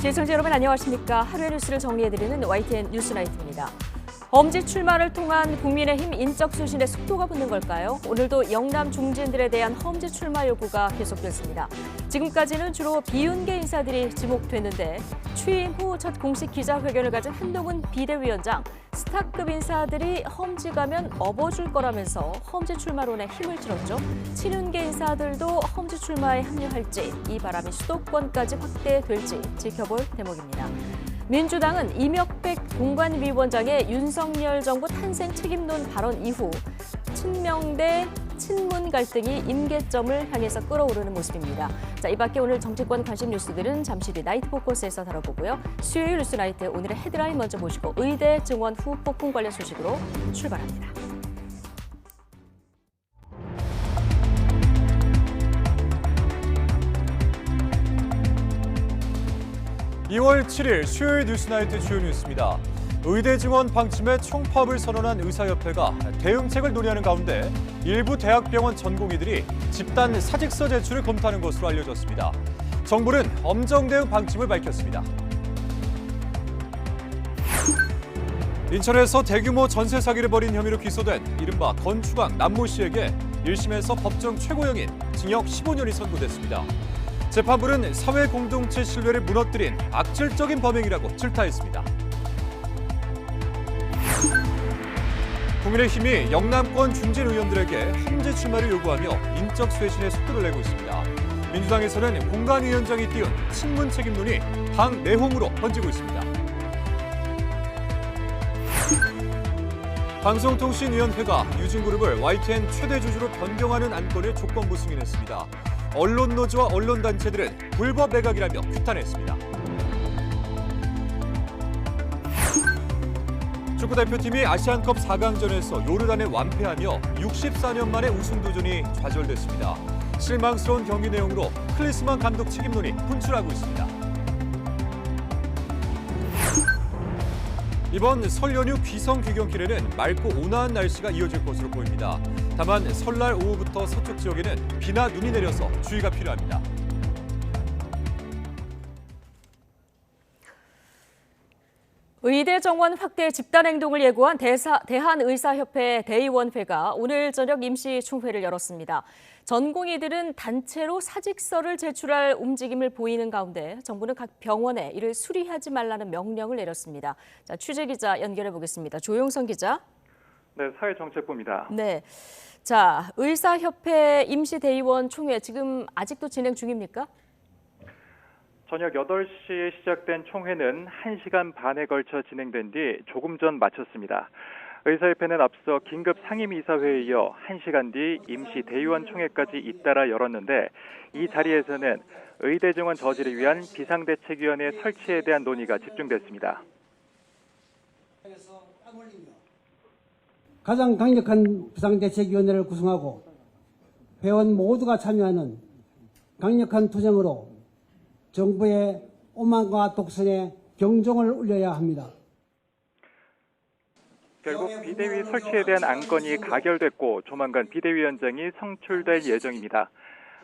시청자 여러분 안녕하십니까? 하루의 뉴스를 정리해드리는 YTN 뉴스나이트입니다. 험지 출마를 통한 국민의힘 인적 쇄신의 속도가 붙는 걸까요? 오늘도 영남 중진들에 대한 험지 출마 요구가 계속됐습니다. 지금까지는 주로 비윤계 인사들이 지목됐는데 취임 후 첫 공식 기자회견을 가진 한동훈 비대위원장, 스타급 인사들이 험지 가면 업어줄 거라면서 험지 출마론에 힘을 실었죠. 친윤계 인사들도 험지 출마에 합류할지, 이 바람이 수도권까지 확대될지 지켜볼 대목입니다. 민주당은 이명백 공관위원장의 윤석열 정부 탄생 책임론 발언 이후 친명 대 친문 갈등이 임계점을 향해서 끌어오르는 모습입니다. 자, 이 밖에 오늘 정치권 관심 뉴스들은 잠시 뒤 나이트 포커스에서 다뤄보고요. 수요일 뉴스 나이트 오늘의 헤드라인 먼저 보시고 의대 증원 후 폭풍 관련 소식으로 출발합니다. 2월 7일 수요일 뉴스나이트 주요 뉴스입니다. 의대 증원 방침에 총파업을 선언한 의사협회가 대응책을 논의하는 가운데 일부 대학병원 전공의들이 집단 사직서 제출을 검토하는 것으로 알려졌습니다. 정부는 엄정 대응 방침을 밝혔습니다. 인천에서 대규모 전세 사기를 벌인 혐의로 기소된 이른바 건축왕 남모 씨에게 1심에서 법정 최고형인 징역 15년이 선고됐습니다. 재판부는 사회 공동체 신뢰를 무너뜨린 악질적인 범행이라고 질타했습니다. 국민의힘이 영남권 중진 의원들에게 험지 출마를 요구하며 인적 쇄신의 속도를 내고 있습니다. 민주당에서는 공관위원장이 띄운 친문 책임론이 당 내홍으로 번지고 있습니다. 방송통신위원회가 유진그룹을 YTN 최대 주주로 변경하는 안건을 조건부 승인했습니다. 언론노조와 언론단체들은 불법 매각이라며 규탄했습니다. 축구대표팀이 아시안컵 4강전에서 요르단에 완패하며 64년 만에 우승 도전이 좌절됐습니다. 실망스러운 경기 내용으로 클리스만 감독 책임론이 분출하고 있습니다. 이번 설 연휴 귀성 귀경길에는 맑고 온화한 날씨가 이어질 것으로 보입니다. 다만 설날 오후부터 서쪽 지역에는 비나 눈이 내려서 주의가 필요합니다. 의대 정원 확대 집단 행동을 예고한 대한의사협회 대의원회가 오늘 저녁 임시 총회를 열었습니다. 전공의들은 단체로 사직서를 제출할 움직임을 보이는 가운데 정부는 각 병원에 이를 수리하지 말라는 명령을 내렸습니다. 자, 취재 기자 연결해 보겠습니다. 조용선 기자. 네, 사회정책부입니다. 네. 자, 의사협회 임시대의원 총회 지금 아직도 진행 중입니까? 저녁 8시에 시작된 총회는 1시간 반에 걸쳐 진행된 뒤 조금 전 마쳤습니다. 의사협회는 앞서 긴급 상임이사회에 이어 1시간 뒤 임시대의원 총회까지 잇따라 열었는데 이 자리에서는 의대 증원 저지를 위한 비상대책위원회 설치에 대한 논의가 집중됐습니다. 가장 강력한 비상대책위원회를 구성하고 회원 모두가 참여하는 강력한 투쟁으로 정부의 오만과 독선에 경종을 울려야 합니다. 결국 비대위 설치에 대한 안건이 가결됐고 조만간 비대위원장이 선출될 예정입니다.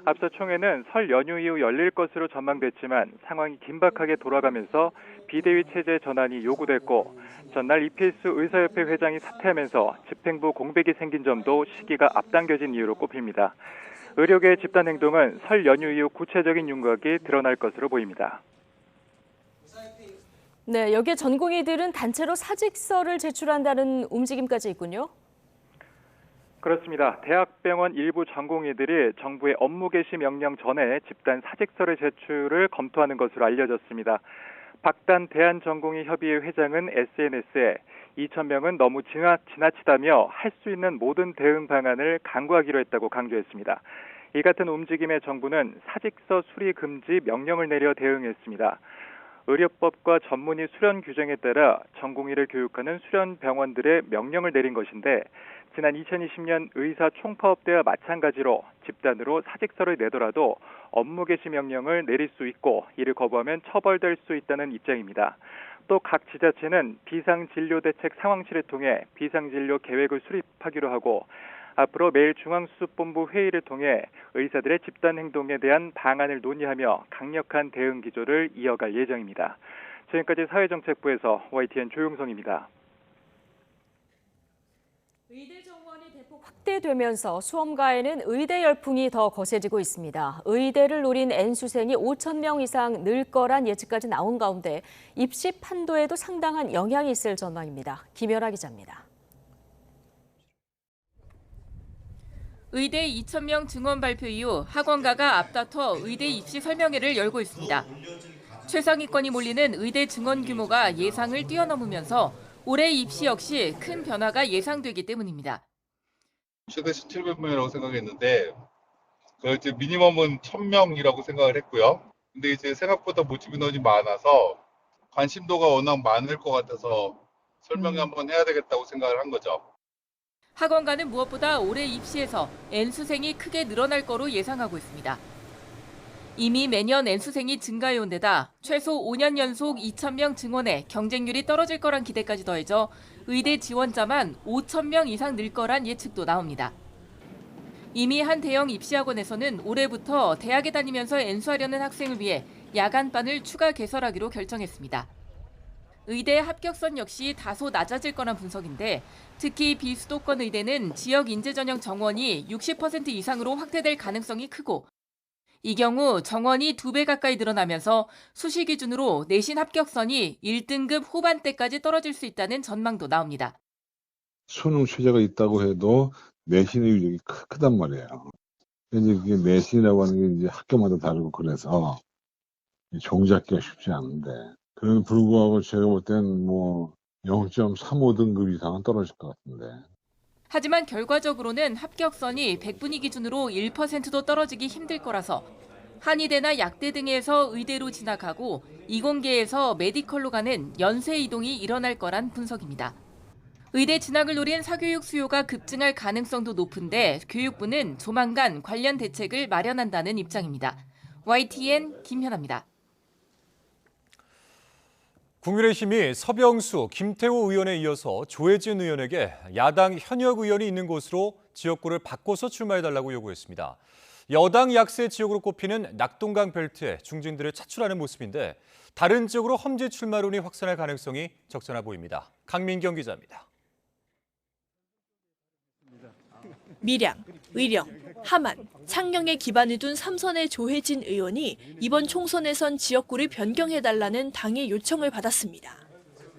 앞서 총회는 설 연휴 이후 열릴 것으로 전망됐지만 상황이 긴박하게 돌아가면서 비대위 체제 전환이 요구됐고 전날 이필수 의사협회 회장이 사퇴하면서 집행부 공백이 생긴 점도 시기가 앞당겨진 이유로 꼽힙니다. 의료계의 집단 행동은 설 연휴 이후 구체적인 윤곽이 드러날 것으로 보입니다. 네, 여기에 전공의들은 단체로 사직서를 제출한다는 움직임까지 있군요. 그렇습니다. 대학병원 일부 전공의들이 정부의 업무 개시 명령 전에 집단 사직서를 제출을 검토하는 것으로 알려졌습니다. 박단 대한전공의협의회 회장은 SNS에 2,000명은 너무 지나치다며 할 수 있는 모든 대응 방안을 강구하기로 했다고 강조했습니다. 이 같은 움직임에 정부는 사직서 수리 금지 명령을 내려 대응했습니다. 의료법과 전문의 수련 규정에 따라 전공의를 교육하는 수련 병원들의 명령을 내린 것인데 지난 2020년 의사 총파업 때와 마찬가지로 집단으로 사직서를 내더라도 업무 개시 명령을 내릴 수 있고 이를 거부하면 처벌될 수 있다는 입장입니다. 또 각 지자체는 비상진료대책 상황실을 통해 비상진료 계획을 수립하기로 하고 앞으로 매일 중앙수습본부 회의를 통해 의사들의 집단 행동에 대한 방안을 논의하며 강력한 대응 기조를 이어갈 예정입니다. 지금까지 사회정책부에서 YTN 조용성입니다. 의대 정원이 대폭 확대되면서 수험가에는 의대 열풍이 더 거세지고 있습니다. 의대를 노린 N수생이 5천 명 이상 늘 거란 예측까지 나온 가운데 입시 판도에도 상당한 영향이 있을 전망입니다. 김연아 기자입니다. 의대 2,000명 증원 발표 이후 학원가가 앞다퉈 의대 입시 설명회를 열고 있습니다. 최상위권이 몰리는 의대 증원 규모가 예상을 뛰어넘으면서 올해 입시 역시 큰 변화가 예상되기 때문입니다. 최대시 700명이라고 생각했는데 그 이제 미니멈은 1,000명이라고 생각을 했고요. 근데 이제 생각보다 모집 인원이 많아서 관심도가 워낙 많을 것 같아서 설명회 한번 해야 되겠다고 생각을 한 거죠. 학원가는 무엇보다 올해 입시에서 N수생이 크게 늘어날 거로 예상하고 있습니다. 이미 매년 N수생이 증가해온 데다 최소 5년 연속 2,000명 증원에 경쟁률이 떨어질 거란 기대까지 더해져 의대 지원자만 5,000명 이상 늘 거란 예측도 나옵니다. 이미 한 대형 입시학원에서는 올해부터 대학에 다니면서 N수하려는 학생을 위해 야간반을 추가 개설하기로 결정했습니다. 의대 합격선 역시 다소 낮아질 거란 분석인데 특히 비수도권 의대는 지역 인재 전형 정원이 60% 이상으로 확대될 가능성이 크고 이 경우 정원이 2배 가까이 늘어나면서 수시 기준으로 내신 합격선이 1등급 후반대까지 떨어질 수 있다는 전망도 나옵니다. 수능 최저가 있다고 해도 내신의 위력이 크단 말이에요. 이제 이게 내신이라고 하는 게 이제 학교마다 다르고 그래서 종잡기가 쉽지 않은데 그런 불구하고 제가 볼 땐 뭐 0.35등급 이상은 떨어질 것 같은데. 하지만 결과적으로는 합격선이 100분위 기준으로 1%도 떨어지기 힘들 거라서 한의대나 약대 등에서 의대로 진학하고 이공계에서 메디컬로 가는 연쇄 이동이 일어날 거란 분석입니다. 의대 진학을 노린 사교육 수요가 급증할 가능성도 높은데 교육부는 조만간 관련 대책을 마련한다는 입장입니다. YTN 김현아입니다. 국민의힘이 서병수, 김태호 의원에 이어서 조혜진 의원에게 야당 현역 의원이 있는 곳으로 지역구를 바꿔서 출마해달라고 요구했습니다. 여당 약세 지역으로 꼽히는 낙동강 벨트에 중진들을 차출하는 모습인데 다른 지역으로 험지 출마론이 확산할 가능성이 적잖아 보입니다. 강민경 기자입니다. 밀양, 의령, 함안, 창녕에 기반을 둔 3선의 조혜진 의원이 이번 총선에선 지역구를 변경해달라는 당의 요청을 받았습니다.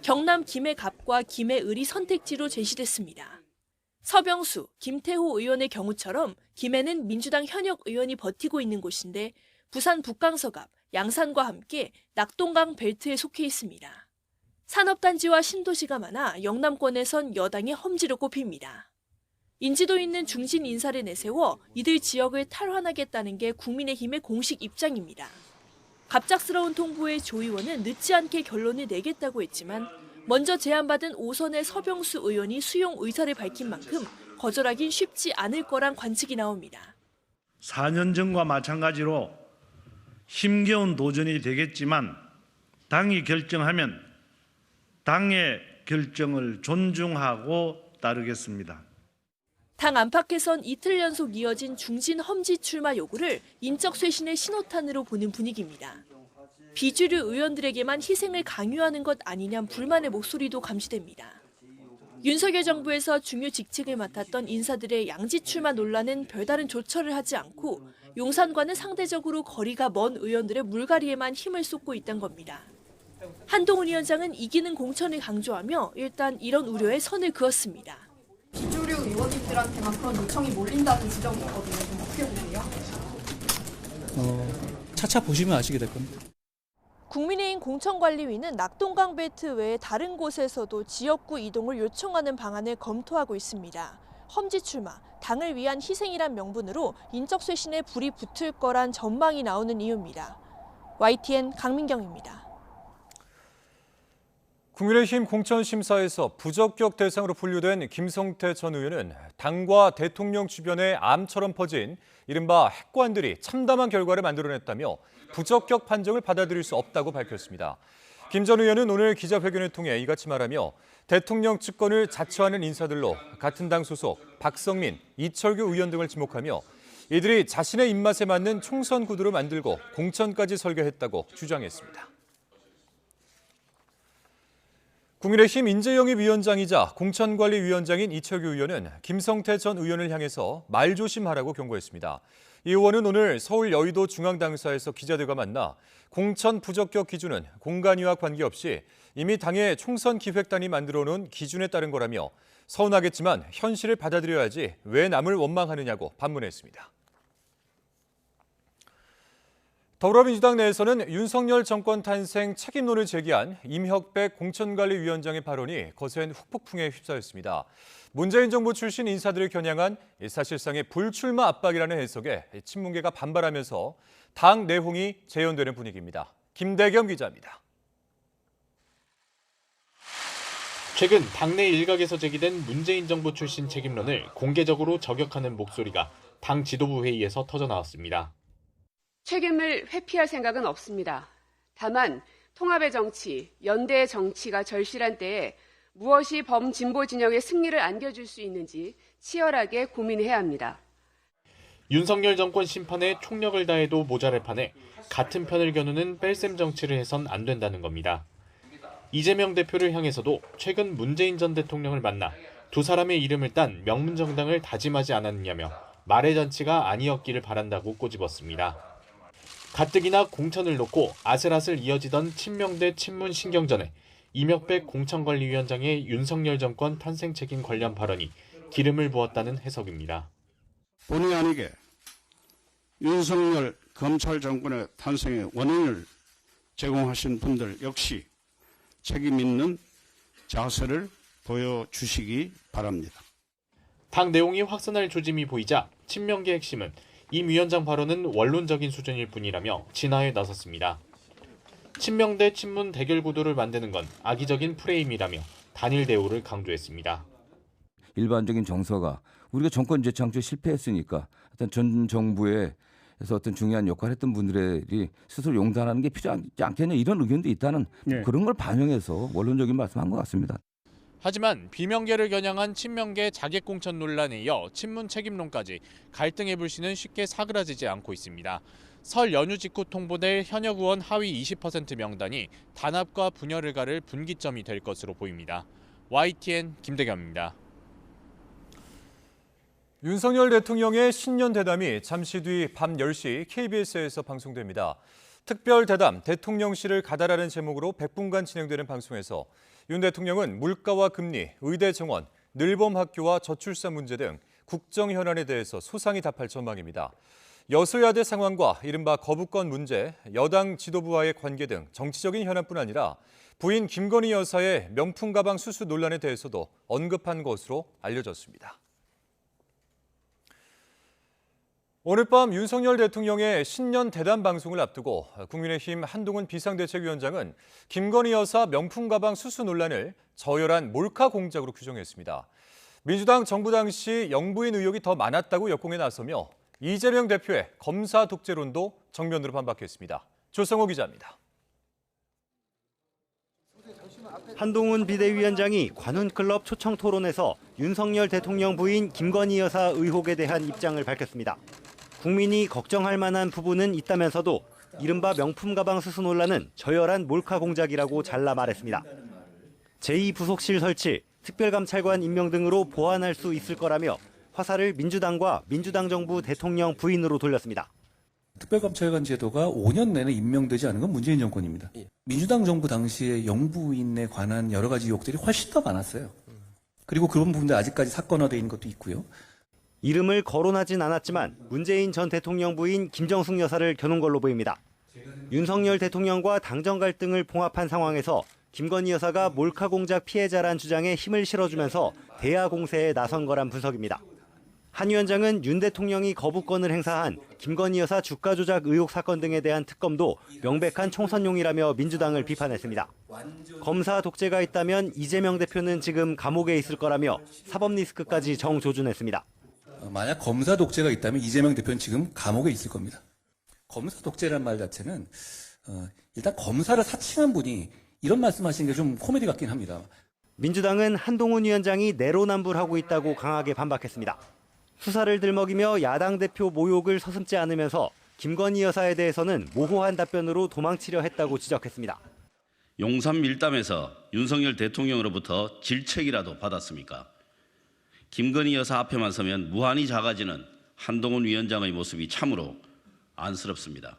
경남 김해갑과 김해을이 선택지로 제시됐습니다. 서병수, 김태호 의원의 경우처럼 김해는 민주당 현역 의원이 버티고 있는 곳인데 부산 북강서갑, 양산과 함께 낙동강 벨트에 속해 있습니다. 산업단지와 신도시가 많아 영남권에선 여당의 험지로 꼽힙니다. 인지도 있는 중진 인사를 내세워 이들 지역을 탈환하겠다는 게 국민의힘의 공식 입장입니다. 갑작스러운 통보에 조 의원은 늦지 않게 결론을 내겠다고 했지만 먼저 제안받은 5선의 서병수 의원이 수용 의사를 밝힌 만큼 거절하긴 쉽지 않을 거란 관측이 나옵니다. 4년 전과 마찬가지로 힘겨운 도전이 되겠지만 당이 결정하면 당의 결정을 존중하고 따르겠습니다. 당 안팎에선 이틀 연속 이어진 중진 험지 출마 요구를 인적 쇄신의 신호탄으로 보는 분위기입니다. 비주류 의원들에게만 희생을 강요하는 것 아니냐는 불만의 목소리도 감지됩니다. 윤석열 정부에서 중요 직책을 맡았던 인사들의 양지 출마 논란은 별다른 조처를 하지 않고 용산과는 상대적으로 거리가 먼 의원들의 물갈이에만 힘을 쏟고 있다는 겁니다. 한동훈 위원장은 이기는 공천을 강조하며 일단 이런 우려에 선을 그었습니다. 비주류 의원님들한테만 그런 요청이 몰린다는 지적이 있거든요. 좀 어떻게 보세요? 차차 보시면 아시게 될 겁니다. 국민의힘 공천관리위는 낙동강 벨트 외에 다른 곳에서도 지역구 이동을 요청하는 방안을 검토하고 있습니다. 험지 출마, 당을 위한 희생이란 명분으로 인적 쇄신에 불이 붙을 거란 전망이 나오는 이유입니다. YTN 강민경입니다. 국민의힘 공천심사에서 부적격 대상으로 분류된 김성태 전 의원은 당과 대통령 주변에 암처럼 퍼진 이른바 핵관들이 참담한 결과를 만들어냈다며 부적격 판정을 받아들일 수 없다고 밝혔습니다. 김 전 의원은 오늘 기자회견을 통해 이같이 말하며 대통령 측근을 자처하는 인사들로 같은 당 소속 박성민, 이철규 의원 등을 지목하며 이들이 자신의 입맛에 맞는 총선 구도를 만들고 공천까지 설계했다고 주장했습니다. 국민의힘 인재영입위원장이자 공천관리위원장인 이철규 의원은 김성태 전 의원을 향해서 말조심하라고 경고했습니다. 이 의원은 오늘 서울 여의도 중앙당사에서 기자들과 만나 공천 부적격 기준은 공간위와 관계없이 이미 당의 총선 기획단이 만들어놓은 기준에 따른 거라며 서운하겠지만 현실을 받아들여야지 왜 남을 원망하느냐고 반문했습니다. 더불어민주당 내에서는 윤석열 정권 탄생 책임론을 제기한 임혁백 공천관리위원장의 발언이 거센 후폭풍에 휩싸였습니다. 문재인 정부 출신 인사들을 겨냥한 사실상의 불출마 압박이라는 해석에 친문계가 반발하면서 당 내홍이 재현되는 분위기입니다. 김대겸 기자입니다. 최근 당내 일각에서 제기된 문재인 정부 출신 책임론을 공개적으로 저격하는 목소리가 당 지도부 회의에서 터져나왔습니다. 책임을 회피할 생각은 없습니다. 다만 통합의 정치, 연대의 정치가 절실한 때에 무엇이 범진보 진영의 승리를 안겨줄 수 있는지 치열하게 고민해야 합니다. 윤석열 정권 심판에 총력을 다해도 모자랄 판에 같은 편을 겨누는 뺄셈 정치를 해선 안 된다는 겁니다. 이재명 대표를 향해서도 최근 문재인 전 대통령을 만나 두 사람의 이름을 딴 명문정당을 다짐하지 않았느냐며 말의 잔치가 아니었기를 바란다고 꼬집었습니다. 가뜩이나 공천을 놓고 아슬아슬 이어지던 친명 대 친문 신경전에 임혁백 공천관리위원장의 윤석열 정권 탄생 책임 관련 발언이 기름을 부었다는 해석입니다. 본의 아니게 윤석열 검찰 정권의 탄생의 원인을 제공하신 분들 역시 책임 있는 자세를 보여주시기 바랍니다. 당 내용이 확산할 조짐이 보이자 친명계 핵심은 임 위원장 발언은 원론적인 수준일 뿐이라며 진화에 나섰습니다. 친명 대 친문 대결 구도를 만드는 건 악의적인 프레임이라며 단일 대우를 강조했습니다. 일반적인 정서가 우리가 정권 재창출에 실패했으니까 어떤 전 정부에서 어떤 중요한 역할을 했던 분들이 스스로 용단하는 게 필요하지 않겠냐 이런 의견도 있다는 그런 걸 반영해서 원론적인 말씀한 것 같습니다. 하지만 비명계를 겨냥한 친명계 자객공천 논란에 이어 친문 책임론까지 갈등의 불씨는 쉽게 사그라지지 않고 있습니다. 설 연휴 직후 통보될 현역 의원 하위 20% 명단이 단합과 분열을 가를 분기점이 될 것으로 보입니다. YTN 김대겸입니다. 윤석열 대통령의 신년 대담이 잠시 뒤 밤 10시 KBS에서 방송됩니다. 특별 대담 대통령실을 가다라는 제목으로 100분간 진행되는 방송에서 윤 대통령은 물가와 금리, 의대 정원, 늘봄 학교와 저출산 문제 등 국정 현안에 대해서 소상히 답할 전망입니다. 여소야대 상황과 이른바 거부권 문제, 여당 지도부와의 관계 등 정치적인 현안뿐 아니라 부인 김건희 여사의 명품 가방 수수 논란에 대해서도 언급한 것으로 알려졌습니다. 오늘 밤 윤석열 대통령의 신년 대담 방송을 앞두고 국민의힘 한동훈 비상대책위원장은 김건희 여사 명품 가방 수수 논란을 저열한 몰카 공작으로 규정했습니다. 민주당 정부 당시 영부인 의혹이 더 많았다고 역공에 나서며 이재명 대표의 검사 독재론도 정면으로 반박했습니다. 조성호 기자입니다. 한동훈 비대위원장이 관훈클럽 초청 토론에서 윤석열 대통령 부인 김건희 여사 의혹에 대한 입장을 밝혔습니다. 국민이 걱정할 만한 부분은 있다면서도 이른바 명품 가방 수수 논란은 저열한 몰카 공작이라고 잘라 말했습니다. 제2부속실 설치, 특별감찰관 임명 등으로 보완할 수 있을 거라며 화살을 민주당과 민주당 정부 대통령 부인으로 돌렸습니다. 특별감찰관 제도가 5년 내내 임명되지 않은 건 문재인 정권입니다. 민주당 정부 당시에 영부인에 관한 여러 가지 의혹들이 훨씬 더 많았어요. 그리고 그런 부분들 아직까지 사건화되어 있는 것도 있고요. 이름을 거론하진 않았지만 문재인 전 대통령 부인 김정숙 여사를 겨눈 걸로 보입니다. 윤석열 대통령과 당정 갈등을 봉합한 상황에서 김건희 여사가 몰카 공작 피해자란 주장에 힘을 실어주면서 대야 공세에 나선 거란 분석입니다. 한 위원장은 윤 대통령이 거부권을 행사한 김건희 여사 주가 조작 의혹 사건 등에 대한 특검도 명백한 총선용이라며 민주당을 비판했습니다. 검사 독재가 있다면 이재명 대표는 지금 감옥에 있을 거라며 사법 리스크까지 정조준했습니다. 만약 검사 독재가 있다면 이재명 대표는 지금 감옥에 있을 겁니다. 검사 독재라는 말 자체는 일단 검사를 사칭한 분이 이런 말씀하시는 게 좀 코미디 같긴 합니다. 민주당은 한동훈 위원장이 내로남불하고 있다고 강하게 반박했습니다. 수사를 들먹이며 야당 대표 모욕을 서슴지 않으면서 김건희 여사에 대해서는 모호한 답변으로 도망치려 했다고 지적했습니다. 용산 밀담에서 윤석열 대통령으로부터 질책이라도 받았습니까? 김건희 여사 앞에만 서면 무한히 작아지는 한동훈 위원장의 모습이 참으로 안쓰럽습니다.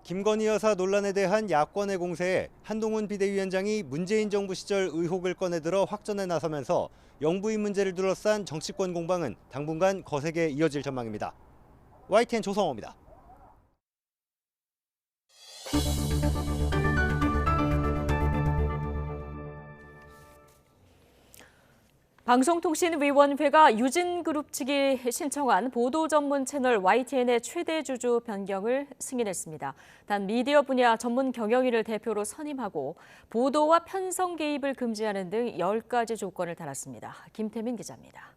김건희 여사 논란에 대한 야권의 공세에 한동훈 비대위원장이 문재인 정부 시절 의혹을 꺼내들어 확전에 나서면서 영부인 문제를 둘러싼 정치권 공방은 당분간 거세게 이어질 전망입니다. YTN 조성호입니다. 방송통신위원회가 유진그룹 측이 신청한 보도 전문 채널 YTN의 최대 주주 변경을 승인했습니다. 단 미디어 분야 전문 경영인을 대표로 선임하고 보도와 편성 개입을 금지하는 등 10가지 조건을 달았습니다. 김태민 기자입니다.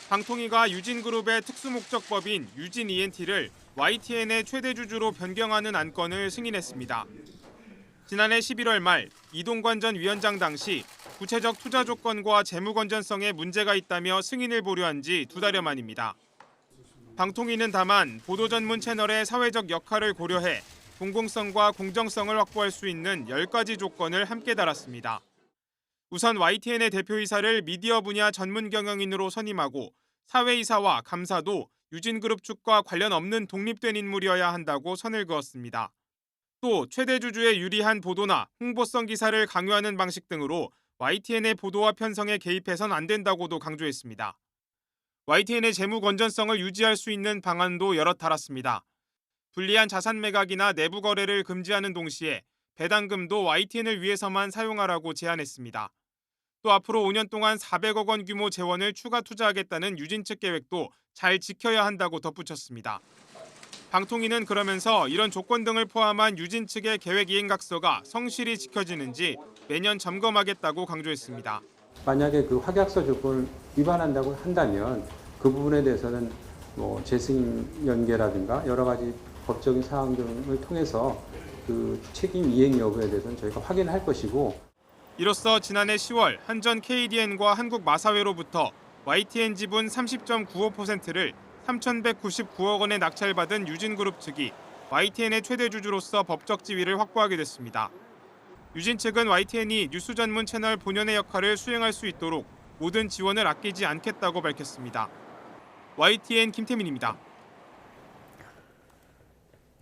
방통위가 유진그룹의 특수목적법인 유진 ENT를 YTN의 최대 주주로 변경하는 안건을 승인했습니다. 지난해 11월 말 이동관 전 위원장 당시 구체적 투자 조건과 재무 건전성에 문제가 있다며 승인을 보류한 지 2달여 만입니다. 방통위는 다만 보도 전문 채널의 사회적 역할을 고려해 공공성과 공정성을 확보할 수 있는 10가지 조건을 함께 달았습니다. 우선 YTN의 대표이사를 미디어 분야 전문 경영인으로 선임하고 사회이사와 감사도 유진그룹 측과 관련 없는 독립된 인물이어야 한다고 선을 그었습니다. 또 최대 주주에 유리한 보도나 홍보성 기사를 강요하는 방식 등으로 YTN의 보도와 편성에 개입해선 안 된다고도 강조했습니다. YTN의 재무 건전성을 유지할 수 있는 방안도 여럿 달았습니다. 불리한 자산 매각이나 내부 거래를 금지하는 동시에 배당금도 YTN을 위해서만 사용하라고 제안했습니다. 또 앞으로 5년 동안 400억 원 규모 재원을 추가 투자하겠다는 유진 측 계획도 잘 지켜야 한다고 덧붙였습니다. 방통위는 그러면서 이런 조건 등을 포함한 유진 측의 계획 이행각서가 성실히 지켜지는지 매년 점검하겠다고 강조했습니다. 만약에 그 확약서 조건을 위반한다고 한다면 그 부분에 대해서는 재승인 연계라든가 여러 가지 법적인 사항 등을 통해서 그 책임 이행 여부에 대해서는 저희가 확인할 것이고. 이로써 지난해 10월 한전 KDN과 한국마사회로부터 YTN 지분 30.95%를 3,199억 원에 낙찰받은 유진그룹 측이 YTN의 최대 주주로서 법적 지위를 확보하게 됐습니다. 유진 측은 YTN이 뉴스 전문 채널 본연의 역할을 수행할 수 있도록 모든 지원을 아끼지 않겠다고 밝혔습니다. YTN 김태민입니다.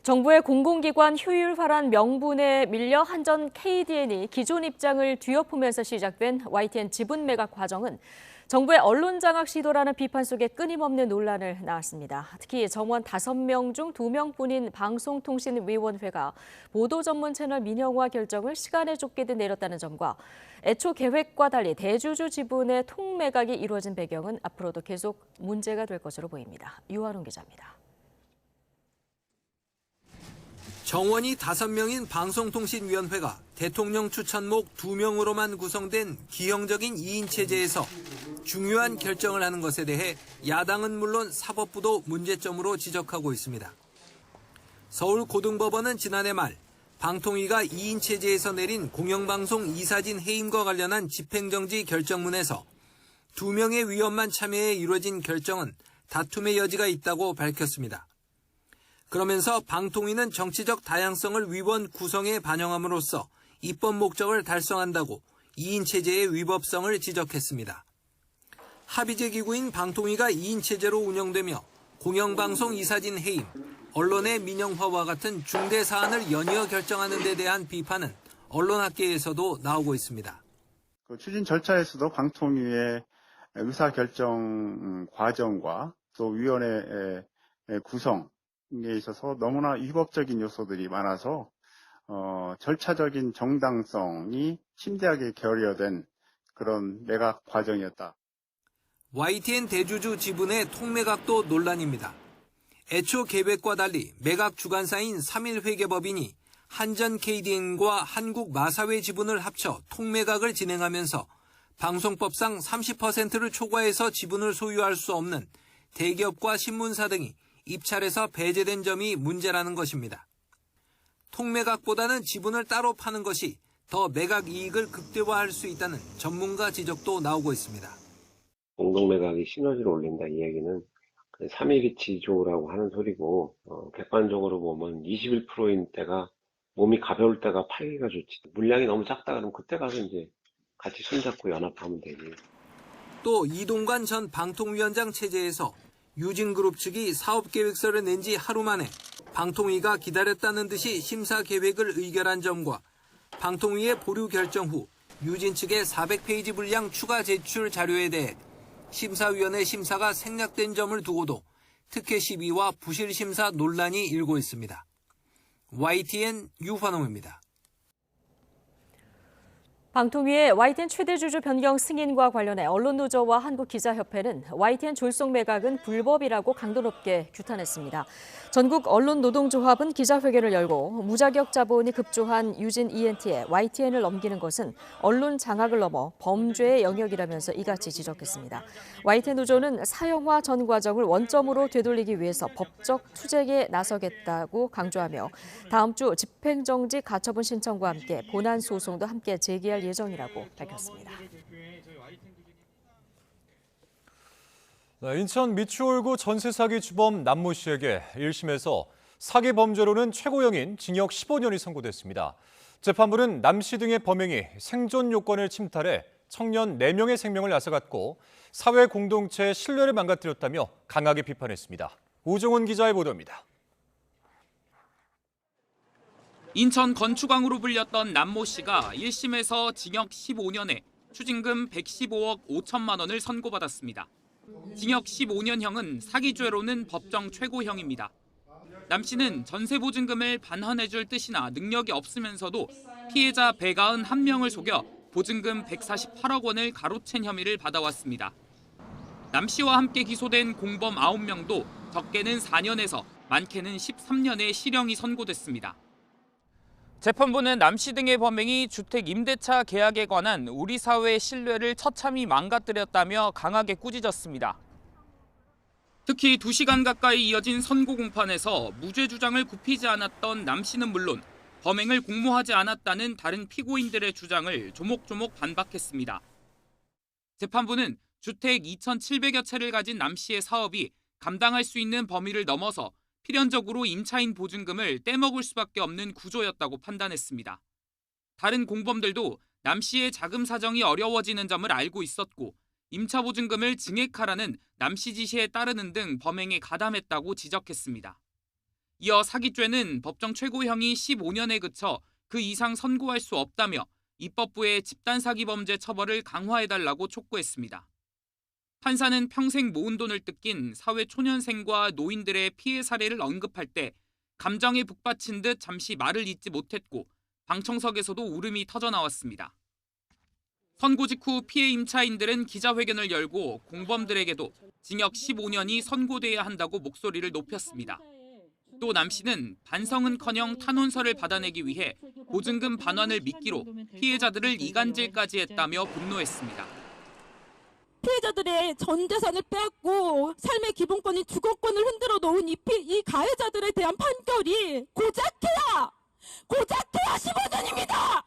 정부의 공공기관 효율화란 명분에 밀려 한전 KDN이 기존 입장을 뒤엎으면서 시작된 YTN 지분 매각 과정은 정부의 언론 장악 시도라는 비판 속에 끊임없는 논란을 낳았습니다. 특히 정원 5명 중 2명뿐인 방송통신위원회가 보도 전문 채널 민영화 결정을 시간에 쫓기듯 내렸다는 점과 애초 계획과 달리 대주주 지분의 통매각이 이루어진 배경은 앞으로도 계속 문제가 될 것으로 보입니다. 유아론 기자입니다. 정원이 5명인 방송통신위원회가 대통령 추천목 2명으로만 구성된 기형적인 2인 체제에서 중요한 결정을 하는 것에 대해 야당은 물론 사법부도 문제점으로 지적하고 있습니다. 서울고등법원은 지난해 말 방통위가 2인 체제에서 내린 공영방송 이사진 해임과 관련한 집행정지 결정문에서 2명의 위원만 참여해 이루어진 결정은 다툼의 여지가 있다고 밝혔습니다. 그러면서 방통위는 정치적 다양성을 위원 구성에 반영함으로써 입법 목적을 달성한다고 2인 체제의 위법성을 지적했습니다. 합의제 기구인 방통위가 2인 체제로 운영되며 공영방송 이사진 해임, 언론의 민영화와 같은 중대 사안을 연이어 결정하는 데 대한 비판은 언론학계에서도 나오고 있습니다. 그 추진 절차에서도 방통위의 의사결정 과정과 또 위원회 구성에 있어서 너무나 위법적인 요소들이 많아서 절차적인 정당성이 심대하게 결여된 그런 매각 과정이었다. YTN 대주주 지분의 통매각도 논란입니다. 애초 계획과 달리 매각 주관사인 3.1회계법인이 한전 KDN과 한국마사회 지분을 합쳐 통매각을 진행하면서 방송법상 30%를 초과해서 지분을 소유할 수 없는 대기업과 신문사 등이 입찰에서 배제된 점이 문제라는 것입니다. 통매각보다는 지분을 따로 파는 것이 더 매각 이익을 극대화할 수 있다는 전문가 지적도 나오고 있습니다. 공동매각이 시너지를 올린다 이 얘기는 3일이치조라고 하는 소리고 객관적으로 보면 21%인 때가 몸이 가벼울 때가 팔기가 좋지. 물량이 너무 작다 그러면 그때 가서 이제 같이 손잡고 연합하면 되지. 또 이동관 전 방통위원장 체제에서 유진그룹 측이 사업계획서를 낸 지 하루 만에 방통위가 기다렸다는 듯이 심사 계획을 의결한 점과 방통위의 보류 결정 후 유진 측의 400페이지 분량 추가 제출 자료에 대해 심사위원회 심사가 생략된 점을 두고도 특혜 시비와 부실 심사 논란이 일고 있습니다. YTN 유환홍입니다. 방통위의 YTN 최대 주주 변경 승인과 관련해 언론노조와 한국기자협회는 YTN 졸속 매각은 불법이라고 강도 높게 규탄했습니다. 전국 언론노동조합은 기자회견을 열고 무자격 자본이 급조한 유진 ENT에 YTN을 넘기는 것은 언론 장악을 넘어 범죄의 영역이라면서 이같이 지적했습니다. YTN 노조는 사형화 전 과정을 원점으로 되돌리기 위해서 법적 투쟁에 나서겠다고 강조하며 다음 주 집행정지 가처분 신청과 함께 본안 소송도 함께 제기할 예정이라고 밝혔습니다. 인천 미추홀구 전세 사기 주범 남모 씨에게 1심에서 사기 범죄로는 최고형인 징역 15년이 선고됐습니다. 재판부는 남 씨 등의 범행이 생존 요건을 침탈해 청년 4명의 생명을 앗아갔고 사회 공동체의 신뢰를 망가뜨렸다며 강하게 비판했습니다. 우종훈 기자의 보도입니다. 인천 건축왕으로 불렸던 남모 씨가 1심에서 징역 15년에 추징금 115억 5천만 원을 선고받았습니다. 징역 15년형은 사기죄로는 법정 최고형입니다. 남 씨는 전세 보증금을 반환해줄 뜻이나 능력이 없으면서도 피해자 191명을 속여 보증금 148억 원을 가로챈 혐의를 받아왔습니다. 남 씨와 함께 기소된 공범 9명도 적게는 4년에서 많게는 13년의 실형이 선고됐습니다. 재판부는 남 씨 등의 범행이 주택 임대차 계약에 관한 우리 사회의 신뢰를 처참히 망가뜨렸다며 강하게 꾸짖었습니다. 특히 2시간 가까이 이어진 선고 공판에서 무죄 주장을 굽히지 않았던 남 씨는 물론 범행을 공모하지 않았다는 다른 피고인들의 주장을 조목조목 반박했습니다. 재판부는 주택 2,700여 채를 가진 남 씨의 사업이 감당할 수 있는 범위를 넘어서 필연적으로 임차인 보증금을 떼먹을 수밖에 없는 구조였다고 판단했습니다. 다른 공범들도 남 씨의 자금 사정이 어려워지는 점을 알고 있었고 임차 보증금을 증액하라는 남 씨 지시에 따르는 등 범행에 가담했다고 지적했습니다. 이어 사기죄는 법정 최고형이 15년에 그쳐 그 이상 선고할 수 없다며 입법부의 집단사기범죄 처벌을 강화해달라고 촉구했습니다. 판사는 평생 모은 돈을 뜯긴 사회 초년생과 노인들의 피해 사례를 언급할 때 감정에 북받친 듯 잠시 말을 잇지 못했고 방청석에서도 울음이 터져나왔습니다. 선고 직후 피해 임차인들은 기자회견을 열고 공범들에게도 징역 15년이 선고돼야 한다고 목소리를 높였습니다. 또 남 씨는 반성은커녕 탄원서를 받아내기 위해 보증금 반환을 미끼로 피해자들을 이간질까지 했다며 분노했습니다. 피해자들의 전 재산을 빼앗고 삶의 기본권인 주거권을 흔들어 놓은 이 가해자들에 대한 판결이 고작해야 15년입니다.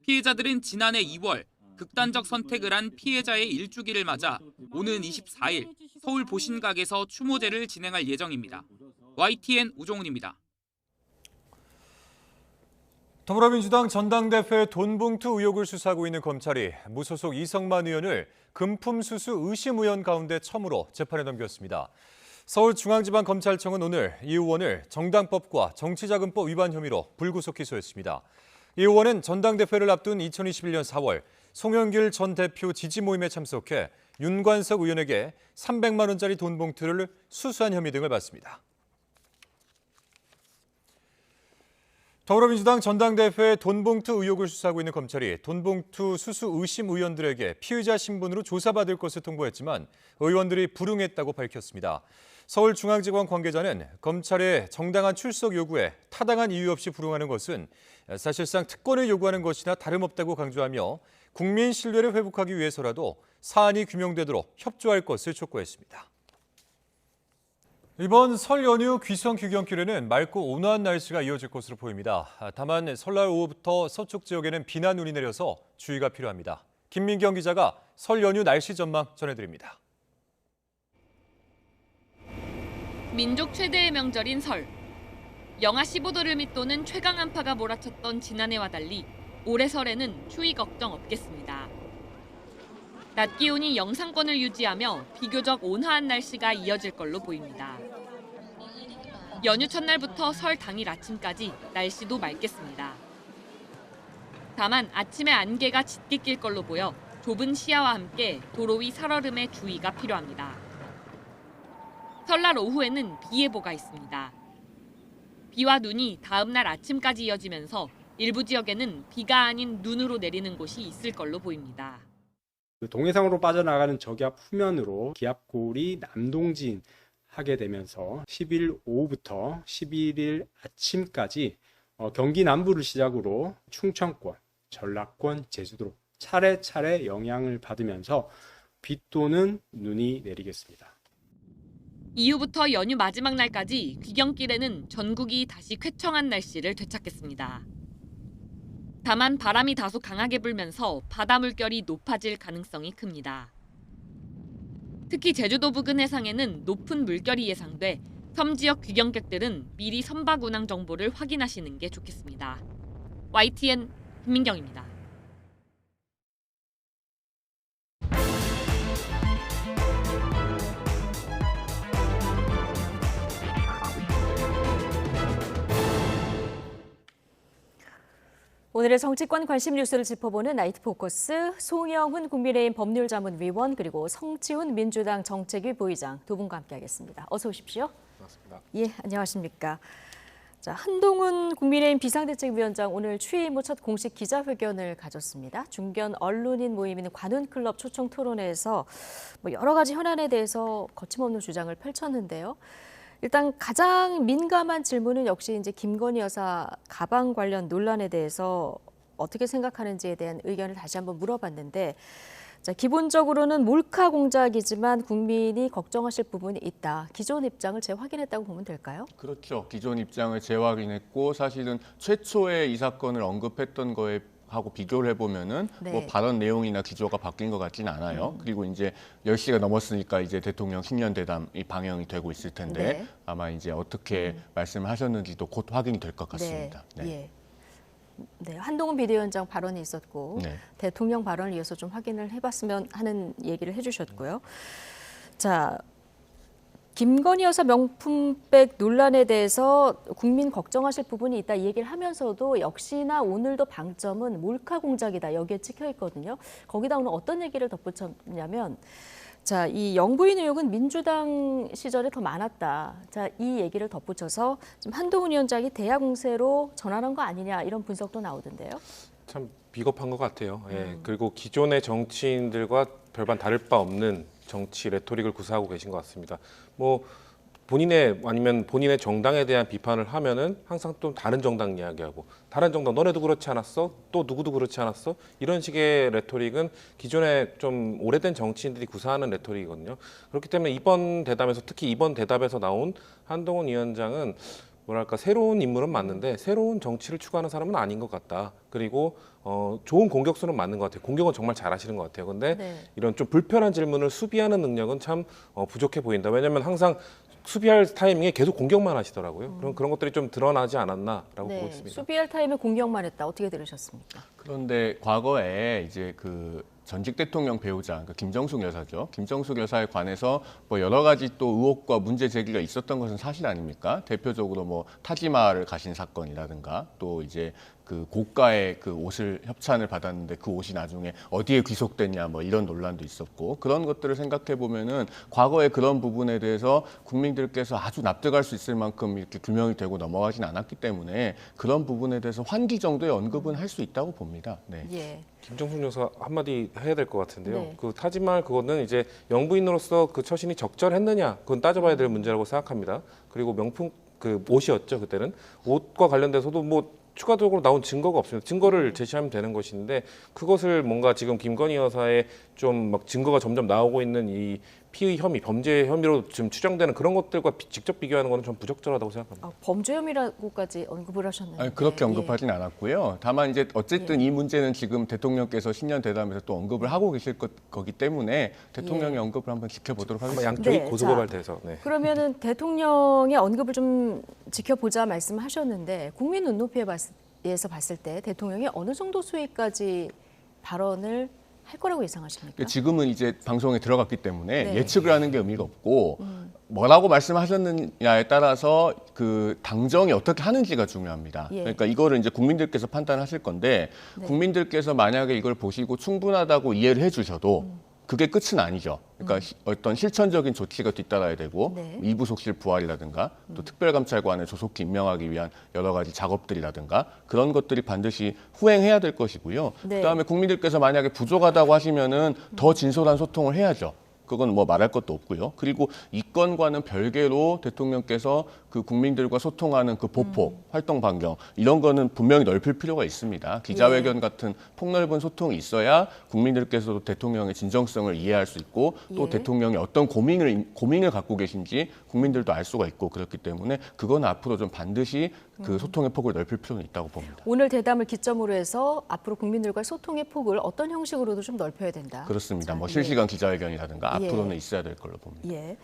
피해자들은 지난해 2월 극단적 선택을 한 피해자의 일주기를 맞아 오는 24일 서울 보신각에서 추모제를 진행할 예정입니다. YTN 우종훈입니다. 더불어민주당 전당대회 돈봉투 의혹을 수사하고 있는 검찰이 무소속 이성만 의원을 금품수수 의심 의원 가운데 처음으로 재판에 넘겼습니다. 서울중앙지방검찰청은 오늘 이 의원을 정당법과 정치자금법 위반 혐의로 불구속 기소했습니다. 이 의원은 전당대회를 앞둔 2021년 4월 송영길 전 대표 지지 모임에 참석해 윤관석 의원에게 300만 원짜리 돈봉투를 수수한 혐의 등을 받습니다. 더불어민주당 전당대회 돈봉투 의혹을 수사하고 있는 검찰이 돈봉투 수수 의심 의원들에게 피의자 신분으로 조사받을 것을 통보했지만 의원들이 불응했다고 밝혔습니다. 서울중앙지검 관계자는 검찰의 정당한 출석 요구에 타당한 이유 없이 불응하는 것은 사실상 특권을 요구하는 것이나 다름없다고 강조하며 국민 신뢰를 회복하기 위해서라도 사안이 규명되도록 협조할 것을 촉구했습니다. 이번 설 연휴 귀성 귀경길에는 맑고 온화한 날씨가 이어질 것으로 보입니다. 다만 설날 오후부터 서쪽 지역에는 비나 눈이 내려서 주의가 필요합니다. 김민경 기자가 설 연휴 날씨 전망 전해드립니다. 민족 최대의 명절인 설. 영하 15도를 밑도는 최강 한파가 몰아쳤던 지난해와 달리 올해 설에는 추위 걱정 없겠습니다. 낮 기온이 영상권을 유지하며 비교적 온화한 날씨가 이어질 걸로 보입니다. 연휴 첫날부터 설 당일 아침까지 날씨도 맑겠습니다. 다만 아침에 안개가 짙게 낄 걸로 보여 좁은 시야와 함께 도로 위 살얼음에 주의가 필요합니다. 설날 오후에는 비 예보가 있습니다. 비와 눈이 다음 날 아침까지 이어지면서 일부 지역에는 비가 아닌 눈으로 내리는 곳이 있을 걸로 보입니다. 동해상으로 빠져나가는 저기압 후면으로 기압골이 남동진하게 되면서 10일 오후부터 11일 아침까지 경기 남부를 시작으로 충청권, 전라권, 제주도로 차례차례 영향을 받으면서 비 또는 눈이 내리겠습니다. 이후부터 연휴 마지막 날까지 귀경길에는 전국이 다시 쾌청한 날씨를 되찾겠습니다. 다만 바람이 다소 강하게 불면서 바다 물결이 높아질 가능성이 큽니다. 특히 제주도 부근 해상에는 높은 물결이 예상돼 섬 지역 귀경객들은 미리 선박 운항 정보를 확인하시는 게 좋겠습니다. YTN 김민경입니다. 오늘의 정치권 관심 뉴스를 짚어보는 나이트 포커스, 송영훈 국민의힘 법률자문위원 그리고 성지훈 민주당 정책위 부의장 두 분과 함께하겠습니다. 어서 오십시오. 반갑습니다. 예, 안녕하십니까. 자, 한동훈 국민의힘 비상대책위원장 오늘 취임 후 첫 공식 기자회견을 가졌습니다. 중견 언론인 모임인 관훈클럽 초청 토론회에서 여러 가지 현안에 대해서 거침없는 주장을 펼쳤는데요. 일단 가장 민감한 질문은 역시 이제 김건희 여사 가방 관련 논란에 대해서 어떻게 생각하는지에 대한 의견을 다시 한번 물어봤는데, 자, 기본적으로는 몰카 공작이지만 국민이 걱정하실 부분이 있다. 기존 입장을 재확인했다고 보면 될까요? 그렇죠. 기존 입장을 재확인했고 사실은 최초에 이 사건을 언급했던 거에 하고 비교를 해보면은 네. 뭐 발언 내용이나 기조가 바뀐 것 같지는 않아요. 그리고 이제 10시가 넘었으니까 이제 대통령 신년 대담이 방영이 되고 있을 텐데 네. 아마 이제 어떻게 말씀을 하셨는지도 곧 확인이 될 것 같습니다. 네. 예. 네, 한동훈 비대위원장 발언이 있었고 네. 대통령 발언을 이어서 좀 확인을 해봤으면 하는 얘기를 해주셨고요. 자, 김건희 여사 명품백 논란에 대해서 국민 걱정하실 부분이 있다 이 얘기를 하면서도 역시나 오늘도 방점은 몰카 공작이다 여기에 찍혀 있거든요. 거기다 오늘 어떤 얘기를 덧붙였냐면, 자, 이 영부인 의혹은 민주당 시절에 더 많았다. 자, 이 얘기를 덧붙여서 지금 한동훈 위원장이 대야 공세로 전환한 거 아니냐 이런 분석도 나오던데요. 참 비겁한 것 같아요. 예. 그리고 기존의 정치인들과 별반 다를 바 없는 정치 레토릭을 구사하고 계신 것 같습니다. 뭐 본인의 아니면 본인의 정당에 대한 비판을 하면은 항상 또 다른 정당 이야기하고 다른 정당 너네도 그렇지 않았어? 또 누구도 그렇지 않았어? 이런 식의 레토릭은 기존에 좀 오래된 정치인들이 구사하는 레토릭이거든요. 그렇기 때문에 이번 대담에서 특히 이번 대답에서 나온 한동훈 위원장은 뭐랄까 새로운 인물은 맞는데 새로운 정치를 추구하는 사람은 아닌 것 같다. 그리고 좋은 공격수는 맞는 것 같아요. 공격은 정말 잘하시는 것 같아요. 근데 네. 이런 좀 불편한 질문을 수비하는 능력은 참 부족해 보인다. 왜냐하면 항상 수비할 타이밍에 계속 공격만 하시더라고요. 그런 것들이 좀 드러나지 않았나라고 보고 있습니다. 수비할 타임에 공격만 했다. 어떻게 들으셨습니까? 그런데 과거에 이제 그 전직 대통령 배우자, 그러니까 김정숙 여사죠. 김정숙 여사에 관해서 뭐 여러 가지 또 의혹과 문제 제기가 있었던 것은 사실 아닙니까? 대표적으로 뭐 타지마를 가신 사건이라든가 또 이제 그 고가의 그 옷을 협찬을 받았는데 그 옷이 나중에 어디에 귀속됐냐 뭐 이런 논란도 있었고 그런 것들을 생각해 보면은 과거에 그런 부분에 대해서 국민들께서 아주 납득할 수 있을 만큼 이렇게 규명이 되고 넘어가진 않았기 때문에 그런 부분에 대해서 환기 정도의 언급은 할 수 있다고 봅니다. 네. 예. 김정숙 여사 한마디 해야 될 것 같은데요. 네. 그 타지말 그거는 이제 영부인으로서 그 처신이 적절했느냐 그건 따져봐야 될 문제라고 생각합니다. 그리고 명품 그 옷이었죠 그때는 옷과 관련돼서도 뭐 추가적으로 나온 증거가 없습니다. 증거를 제시하면 되는 것인데 그것을 뭔가 지금 김건희 여사의 좀 막 증거가 점점 나오고 있는 이 피의 혐의, 범죄 혐의로 지금 추정되는 그런 것들과 직접 비교하는 것은 좀 부적절하다고 생각합니다. 범죄 혐의라고까지 언급을 하셨나요? 아니, 그렇게 언급하진 않았고요. 다만 이제 어쨌든 이 문제는 지금 대통령께서 신년 대담에서 또 언급을 하고 계실 거기 때문에 대통령의 언급을 한번 지켜보도록 하겠습니다. 양쪽이 네, 고소고발돼서. 네. 그러면은 대통령의 언급을 좀 지켜보자 말씀하셨는데 국민 눈높이에서 봤을 때 대통령이 어느 정도 수위까지 발언을 할 거라고 예상하십니까? 지금은 이제 방송에 들어갔기 때문에 네. 예측을 하는 게 의미가 없고 뭐라고 말씀하셨느냐에 따라서 그 당정이 어떻게 하는지가 중요합니다. 예. 그러니까 이거를 이제 국민들께서 판단하실 건데 네. 국민들께서 만약에 이걸 보시고 충분하다고 이해를 해주셔도 그게 끝은 아니죠. 그러니까 어떤 실천적인 조치가 뒤따라야 되고 네. 이부속실 부활이라든가 또 특별감찰관을 조속히 임명하기 위한 여러 가지 작업들이라든가 그런 것들이 반드시 후행해야 될 것이고요. 네. 그다음에 국민들께서 만약에 부족하다고 하시면은 더 진솔한 소통을 해야죠. 그건 뭐 말할 것도 없고요. 그리고 이 건과는 별개로 대통령께서 그 국민들과 소통하는 그 보폭, 활동 반경 이런 거는 분명히 넓힐 필요가 있습니다. 기자회견 같은 폭넓은 소통이 있어야 국민들께서도 대통령의 진정성을 이해할 수 있고 또 대통령이 어떤 고민을 갖고 계신지 국민들도 알 수가 있고 그렇기 때문에 그건 앞으로 좀 반드시 그 소통의 폭을 넓힐 필요는 있다고 봅니다. 오늘 대담을 기점으로 해서 앞으로 국민들과 소통의 폭을 어떤 형식으로도 좀 넓혀야 된다. 그렇습니다. 뭐 자, 실시간 기자회견이라든가 예. 앞으로는 있어야 될 걸로 봅니다. 예.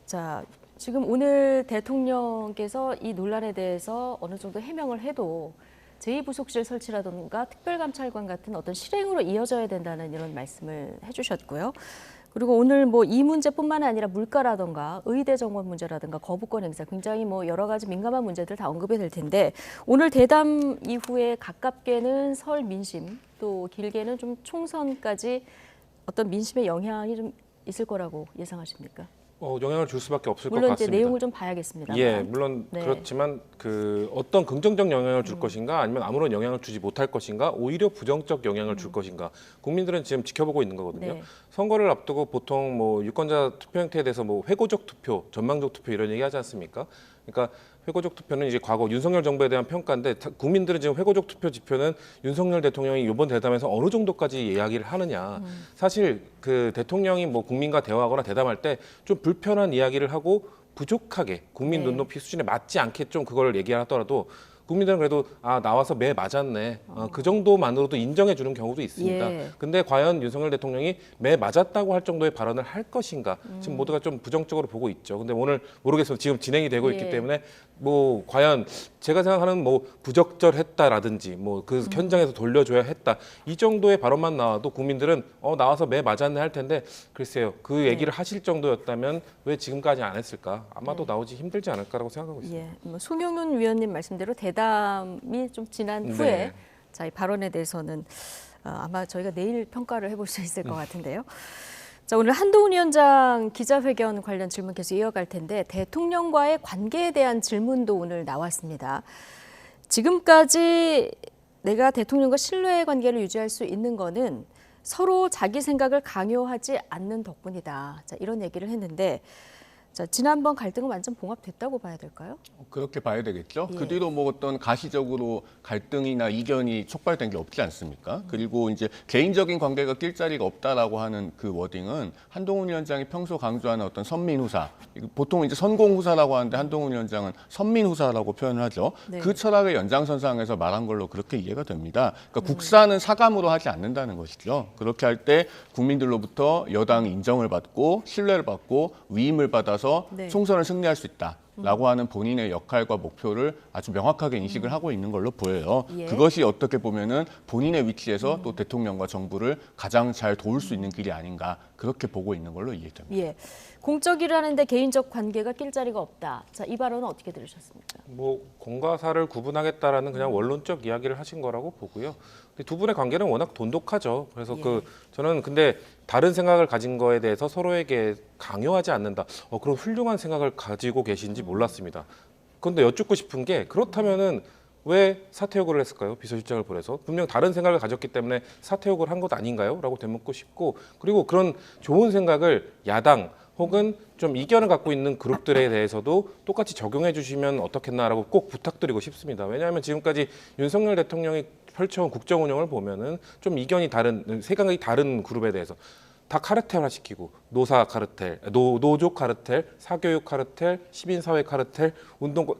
자, 지금 오늘 대통령께서 이 논란에 대해서 어느 정도 해명을 해도 제2부속실 설치라든가 특별감찰관 같은 어떤 실행으로 이어져야 된다는 이런 말씀을 해주셨고요. 그리고 오늘 뭐 이 문제뿐만 아니라 물가라든가 의대 정원 문제라든가 거부권 행사 굉장히 뭐 여러 가지 민감한 문제들 다 언급이 될 텐데 오늘 대담 이후에 가깝게는 설 민심 또 길게는 좀 총선까지 어떤 민심의 영향이 좀 있을 거라고 예상하십니까? 영향을 줄 수밖에 없을 것 물론 같습니다. 이제 내용을 좀 봐야겠습니다만. 예, 물론 네. 그렇지만 그 어떤 긍정적 영향을 줄 것인가 아니면 아무런 영향을 주지 못할 것인가 오히려 부정적 영향을 줄 것인가 국민들은 지금 지켜보고 있는 거거든요. 네. 선거를 앞두고 보통 뭐 유권자 투표 형태에 대해서 뭐 회고적 투표, 전망적 투표 이런 얘기 하지 않습니까? 그러니까 회고적 투표는 이제 과거 윤석열 정부에 대한 평가인데 국민들은 지금 회고적 투표 지표는 윤석열 대통령이 이번 대담에서 어느 정도까지 이야기를 하느냐. 사실 그 대통령이 뭐 국민과 대화하거나 대담할 때 좀 불편한 이야기를 하고 부족하게 국민 눈높이 수준에 맞지 않게 좀 그걸 얘기하더라도 국민들은 그래도 나와서 매 맞았네. 그 정도만으로도 인정해 주는 경우도 있습니다. 예. 근데 과연 윤석열 대통령이 매 맞았다고 할 정도의 발언을 할 것인가? 지금 모두가 좀 부정적으로 보고 있죠. 근데 오늘 모르겠어요. 지금 진행이 되고 있기 때문에 뭐 과연 제가 생각하는 뭐 부적절했다라든지 뭐 그 현장에서 돌려줘야 했다. 이 정도의 발언만 나와도 국민들은 나와서 매 맞았네 할 텐데 글쎄요. 그 얘기를 하실 정도였다면 왜 지금까지 안 했을까? 아마도 나오지 힘들지 않을까라고 생각하고 있습니다. 예, 뭐 송영훈 위원님 말씀대로 대담이 좀 지난 후에 네. 자, 이 발언에 대해서는 아마 저희가 내일 평가를 해볼 수 있을 것 같은데요. 자, 오늘 한동훈 위원장 기자회견 관련 질문 계속 이어갈 텐데 대통령과의 관계에 대한 질문도 오늘 나왔습니다. 지금까지 내가 대통령과 신뢰의 관계를 유지할 수 있는 거는 서로 자기 생각을 강요하지 않는 덕분이다. 자, 이런 얘기를 했는데 자, 지난번 갈등은 완전 봉합됐다고 봐야 될까요? 그렇게 봐야 되겠죠. 예. 그 뒤로 뭐 어떤 가시적으로 갈등이나 이견이 촉발된 게 없지 않습니까? 그리고 이제 개인적인 관계가 낄 자리가 없다라고 하는 그 워딩은 한동훈 위원장이 평소 강조하는 어떤 선민후사, 보통 이제 선공후사라고 하는데 한동훈 위원장은 선민후사라고 표현을 하죠. 네. 그 철학의 연장선상에서 말한 걸로 그렇게 이해가 됩니다. 그러니까 국사는 사감으로 하지 않는다는 것이죠. 그렇게 할 때 국민들로부터 여당이 인정을 받고 신뢰를 받고 위임을 받아서 네. 총선을 승리할 수 있다라고 하는 본인의 역할과 목표를 아주 명확하게 인식을 하고 있는 걸로 보여요. 예. 그것이 어떻게 보면은 본인의 위치에서 또 대통령과 정부를 가장 잘 도울 수 있는 길이 아닌가 그렇게 보고 있는 걸로 이해됩니다. 예, 공적 일을 하는데 개인적 관계가 낄 자리가 없다. 자, 이 발언은 어떻게 들으셨습니까? 뭐 공과 사를 구분하겠다라는 그냥 원론적 이야기를 하신 거라고 보고요. 근데 두 분의 관계는 워낙 돈독하죠. 그래서 저는 근데 다른 생각을 가진 거에 대해서 서로에게 강요하지 않는다. 그런 훌륭한 생각을 가지고 계신지 몰랐습니다. 그런데 여쭙고 싶은 게 그렇다면은 왜 사퇴 요구를 했을까요? 비서실장을 보내서 분명 다른 생각을 가졌기 때문에 사퇴 요구를 한 것 아닌가요? 라고 되묻고 싶고 그리고 그런 좋은 생각을 야당 혹은 좀 이견을 갖고 있는 그룹들에 대해서도 똑같이 적용해 주시면 어떻겠나라고 꼭 부탁드리고 싶습니다. 왜냐하면 지금까지 윤석열 대통령이 펼쳐온 국정 운영을 보면은 좀 이견이 다른, 생각이 다른 그룹에 대해서 다 카르텔화 시키고 노사 카르텔, 노조 카르텔, 사교육 카르텔, 시민사회 카르텔, 운동권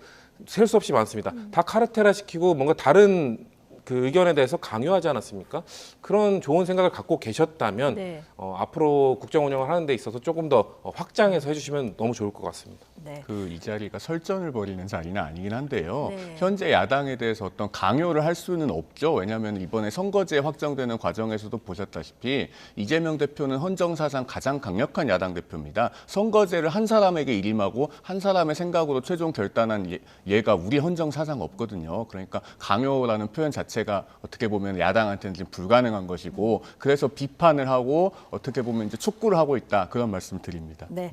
셀 수 없이 많습니다. 다 카르텔화 시키고 뭔가 다른 그 의견에 대해서 강요하지 않았습니까? 그런 좋은 생각을 갖고 계셨다면 네. 앞으로 국정 운영을 하는 데 있어서 조금 더 확장해서 해주시면 너무 좋을 것 같습니다. 네. 이 자리가 설전을 벌이는 자리는 아니긴 한데요. 네. 현재 야당에 대해서 어떤 강요를 할 수는 없죠. 왜냐하면 이번에 선거제 확정되는 과정에서도 보셨다시피 이재명 대표는 헌정사상 가장 강력한 야당 대표입니다. 선거제를 한 사람에게 일임하고 한 사람의 생각으로 최종 결단한 예가 우리 헌정사상 없거든요. 그러니까 강요라는 표현 자체가 어떻게 보면 야당한테는 지금 불가능한 것이고 그래서 비판을 하고 어떻게 보면 이제 촉구를 하고 있다. 그런 말씀 드립니다. 네.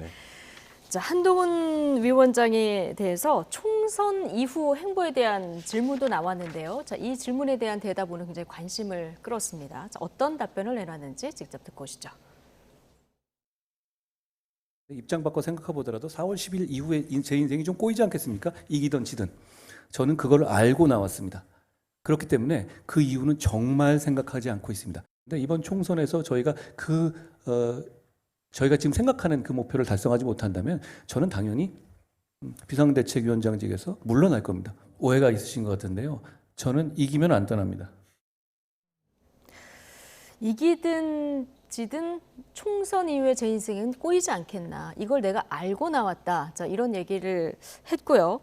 자, 한동훈 위원장에 대해서 총선 이후 행보에 대한 질문도 나왔는데요. 자, 이 질문에 대한 대답 오늘 굉장히 관심을 끌었습니다. 자, 어떤 답변을 내놨는지 직접 듣고 오시죠. 입장 바꿔 생각해 보더라도 4월 10일 이후에 제 인생이 좀 꼬이지 않겠습니까? 이기든 지든. 저는 그걸 알고 나왔습니다. 그렇기 때문에 그 이유는 정말 생각하지 않고 있습니다. 근데 이번 총선에서 저희가 저희가 지금 생각하는 그 목표를 달성하지 못한다면 저는 당연히 비상대책위원장직에서 물러날 겁니다. 오해가 있으신 것 같은데요. 저는 이기면 안 떠납니다. 이기든 지든 총선 이후에 제 인생은 꼬이지 않겠나. 이걸 내가 알고 나왔다. 자, 이런 얘기를 했고요.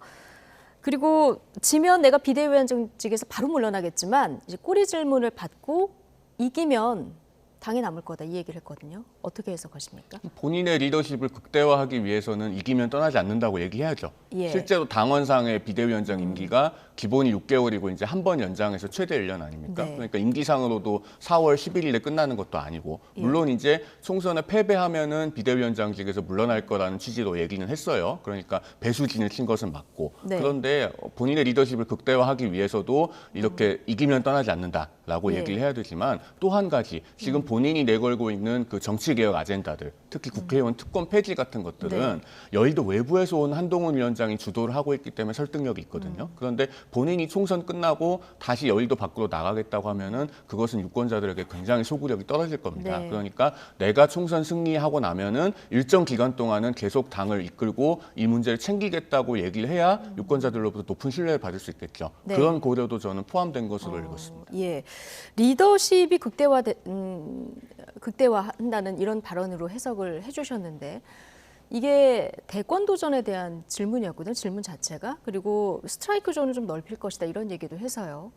그리고 지면 내가 비대위원장직에서 바로 물러나겠지만 이제 꼬리 질문을 받고 이기면 당에 남을 거다 이 얘기를 했거든요. 어떻게 해석하십니까? 본인의 리더십을 극대화하기 위해서는 이기면 떠나지 않는다고 얘기해야죠. 예. 실제로 당원상의 비대위원장 임기가 기본이 6개월이고 이제 한 번 연장해서 최대 1년 아닙니까? 네. 그러니까 임기상으로도 4월 11일에 끝나는 것도 아니고 물론 이제 총선에 패배하면은 비대위원장직에서 물러날 거라는 취지로 얘기는 했어요. 그러니까 배수진을 친 것은 맞고 네. 그런데 본인의 리더십을 극대화하기 위해서도 이렇게 이기면 떠나지 않는다라고 예. 얘기를 해야 되지만 또 한 가지 지금 본인이 내걸고 있는 그 정치개혁 아젠다들 특히 국회의원 특권 폐지 같은 것들은 여의도 외부에서 온 한동훈 위원장이 주도를 하고 있기 때문에 설득력이 있거든요. 그런데 본인이 총선 끝나고 다시 여의도 밖으로 나가겠다고 하면은 그것은 유권자들에게 굉장히 소구력이 떨어질 겁니다. 네. 그러니까 내가 총선 승리하고 나면은 일정 기간 동안은 계속 당을 이끌고 이 문제를 챙기겠다고 얘기를 해야 유권자들로부터 높은 신뢰를 받을 수 있겠죠. 네. 그런 고려도 저는 포함된 것으로 읽었습니다. 예, 리더십이 극대화한다는 이런 발언으로 해석을 해주셨는데 이게 대권 도전에 대한 질문이었거든요. 질문 자체가. 그리고 스트라이크 존을 좀 넓힐 것이다 이런 얘기도 해서요.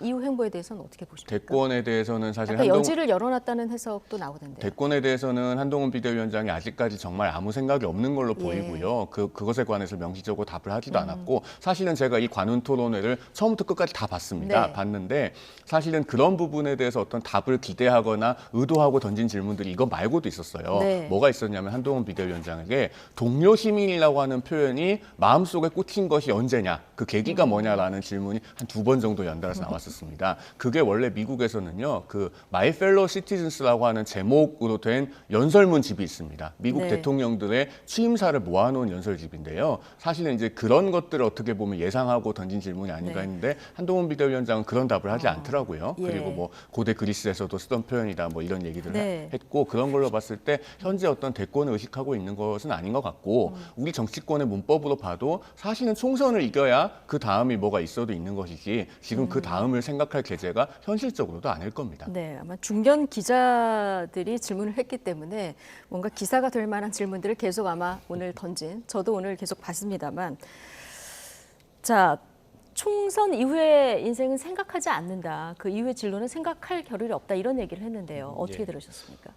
이후 행보에 대해서는 어떻게 보십니까? 대권에 대해서는 사실 약간 여지를 열어놨다는 해석도 나오던데요. 대권에 대해서는 한동훈 비대위원장이 아직까지 정말 아무 생각이 없는 걸로 예. 보이고요. 그것에 관해서 명시적으로 답을 하지도 않았고 사실은 제가 이 관훈 토론회를 처음부터 끝까지 다 봤습니다. 네. 봤는데 사실은 그런 부분에 대해서 어떤 답을 기대하거나 의도하고 던진 질문들이 이거 말고도 있었어요. 네. 뭐가 있었냐면 한동훈 비대위원장에게 동료 시민이라고 하는 표현이 마음속에 꽂힌 것이 언제냐, 그 계기가 뭐냐라는 질문이 한 2번 정도 연달아서 나왔습니다. 그게 원래 미국에서는요, 그 My Fellow Citizens라고 하는 제목으로 된 연설문집이 있습니다. 미국 네. 대통령들의 취임사를 모아놓은 연설집인데요. 사실은 이제 그런 것들을 어떻게 보면 예상하고 던진 질문이 아닌가 했는데 한동훈 비대위원장은 그런 답을 하지 않더라고요. 예. 그리고 뭐 고대 그리스에서도 쓰던 표현이다 뭐 이런 얘기들을 네. 했고 그런 걸로 봤을 때 현재 어떤 대권을 의식하고 있는 것은 아닌 것 같고 우리 정치권의 문법으로 봐도 사실은 총선을 이겨야 그 다음이 뭐가 있어도 있는 것이지 지금 그 다음을 생각할 계제가 현실적으로도 아닐 겁니다. 네, 아마 중견 기자들이 질문을 했기 때문에 뭔가 기사가 될 만한 질문들을 계속 아마 오늘 던진, 저도 오늘 계속 봤습니다만, 자, 총선 이후의 인생은 생각하지 않는다. 그 이후의 진로는 생각할 겨를이 없다. 이런 얘기를 했는데요. 어떻게 들으셨습니까?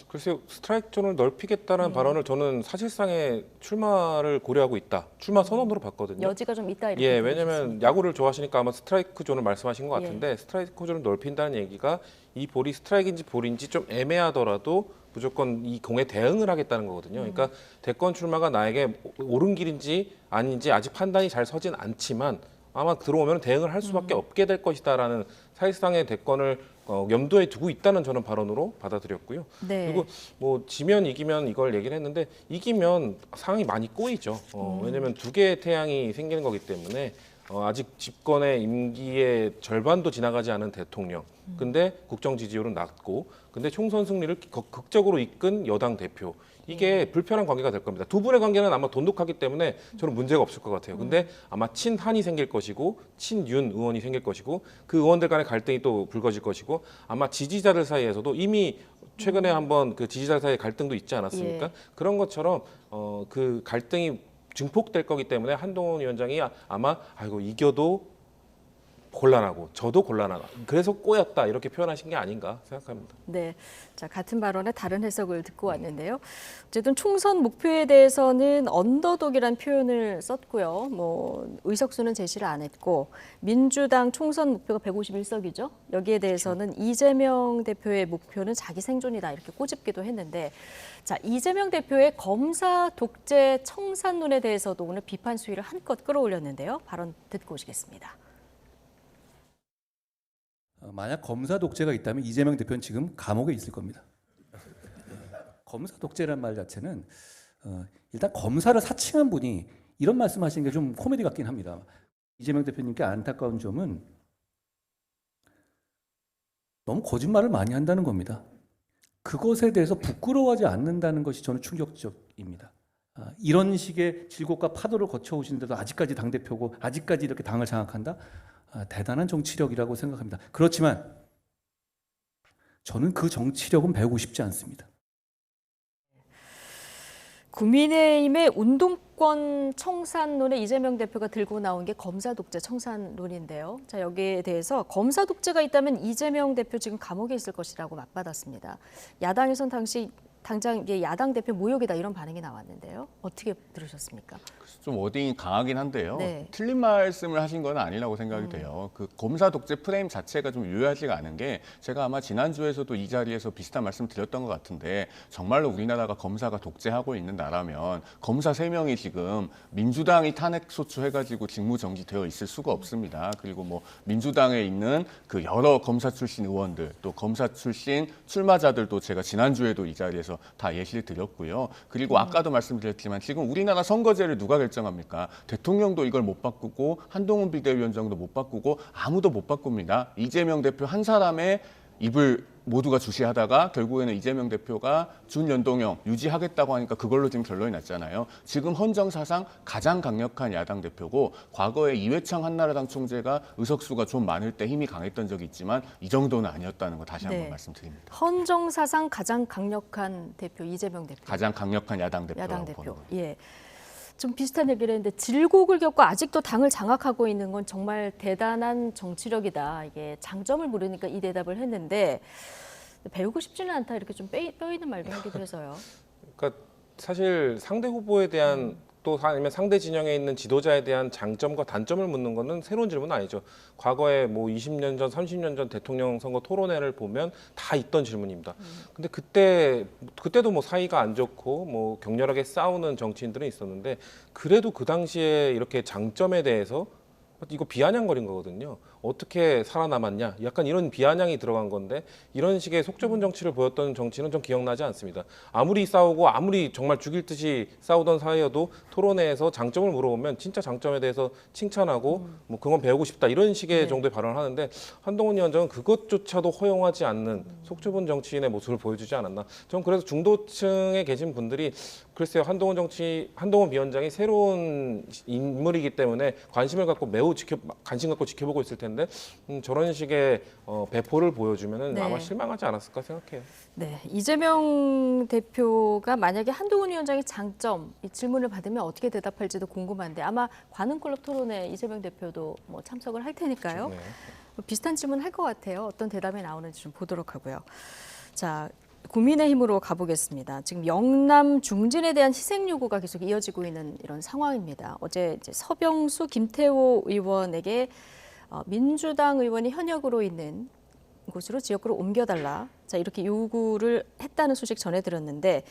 글쎄요, 스트라이크 존을 넓히겠다는 발언을 저는 사실상의 출마를 고려하고 있다. 출마 선언으로 봤거든요. 여지가 좀 있다 이렇게. 예, 왜냐하면 야구를 좋아하시니까 아마 스트라이크 존을 말씀하신 것 같은데 스트라이크 존을 넓힌다는 얘기가 이 볼이 스트라이크인지 볼인지 좀 애매하더라도 무조건 이 공에 대응을 하겠다는 거거든요. 그러니까 대권 출마가 나에게 옳은 길인지 아닌지 아직 판단이 잘 서진 않지만 아마 들어오면 대응을 할 수밖에 없게 될 것이다라는 사실상의 대권을 염두에 두고 있다는 저는 발언으로 받아들였고요. 네. 그리고 뭐 지면 이기면 이걸 얘기를 했는데 이기면 상황이 많이 꼬이죠. 왜냐하면 두 개의 태양이 생기는 거기 때문에 아직 집권의 임기의 절반도 지나가지 않은 대통령. 근데 국정 지지율은 낮고, 근데 총선 승리를 극적으로 이끈 여당 대표. 이게 불편한 관계가 될 겁니다. 두 분의 관계는 아마 돈독하기 때문에 저는 문제가 없을 것 같아요. 근데 아마 친한이 생길 것이고 친윤 의원이 생길 것이고 그 의원들 간의 갈등이 또 불거질 것이고 아마 지지자들 사이에서도 이미 최근에 한번 그 지지자들 사이에 갈등도 있지 않았습니까? 예. 그런 것처럼 그 갈등이 증폭될 거기 때문에 한동훈 위원장이 아마 아이고 이겨도 곤란하고 저도 곤란하다. 그래서 꼬였다 이렇게 표현하신 게 아닌가 생각합니다. 네, 자 같은 발언에 다른 해석을 듣고 왔는데요. 어쨌든 총선 목표에 대해서는 언더독이란 표현을 썼고요. 뭐 의석수는 제시를 안 했고 민주당 총선 목표가 151석이죠. 여기에 대해서는 이재명 대표의 목표는 자기 생존이다 이렇게 꼬집기도 했는데, 자 이재명 대표의 검사 독재 청산론에 대해서도 오늘 비판 수위를 한껏 끌어올렸는데요. 발언 듣고 오시겠습니다. 만약 검사 독재가 있다면 이재명 대표는 지금 감옥에 있을 겁니다. 검사 독재라는 말 자체는 일단 검사를 사칭한 분이 이런 말씀하시는 게 좀 코미디 같긴 합니다. 이재명 대표님께 안타까운 점은 너무 거짓말을 많이 한다는 겁니다. 그것에 대해서 부끄러워하지 않는다는 것이 저는 충격적입니다. 이런 식의 질곡과 파도를 거쳐오시는데도 아직까지 당대표고 아직까지 이렇게 당을 장악한다? 대단한 정치력이라고 생각합니다. 그렇지만 저는 그 정치력은 배우고 싶지 않습니다. 국민의힘의 운동권 청산론에 이재명 대표가 들고 나온 게 검사 독재 청산론인데요. 자 여기에 대해서 검사 독재가 있다면 이재명 대표 지금 감옥에 있을 것이라고 맞받았습니다. 야당에선 당장 이게 야당 대표 모욕이다 이런 반응이 나왔는데요. 어떻게 들으셨습니까? 좀 워딩이 강하긴 한데요. 네. 틀린 말씀을 하신 건 아니라고 생각이 돼요. 그 검사 독재 프레임 자체가 좀 유효하지가 않은 게 제가 아마 지난주에서도 이 자리에서 비슷한 말씀 드렸던 것 같은데 정말로 우리나라가 검사가 독재하고 있는 나라면 검사 3명이 지금 민주당이 탄핵 소추해가지고 직무정지되어 있을 수가 없습니다. 그리고 뭐 민주당에 있는 그 여러 검사 출신 의원들 또 검사 출신 출마자들도 제가 지난주에도 이 자리에서 다 예시를 드렸고요. 그리고 아까도 말씀드렸지만 지금 우리나라 선거제를 누가 결정합니까? 대통령도 이걸 못 바꾸고 한동훈 비대위원장도 못 바꾸고 아무도 못 바꿉니다. 이재명 대표 한 사람의 입을 모두가 주시하다가 결국에는 이재명 대표가 준연동형 유지하겠다고 하니까 그걸로 지금 결론이 났잖아요. 지금 헌정사상 가장 강력한 야당 대표고 과거에 이회창 한나라당 총재가 의석수가 좀 많을 때 힘이 강했던 적이 있지만 이 정도는 아니었다는 거 다시 한번 말씀드립니다. 헌정사상 가장 강력한 대표 이재명 대표. 가장 강력한 야당 대표라고 야당 대표. 보는 거예요. 예. 좀 비슷한 얘기를 했는데 질곡을 겪고 아직도 당을 장악하고 있는 건 정말 대단한 정치력이다. 이게 장점을 물으니까 이 대답을 했는데 배우고 싶지는 않다 이렇게 좀 뼈있는 말도 하기도 해서요. 그러니까 사실 상대 후보에 대한 또 아니면 상대 진영에 있는 지도자에 대한 장점과 단점을 묻는 거는 새로운 질문은 아니죠. 과거에 뭐 20년 전, 30년 전 대통령 선거 토론회를 보면 다 있던 질문입니다. 근데 그때도 뭐 사이가 안 좋고 뭐 격렬하게 싸우는 정치인들은 있었는데 그래도 그 당시에 이렇게 장점에 대해서 이거 비아냥거린 거거든요. 어떻게 살아남았냐? 약간 이런 비아냥이 들어간 건데 이런 식의 속 좁은 정치를 보였던 정치는 좀 기억나지 않습니다. 아무리 싸우고 아무리 정말 죽일 듯이 싸우던 사이여도 토론회에서 장점을 물어보면 진짜 장점에 대해서 칭찬하고 뭐 그건 배우고 싶다 이런 식의 정도의 발언을 하는데 한동훈 위원장은 그것조차도 허용하지 않는 속 좁은 정치인의 모습을 보여주지 않았나. 저는 그래서 중도층에 계신 분들이 글쎄요 한동훈 위원장이 새로운 인물이기 때문에 관심을 갖고 매우 관심 갖고 지켜보고 있을 텐데 저런 식의 배포를 보여주면은 네. 아마 실망하지 않았을까 생각해요. 네, 이재명 대표가 만약에 한동훈 위원장의 장점 이 질문을 받으면 어떻게 대답할지도 궁금한데 아마 관훈클럽 토론에 이재명 대표도 뭐 참석을 할 테니까요. 네. 비슷한 질문 할 것 같아요. 어떤 대답이 나오는지 좀 보도록 하고요. 자. 국민의힘으로 가보겠습니다. 지금 영남 중진에 대한 희생 요구가 계속 이어지고 있는 이런 상황입니다. 어제 이제 서병수, 김태호 의원에게 민주당 의원이 현역으로 있는 곳으로 지역구로 옮겨달라. 자 이렇게 요구를 했다는 소식 전해드렸는데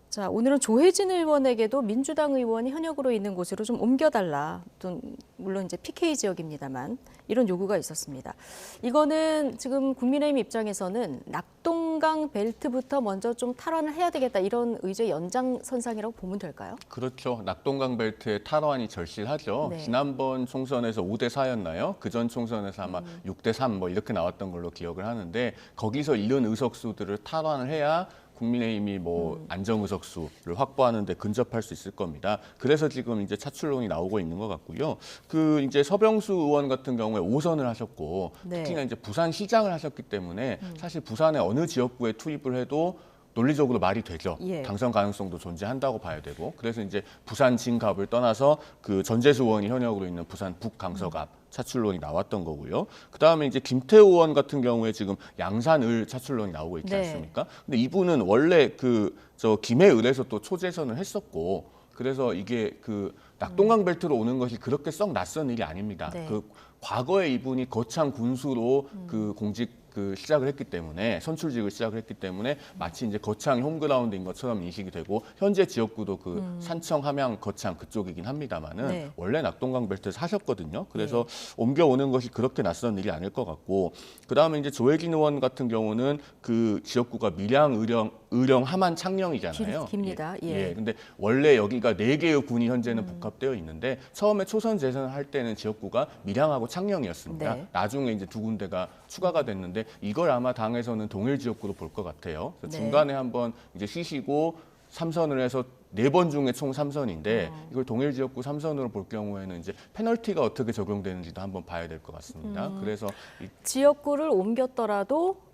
자, 오늘은 조혜진 의원에게도 민주당 의원이 현역으로 있는 곳으로 좀 옮겨달라. 또 물론 이제 PK 지역입니다만 이런 요구가 있었습니다. 이거는 지금 국민의힘 입장에서는 낙동강 벨트부터 먼저 좀 탈환을 해야 되겠다 이런 의제 연장선상이라고 보면 될까요? 그렇죠. 낙동강 벨트의 탈환이 절실하죠. 네. 지난번 총선에서 5대4였나요? 그전 총선에서 아마 6대3 뭐 이렇게 나왔던 걸로 기억을 하는데 거기서 이런 의석수들을 탈환을 해야 국민의힘이 뭐 안정의석수를 확보하는 데 근접할 수 있을 겁니다. 그래서 지금 이제 차출론이 나오고 있는 것 같고요. 그 이제 서병수 의원 같은 경우에 5선을 하셨고 네. 특히나 이제 부산시장을 하셨기 때문에 사실 부산의 어느 지역구에 투입을 해도 논리적으로 말이 되죠. 예. 당선 가능성도 존재한다고 봐야 되고 그래서 이제 부산 진갑을 떠나서 그 전재수 의원이 현역으로 있는 부산 북강서갑 차출론이 나왔던 거고요. 그다음에 이제 김태우 의원 같은 경우에 지금 양산을 차출론이 나오고 있지 네. 않습니까? 근데 이분은 원래 저 김해을에서 또 초재선을 했었고 그래서 이게 그 낙동강 벨트로 오는 것이 그렇게 썩 낯선 일이 아닙니다. 네. 그 과거에 이분이 거창 군수로 그 공직 시작을 했기 때문에 선출직을 시작을 했기 때문에 마치 이제 거창 홈그라운드인 것처럼 인식이 되고 현재 지역구도 그 산청, 함양, 거창 그쪽이긴 합니다만은 네. 원래 낙동강 벨트에서 하셨거든요. 그래서 옮겨오는 것이 그렇게 낯선 일이 아닐 것 같고 그다음에 이제 조혜진 의원 같은 경우는 그 지역구가 밀양, 의령, 함안, 창녕이잖아요. 깁니다. 예. 예. 근데 원래 여기가 4개의 군이 현재는 복합되어 있는데 처음에 초선 재선을 할 때는 지역구가 밀양하고 창녕이었습니다. 네. 나중에 이제 2군데가 추가가 됐는데 이걸 아마 당에서는 동일 지역구로 볼 것 같아요. 그래서 네. 중간에 한번 이제 쉬시고 3선을 해서 4번 중에 총 3선인데 이걸 동일 지역구 3선으로 볼 경우에는 이제 페널티가 어떻게 적용되는지도 한번 봐야 될 것 같습니다. 그래서 지역구를 옮겼더라도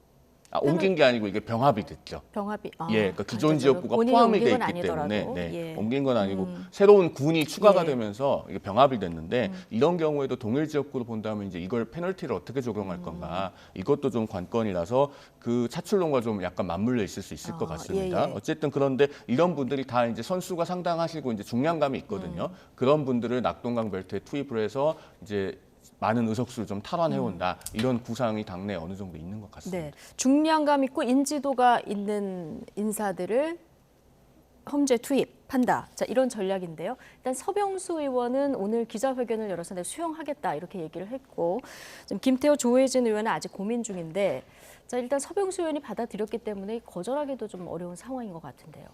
옮긴 게 아니고 이게 병합이 됐죠. 병합이 예, 그러니까 기존 지역구가 본인이 포함이 옮긴 돼 건 있기 때문에 아니더라도. 예. 옮긴 건 아니고 새로운 군이 추가가 예. 되면서 이게 병합이 됐는데 이런 경우에도 동일 지역구로 본다면 이제 이걸 페널티를 어떻게 적용할 건가 이것도 좀 관건이라서 그 차출론과 좀 약간 맞물려 있을 수 있을 것 같습니다. 예, 예. 어쨌든 그런데 이런 분들이 다 이제 선수가 상당하시고 이제 중량감이 있거든요. 그런 분들을 낙동강 벨트에 투입을 해서 이제 많은 의석수를 좀 탈환해온다. 이런 구상이 당내에 어느 정도 있는 것 같습니다. 네, 중량감 있고 인지도가 있는 인사들을 험지에 투입한다. 자, 이런 전략인데요. 일단 서병수 의원은 오늘 기자회견을 열어서 내가 수용하겠다 이렇게 얘기를 했고 지금 김태호, 조혜진 의원은 아직 고민 중인데 자, 일단 서병수 의원이 받아들였기 때문에 거절하기도 좀 어려운 상황인 것 같은데요.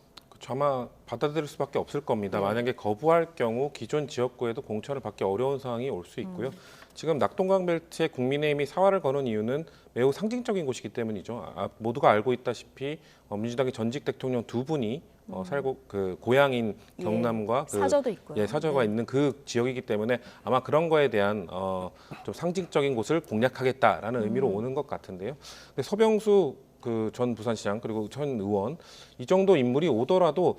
아마 받아들일 수밖에 없을 겁니다. 만약에 거부할 경우 기존 지역구에도 공천을 받기 어려운 상황이 올 수 있고요. 지금 낙동강 벨트에 국민의힘이 사활을 거는 이유는 매우 상징적인 곳이기 때문이죠. 모두가 알고 있다시피 민주당의 전직 대통령 2분이 살고 그 고향인 경남과 그 사저도 있고요. 예, 사저가 있는 그 지역이기 때문에 아마 그런 거에 대한 좀 상징적인 곳을 공략하겠다라는 의미로 오는 것 같은데요. 근데 서병수 그 전 부산시장 그리고 전 의원 이 정도 인물이 오더라도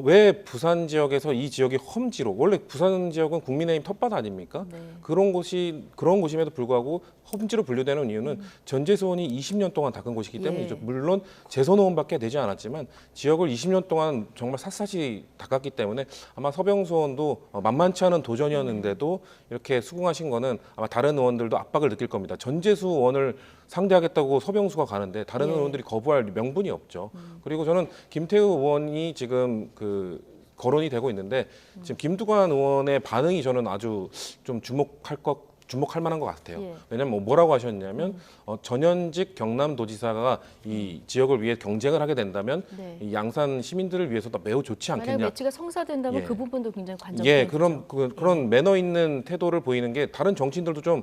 왜 부산 지역에서 이 지역이 험지로 원래 부산 지역은 국민의힘 텃밭 아닙니까? 네. 그런 곳임에도 불구하고 험지로 분류되는 이유는 전재수 의원이 20년 동안 닦은 곳이기 때문이죠. 물론 재선 의원밖에 되지 않았지만 지역을 20년 동안 정말 샅샅이 닦았기 때문에 아마 서병수 의원도 만만치 않은 도전이었는데도 이렇게 수긍하신 거는 아마 다른 의원들도 압박을 느낄 겁니다. 전재수 의원을 상대하겠다고 서병수가 가는데 다른 의원들이 거부할 명분이 없죠. 그리고 저는 김태우 의원이 지금 그 거론이 되고 있는데 지금 김두관 의원의 반응이 저는 아주 좀 주목할 만한 것 같아요. 예. 왜냐하면 뭐라고 하셨냐면 전현직 경남도지사가 이 지역을 위해 경쟁을 하게 된다면 네. 이 양산 시민들을 위해서도 매우 좋지 만약 않겠냐. 매치가 성사된다면 예. 그 부분도 굉장히 관전. 예, 그런 매너 있는 태도를 보이는 게 다른 정치인들도 좀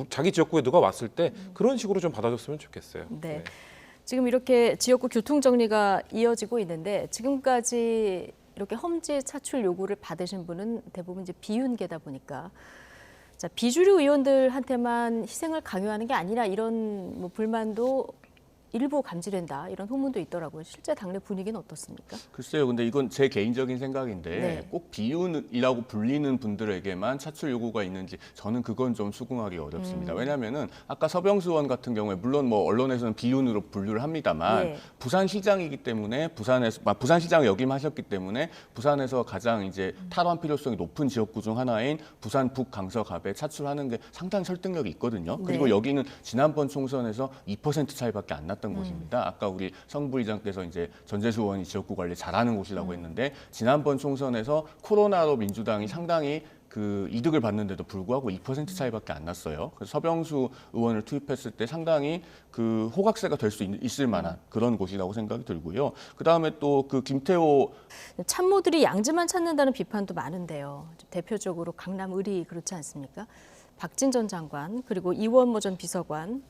자기 지역구에 누가 왔을 때 그런 식으로 좀 받아줬으면 좋겠어요. 네. 지금 이렇게 지역구 교통 정리가 이어지고 있는데 지금까지 이렇게 험지 차출 요구를 받으신 분은 대부분 이제 비윤계다 보니까 자, 비주류 의원들한테만 희생을 강요하는 게 아니라 이런 뭐 불만도 일부 감지된다 이런 후문도 있더라고요. 실제 당내 분위기는 어떻습니까? 글쎄요, 근데 이건 제 개인적인 생각인데 네. 꼭 비윤이라고 불리는 분들에게만 차출 요구가 있는지 저는 그건 좀 수긍하기 어렵습니다. 왜냐하면은 아까 서병수 의원 같은 경우에 물론 뭐 언론에서는 비윤으로 분류를 합니다만 예. 부산시장이기 때문에 부산시장을 역임하셨기 때문에 부산에서 가장 이제 탈환 필요성이 높은 지역구 중 하나인 부산 북강서갑에 차출하는 게 상당히 설득력이 있거든요. 그리고 네. 여기는 지난번 총선에서 2% 차이밖에 안 났단 않았던 곳입니다. 아까 우리 성 부의장께서 이제 전재수 의원이 지역구 관리 잘하는 곳이라고 했는데 지난번 총선에서 코로나로 민주당이 상당히 그 이득을 받는데도 불구하고 2% 차이밖에 안 났어요. 그래서 서병수 의원을 투입했을 때 상당히 그 호각세가 될 수 있을 만한 그런 곳이라고 생각이 들고요. 그 다음에 또 그 김태호 참모들이 양지만 찾는다는 비판도 많은데요. 대표적으로 강남 을이 그렇지 않습니까? 박진 전 장관 그리고 이원모 전 비서관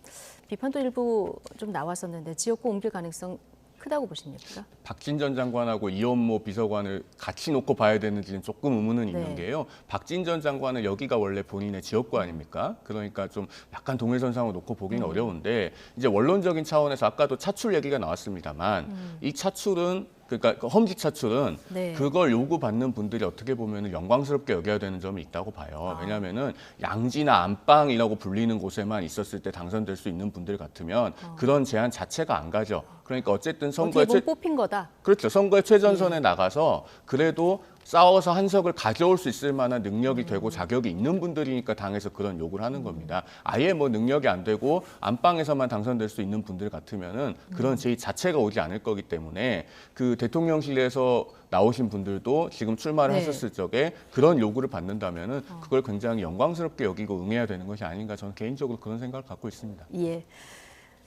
비판도 일부 좀 나왔었는데 지역구 옮길 가능성 크다고 보십니까? 박진 전 장관하고 이원모 비서관을 같이 놓고 봐야 되는지는 조금 의문은 있는 게요. 박진 전 장관은 여기가 원래 본인의 지역구 아닙니까? 그러니까 좀 약간 동일선상으로 놓고 보기는 어려운데 이제 원론적인 차원에서 아까도 차출 얘기가 나왔습니다만 이 차출은 그러니까 험지 차출은 그걸 요구받는 분들이 어떻게 보면 영광스럽게 여겨야 되는 점이 있다고 봐요. 왜냐하면은 양지나 안방이라고 불리는 곳에만 있었을 때 당선될 수 있는 분들 같으면 그런 제한 자체가 안 가죠. 그러니까 어쨌든 선거에 뽑힌 거다. 그렇죠. 선거의 최전선에 나가서 그래도 싸워서 한 석을 가져올 수 있을 만한 능력이 되고 자격이 있는 분들이니까 당에서 그런 요구를 하는 겁니다. 아예 뭐 능력이 안 되고 안방에서만 당선될 수 있는 분들 같으면은 그런 제의 자체가 오지 않을 거기 때문에 그 대통령실에서 나오신 분들도 지금 출마를 하셨을 적에 그런 요구를 받는다면은 그걸 굉장히 영광스럽게 여기고 응해야 되는 것이 아닌가 저는 개인적으로 그런 생각을 갖고 있습니다. 예.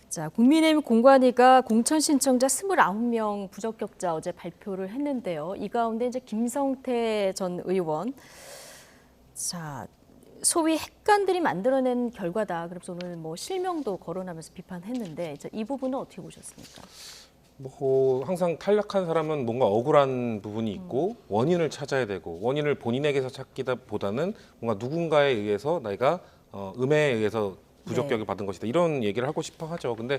자, 국민의힘 공관위가 공천 신청자 29명 부적격자 어제 발표를 했는데요. 이 가운데 이제 김성태 전 의원, 자, 소위 핵관들이 만들어낸 결과다. 그래서 오늘 뭐 실명도 거론하면서 비판했는데 이 부분은 어떻게 보셨습니까? 뭐 항상 탈락한 사람은 뭔가 억울한 부분이 있고 원인을 찾아야 되고 원인을 본인에게서 찾기보다는 뭔가 누군가에 의해서 내가 음해에 의해서 부적격을 받은 것이다. 이런 얘기를 하고 싶어 하죠. 근데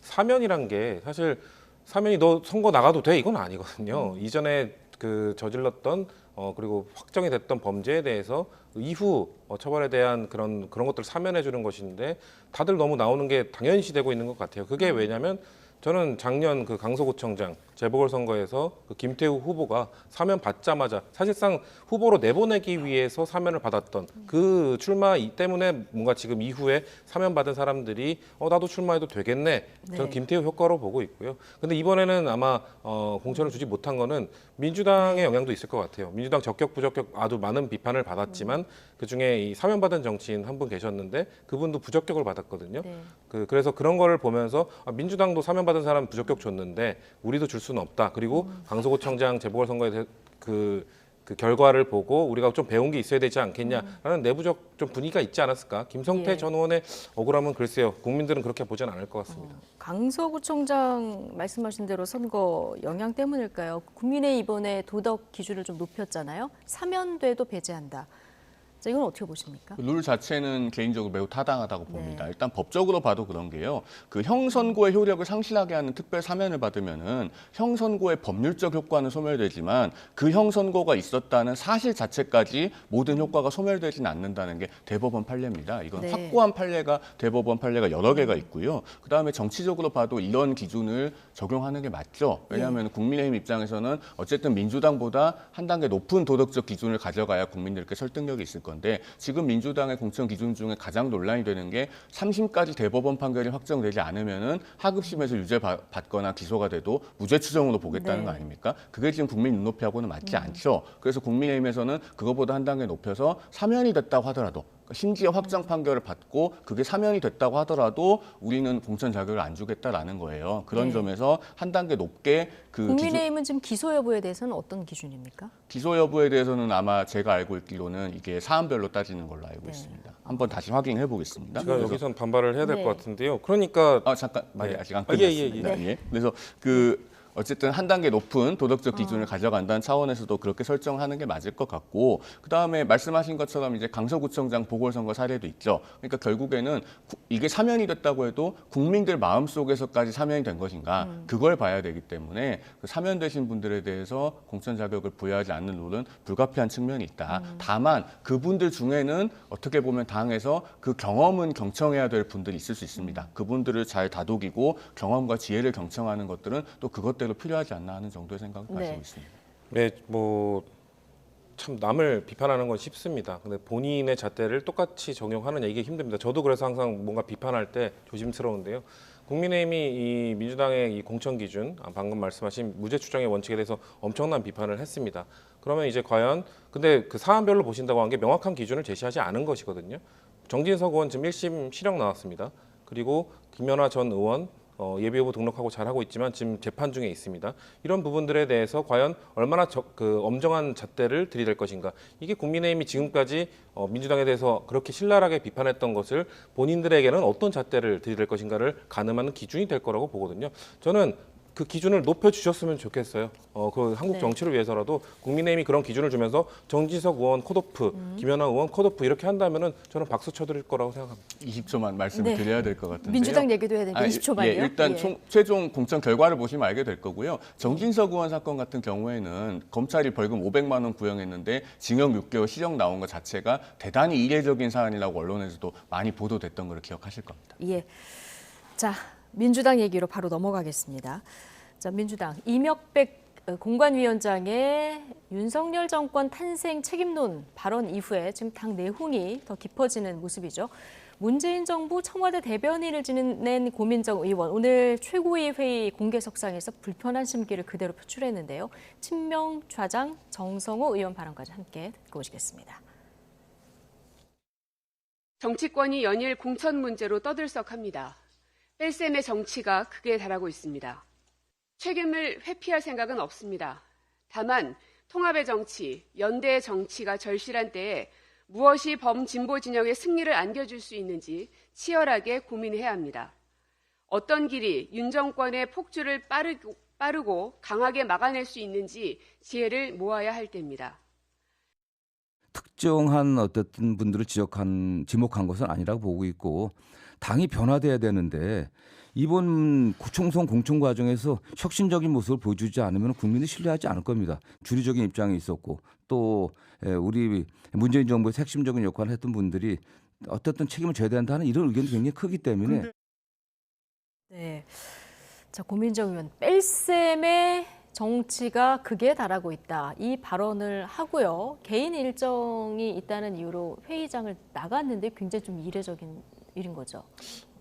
사면이란 게 사실 사면이 너 선거 나가도 돼 이건 아니거든요. 이전에 그 저질렀던 그리고 확정이 됐던 범죄에 대해서 이후 처벌에 대한 그런 것들을 사면해 주는 것인데 다들 너무 나오는 게 당연시되고 있는 것 같아요. 그게 왜냐하면 저는 작년 그 강서구청장 재보궐선거에서 그 김태우 후보가 사면 받자마자 사실상 후보로 내보내기 위해서 사면을 받았던 그 출마 때문에 뭔가 지금 이후에 사면 받은 사람들이 나도 출마해도 되겠네. 저는 김태우 효과로 보고 있고요. 근데 이번에는 아마 공천을 주지 못한 거는 민주당의 영향도 있을 것 같아요. 민주당 적격 부적격 아주 많은 비판을 받았지만 그중에 이 사면 받은 정치인 한 분 계셨는데 그분도 부적격을 받았거든요. 그래서 그런 거를 보면서 민주당도 사면 받은 사람 부적격 줬는데 우리도 줄 수는 없다. 그리고 강서구청장 재보궐선거에 그 결과를 보고 우리가 좀 배운 게 있어야 되지 않겠냐라는 내부적 좀 분위기가 있지 않았을까. 김성태 전 의원의 억울함은 글쎄요. 국민들은 그렇게 보지는 않을 것 같습니다. 강서구청장 말씀하신 대로 선거 영향 때문일까요? 국민의 이번에 도덕 기준을 좀 높였잖아요. 사면돼도 배제한다. 자, 이건 어떻게 보십니까? 룰 자체는 개인적으로 매우 타당하다고 봅니다. 일단 법적으로 봐도 그런 게요. 그 형선고의 효력을 상실하게 하는 특별 사면을 받으면은 형선고의 법률적 효과는 소멸되지만 그 형선고가 있었다는 사실 자체까지 모든 효과가 소멸되지는 않는다는 게 대법원 판례입니다. 이건 확고한 판례가 대법원 판례가 여러 개가 있고요. 그다음에 정치적으로 봐도 이런 기준을 적용하는 게 맞죠. 왜냐하면 국민의힘 입장에서는 어쨌든 민주당보다 한 단계 높은 도덕적 기준을 가져가야 국민들께 설득력이 있을 건데 지금 민주당의 공천 기준 중에 가장 논란이 되는 게 3심까지 대법원 판결이 확정되지 않으면은 하급심에서 유죄 받거나 기소가 돼도 무죄 추정으로 보겠다는 거 아닙니까? 그게 지금 국민 눈높이하고는 맞지 않죠. 그래서 국민의힘에서는 그거보다 한 단계 높여서 사면이 됐다고 하더라도 심지어 확정 판결을 받고 그게 사면이 됐다고 하더라도 우리는 공천 자격을 안 주겠다라는 거예요. 그런 점에서 한 단계 높게 국민의힘은 지금 기소 여부에 대해서는 어떤 기준입니까? 기소 여부에 대해서는 아마 제가 알고 있기로는 이게 사안별로 따지는 걸로 알고 있습니다. 한번 다시 확인해 보겠습니다. 제가 여기선 반발을 해야 될 것 같은데요. 그러니까 잠깐 말이 아직 안 끝났습니다. 그래서 어쨌든 한 단계 높은 도덕적 기준을 가져간다는 차원에서도 그렇게 설정하는 게 맞을 것 같고 그다음에 말씀하신 것처럼 이제 강서구청장 보궐선거 사례도 있죠. 그러니까 결국에는 이게 사면이 됐다고 해도 국민들 마음속에서까지 사면이 된 것인가 그걸 봐야 되기 때문에 그 사면되신 분들에 대해서 공천 자격을 부여하지 않는 룰은 불가피한 측면이 있다. 다만 그분들 중에는 어떻게 보면 당에서 그 경험은 경청해야 될 분들이 있을 수 있습니다. 그분들을 잘 다독이고 경험과 지혜를 경청하는 것들은 또 그것대로 필요하지 않나 하는 정도의 생각을 가지고 있습니다. 네, 뭐 참 남을 비판하는 건 쉽습니다. 근데 본인의 잣대를 똑같이 적용하느냐 이게 힘듭니다. 저도 그래서 항상 뭔가 비판할 때 조심스러운데요. 국민의힘이 이 민주당의 이 공천 기준, 방금 말씀하신 무죄 추정의 원칙에 대해서 엄청난 비판을 했습니다. 그러면 이제 과연 근데 그 사안별로 보신다고 한 게 명확한 기준을 제시하지 않은 것이거든요. 정진석 의원 지금 1심 실형 나왔습니다. 그리고 김연아 전 의원 예비후보 등록하고 잘하고 있지만 지금 재판 중에 있습니다. 이런 부분들에 대해서 과연 얼마나 엄정한 잣대를 들이댈 것인가. 이게 국민의힘이 지금까지 민주당에 대해서 그렇게 신랄하게 비판했던 것을 본인들에게는 어떤 잣대를 들이댈 것인가를 가늠하는 기준이 될 거라고 보거든요. 저는 그 기준을 높여주셨으면 좋겠어요. 그 한국 정치를 위해서라도 국민의힘이 그런 기준을 주면서 정진석 의원 컷오프, 김연아 의원 컷오프 이렇게 한다면은 저는 박수 쳐드릴 거라고 생각합니다. 20초만 말씀을 드려야 될 것 같은데요. 민주당 얘기도 해야 되는데 20초만요. 예, 일단 최종 공천 결과를 보시면 알게 될 거고요. 정진석 의원 사건 같은 경우에는 검찰이 벌금 500만 원 구형했는데 징역 6개월 실형 나온 것 자체가 대단히 이례적인 사안이라고 언론에서도 많이 보도됐던 걸 기억하실 겁니다. 예. 자, 민주당 얘기로 바로 넘어가겠습니다. 자, 민주당 이명백 공관위원장의 윤석열 정권 탄생 책임론 발언 이후에 지금 당 내홍이 더 깊어지는 모습이죠. 문재인 정부 청와대 대변인을 지낸 고민정 의원 오늘 최고위 회의 공개석상에서 불편한 심기를 그대로 표출했는데요. 친명 좌장 정성호 의원 발언까지 함께 듣고 오시겠습니다. 정치권이 연일 공천 문제로 떠들썩합니다. 뺄셈의 정치가 극에 달하고 있습니다. 책임을 회피할 생각은 없습니다. 다만 통합의 정치, 연대의 정치가 절실한 때에 무엇이 범진보 진영의 승리를 안겨줄 수 있는지 치열하게 고민해야 합니다. 어떤 길이 윤 정권의 폭주를 빠르고 강하게 막아낼 수 있는지 지혜를 모아야 할 때입니다. 특정한 어떤 분들을 지목한 것은 아니라고 보고 있고 당이 변화돼야 되는데 이번 총선 공천 과정에서 혁신적인 모습을 보여주지 않으면 국민이 신뢰하지 않을 겁니다. 주류적인 입장이 있었고 또 우리 문재인 정부에서 핵심적인 역할을 했던 분들이 어떻든 책임을 져야 된다는 이런 의견이 굉장히 크기 때문에 네, 자 고민정 의원 뺄셈의 정치가 극에 달하고 있다. 이 발언을 하고요. 개인 일정이 있다는 이유로 회의장을 나갔는데 굉장히 좀 이례적인 일인 거죠.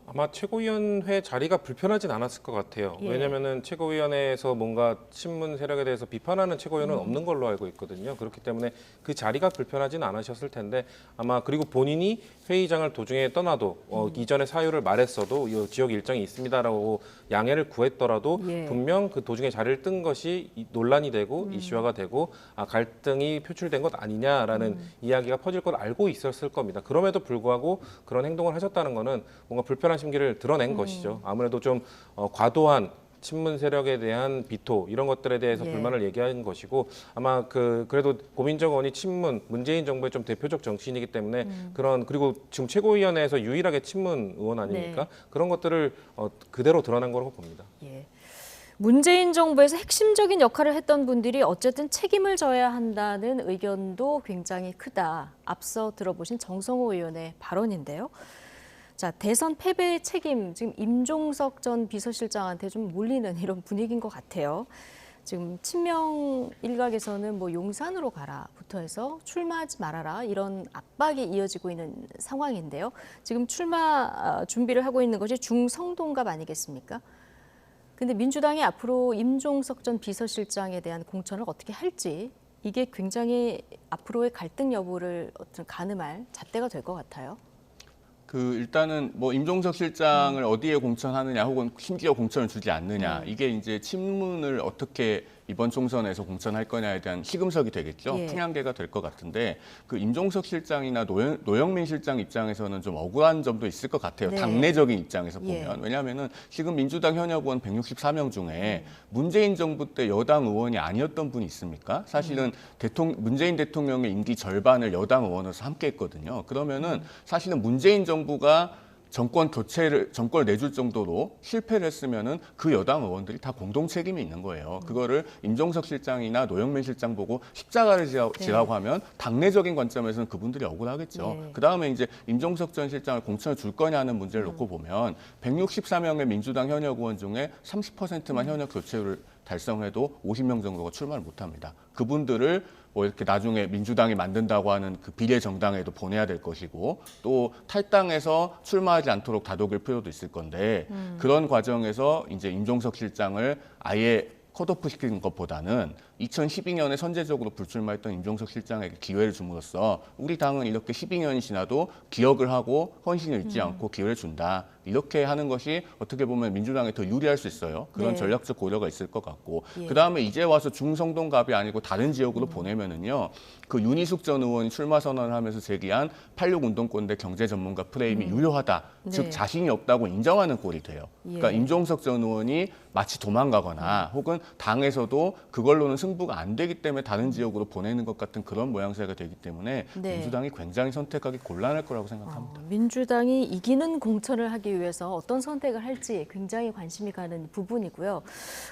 아마 최고위원회 자리가 불편하진 않았을 것 같아요. 예. 왜냐하면 최고위원회에서 뭔가 친문 세력에 대해서 비판하는 최고위원은 없는 걸로 알고 있거든요. 그렇기 때문에 그 자리가 불편하진 않으셨을 텐데 아마 그리고 본인이 회의장을 도중에 떠나도 이전에 사유를 말했어도 이 지역 일정이 있습니다라고 양해를 구했더라도 분명 그 도중에 자리를 뜬 것이 논란이 되고 이슈화가 되고 갈등이 표출된 것 아니냐라는 이야기가 퍼질 걸 알고 있었을 겁니다. 그럼에도 불구하고 그런 행동을 하셨다는 거는 뭔가 불편한 심기를 드러낸 것이죠. 아무래도 좀 과도한 친문 세력에 대한 비토 이런 것들에 대해서 불만을 얘기한 것이고 아마 그래도 고민정 의원이 친문 문재인 정부의 좀 대표적 정치인이기 때문에 그리고 지금 최고위원회에서 유일하게 친문 의원 아닙니까? 그런 것들을 그대로 드러난 거라고 봅니다. 예. 문재인 정부에서 핵심적인 역할을 했던 분들이 어쨌든 책임을 져야 한다는 의견도 굉장히 크다. 앞서 들어보신 정성호 의원의 발언인데요. 자, 대선 패배의 책임 지금 임종석 전 비서실장한테 좀 몰리는 이런 분위기인 것 같아요. 지금 친명 일각에서는 뭐 용산으로 가라부터 해서 출마하지 말아라 이런 압박이 이어지고 있는 상황인데요. 지금 출마 준비를 하고 있는 것이 중성동갑 아니겠습니까? 근데 민주당이 앞으로 임종석 전 비서실장에 대한 공천을 어떻게 할지 이게 굉장히 앞으로의 갈등 여부를 어떤 가늠할 잣대가 될 것 같아요. 일단은 뭐 임종석 실장을 어디에 공천하느냐 혹은 심지어 공천을 주지 않느냐 이게 이제 친문을 어떻게 이번 총선에서 공천할 거냐에 대한 시금석이 되겠죠. 풍향계가 될 것 같은데 그 임종석 실장이나 노영민 실장 입장에서는 좀 억울한 점도 있을 것 같아요. 당내적인 입장에서 보면. 왜냐하면은 지금 민주당 현역 의원 164명 중에 문재인 정부 때 여당 의원이 아니었던 분이 있습니까? 사실은 문재인 대통령의 임기 절반을 여당 의원으로서 함께 했거든요. 그러면은 사실은 문재인 정부가 정권을 내줄 정도로 실패를 했으면은 그 여당 의원들이 다 공동 책임이 있는 거예요. 그거를 임종석 실장이나 노영민 실장 보고 십자가를 지라고 하면 당내적인 관점에서는 그분들이 억울하겠죠. 그다음에 이제 임종석 전 실장을 공천을 줄 거냐는 문제를 놓고 보면 164명의 민주당 현역 의원 중에 30%만 현역 교체율을 달성해도 50명 정도가 출마를 못합니다. 그분들을 뭐 이렇게 나중에 민주당이 만든다고 하는 그 비례 정당에도 보내야 될 것이고 또 탈당해서 출마하지 않도록 다독일 필요도 있을 건데 그런 과정에서 이제 임종석 실장을 아예 컷오프 시키는 것보다는 2012년에 선제적으로 불출마했던 임종석 실장에게 기회를 줌으로써 우리 당은 이렇게 12년이 지나도 기억을 하고 헌신을 잊지 않고 기회를 준다. 이렇게 하는 것이 어떻게 보면 민주당에 더 유리할 수 있어요. 그런 네. 전략적 고려가 있을 것 같고 예. 그다음에 이제 와서 중성동갑이 아니고 다른 지역으로 보내면은요. 그 윤희숙 전 의원이 출마 선언을 하면서 제기한 86 운동권 대 경제 전문가 프레임이 유효하다. 네. 즉 자신이 없다고 인정하는 꼴이 돼요. 그러니까 예. 임종석 전 의원이 마치 도망가거나 혹은 당에서도 그걸로는 승부가 안 되기 때문에 다른 지역으로 보내는 것 같은 그런 모양새가 되기 때문에 네. 민주당이 굉장히 선택하기 곤란할 거라고 생각합니다. 민주당이 이기는 공천을 하기 위해서 어떤 선택을 할지 굉장히 관심이 가는 부분이고요.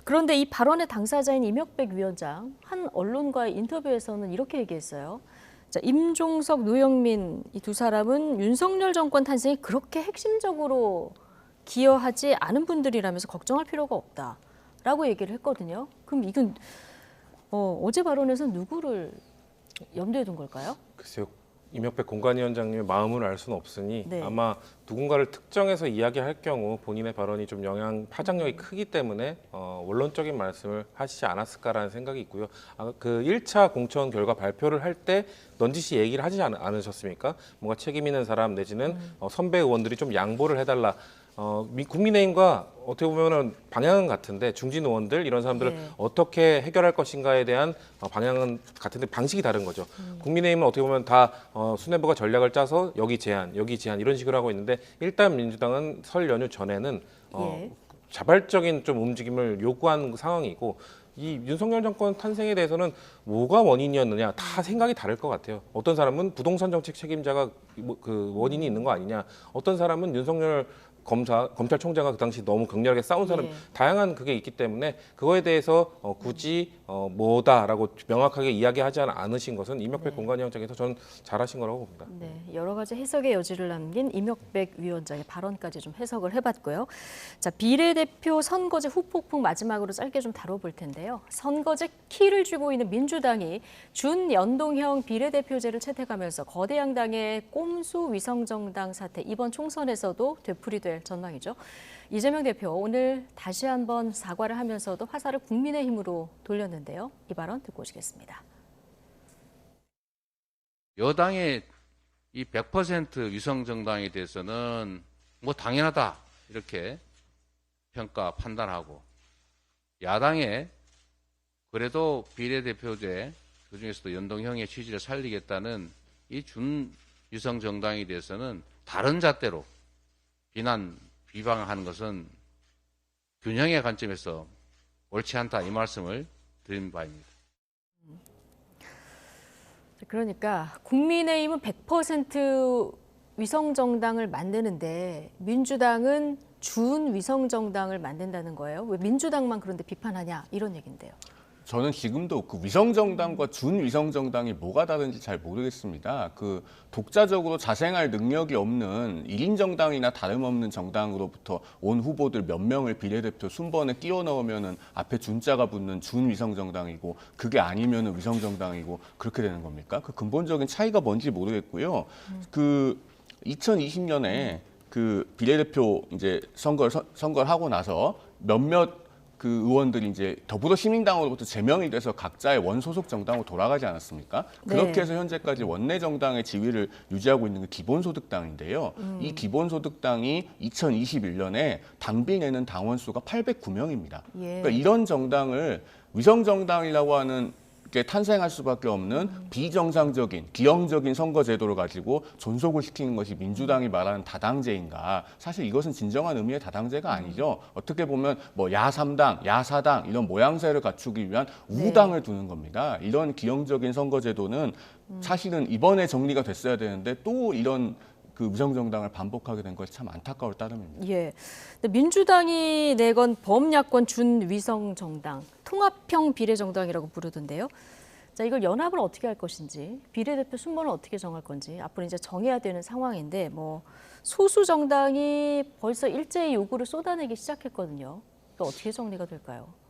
그런데 이 발언의 당사자인 이명백 위원장, 한 언론과의 인터뷰에서는 이렇게 얘기했어요. 자, 임종석, 노영민 이 두 사람은 윤석열 정권 탄생에 그렇게 핵심적으로 기여하지 않은 분들이라면서 걱정할 필요가 없다라고 얘기를 했거든요. 그럼 이건 어제 발언에서 누구를 염두에 둔 걸까요? 글쎄요. 이명백 공관위원장님의 마음을 알 수는 없으니 네. 아마 누군가를 특정해서 이야기할 경우 본인의 발언이 좀 파장력이 크기 때문에 원론적인 말씀을 하시지 않았을까라는 생각이 있고요. 그 1차 공천 결과 발표를 할 때 넌지시 얘기를 하지 않으셨습니까? 뭔가 책임 있는 사람 내지는 선배 의원들이 좀 양보를 해달라. 국민의힘과 어떻게 보면은 방향은 같은데 중진 의원들 이런 사람들을 네. 어떻게 해결할 것인가에 대한 방향은 같은데 방식이 다른 거죠. 국민의힘은 어떻게 보면 다 수뇌부가 전략을 짜서 여기 제안 이런 식으로 하고 있는데 일단 민주당은 설 연휴 전에는 예. 자발적인 좀 움직임을 요구하는 상황이고 이 윤석열 정권 탄생에 대해서는 뭐가 원인이었느냐 다 생각이 다를 것 같아요. 어떤 사람은 부동산 정책 책임자가 그 원인이 있는 거 아니냐. 어떤 사람은 윤석열 검찰총장과 그 당시 너무 격렬하게 싸운 사람 다양한 그게 있기 때문에 그거에 대해서 굳이 뭐다라고 명확하게 이야기하지 않으신 것은 이명백 공관위원장께서 저는 잘하신 거라고 봅니다. 네, 여러 가지 해석의 여지를 남긴 이명백 위원장의 발언까지 좀 해석을 해봤고요. 자, 비례대표 선거제 후폭풍 마지막으로 짧게 좀 다뤄볼 텐데요. 선거제 키를 쥐고 있는 민주당이 준연동형 비례대표제를 채택하면서 거대 양당의 꼼수 위성정당 사태 이번 총선에서도 되풀이될 전망이죠. 이재명 대표 오늘 다시 한번 사과를 하면서도 화살을 국민의힘으로 돌렸는데요. 이 발언 듣고 오시겠습니다. 여당의 이 100% 위성정당에 대해서는 뭐 당연하다 이렇게 평가 판단하고 야당의 그래도 비례대표제 그중에서도 연동형의 취지를 살리겠다는 이 준위성정당에 대해서는 다른 잣대로 비방하는 것은 균형의 관점에서 옳지 않다 이 말씀을 드린 바입니다. 그러니까 국민의힘은 100% 위성정당을 만드는데 민주당은 준위성정당을 만든다는 거예요. 왜 민주당만 그런데 비판하냐 이런 얘기인데요. 저는 지금도 그 위성정당과 준위성정당이 뭐가 다른지 잘 모르겠습니다. 그 독자적으로 자생할 능력이 없는 1인 정당이나 다름없는 정당으로부터 온 후보들 몇 명을 비례대표 순번에 끼워 넣으면은 앞에 준자가 붙는 준위성정당이고 그게 아니면은 위성정당이고 그렇게 되는 겁니까? 그 근본적인 차이가 뭔지 모르겠고요. 그 2020년에 그 비례대표 이제 선거를 하고 나서 몇몇 그 의원들이 이제 더불어시민당으로부터 제명이 돼서 각자의 원소속 정당으로 돌아가지 않았습니까? 네. 그렇게 해서 현재까지 원내 정당의 지위를 유지하고 있는 게 기본소득당인데요. 이 기본소득당이 2021년에 당비 내는 당원 수가 809명입니다. 예. 그러니까 이런 정당을 위성정당이라고 하는 게 탄생할 수밖에 없는 비정상적인 기형적인 선거 제도를 가지고 존속을 시키는 것이 민주당이 말하는 다당제인가? 사실 이것은 진정한 의미의 다당제가 아니죠. 어떻게 보면 뭐 야3당, 야4당 이런 모양새를 갖추기 위한 우당을 두는 겁니다. 이런 기형적인 선거 제도는 사실은 이번에 정리가 됐어야 되는데 또 이런 그 위성정당을 반복하게 된 것이 참 안타까울 따름입니다. 예. 근데 민주당이 내건 범야권 준위성정당, 통합형 비례정당이라고 부르던데요. 자, 이걸 연합을 어떻게 할 것인지, 비례대표 순번을 어떻게 정할 건지 앞으로 이제 정해야 되는 상황인데, 뭐 소수 정당이 벌써 일제히 요구를 쏟아내기 시작했거든요. 이거 어떻게 정리가 될까요?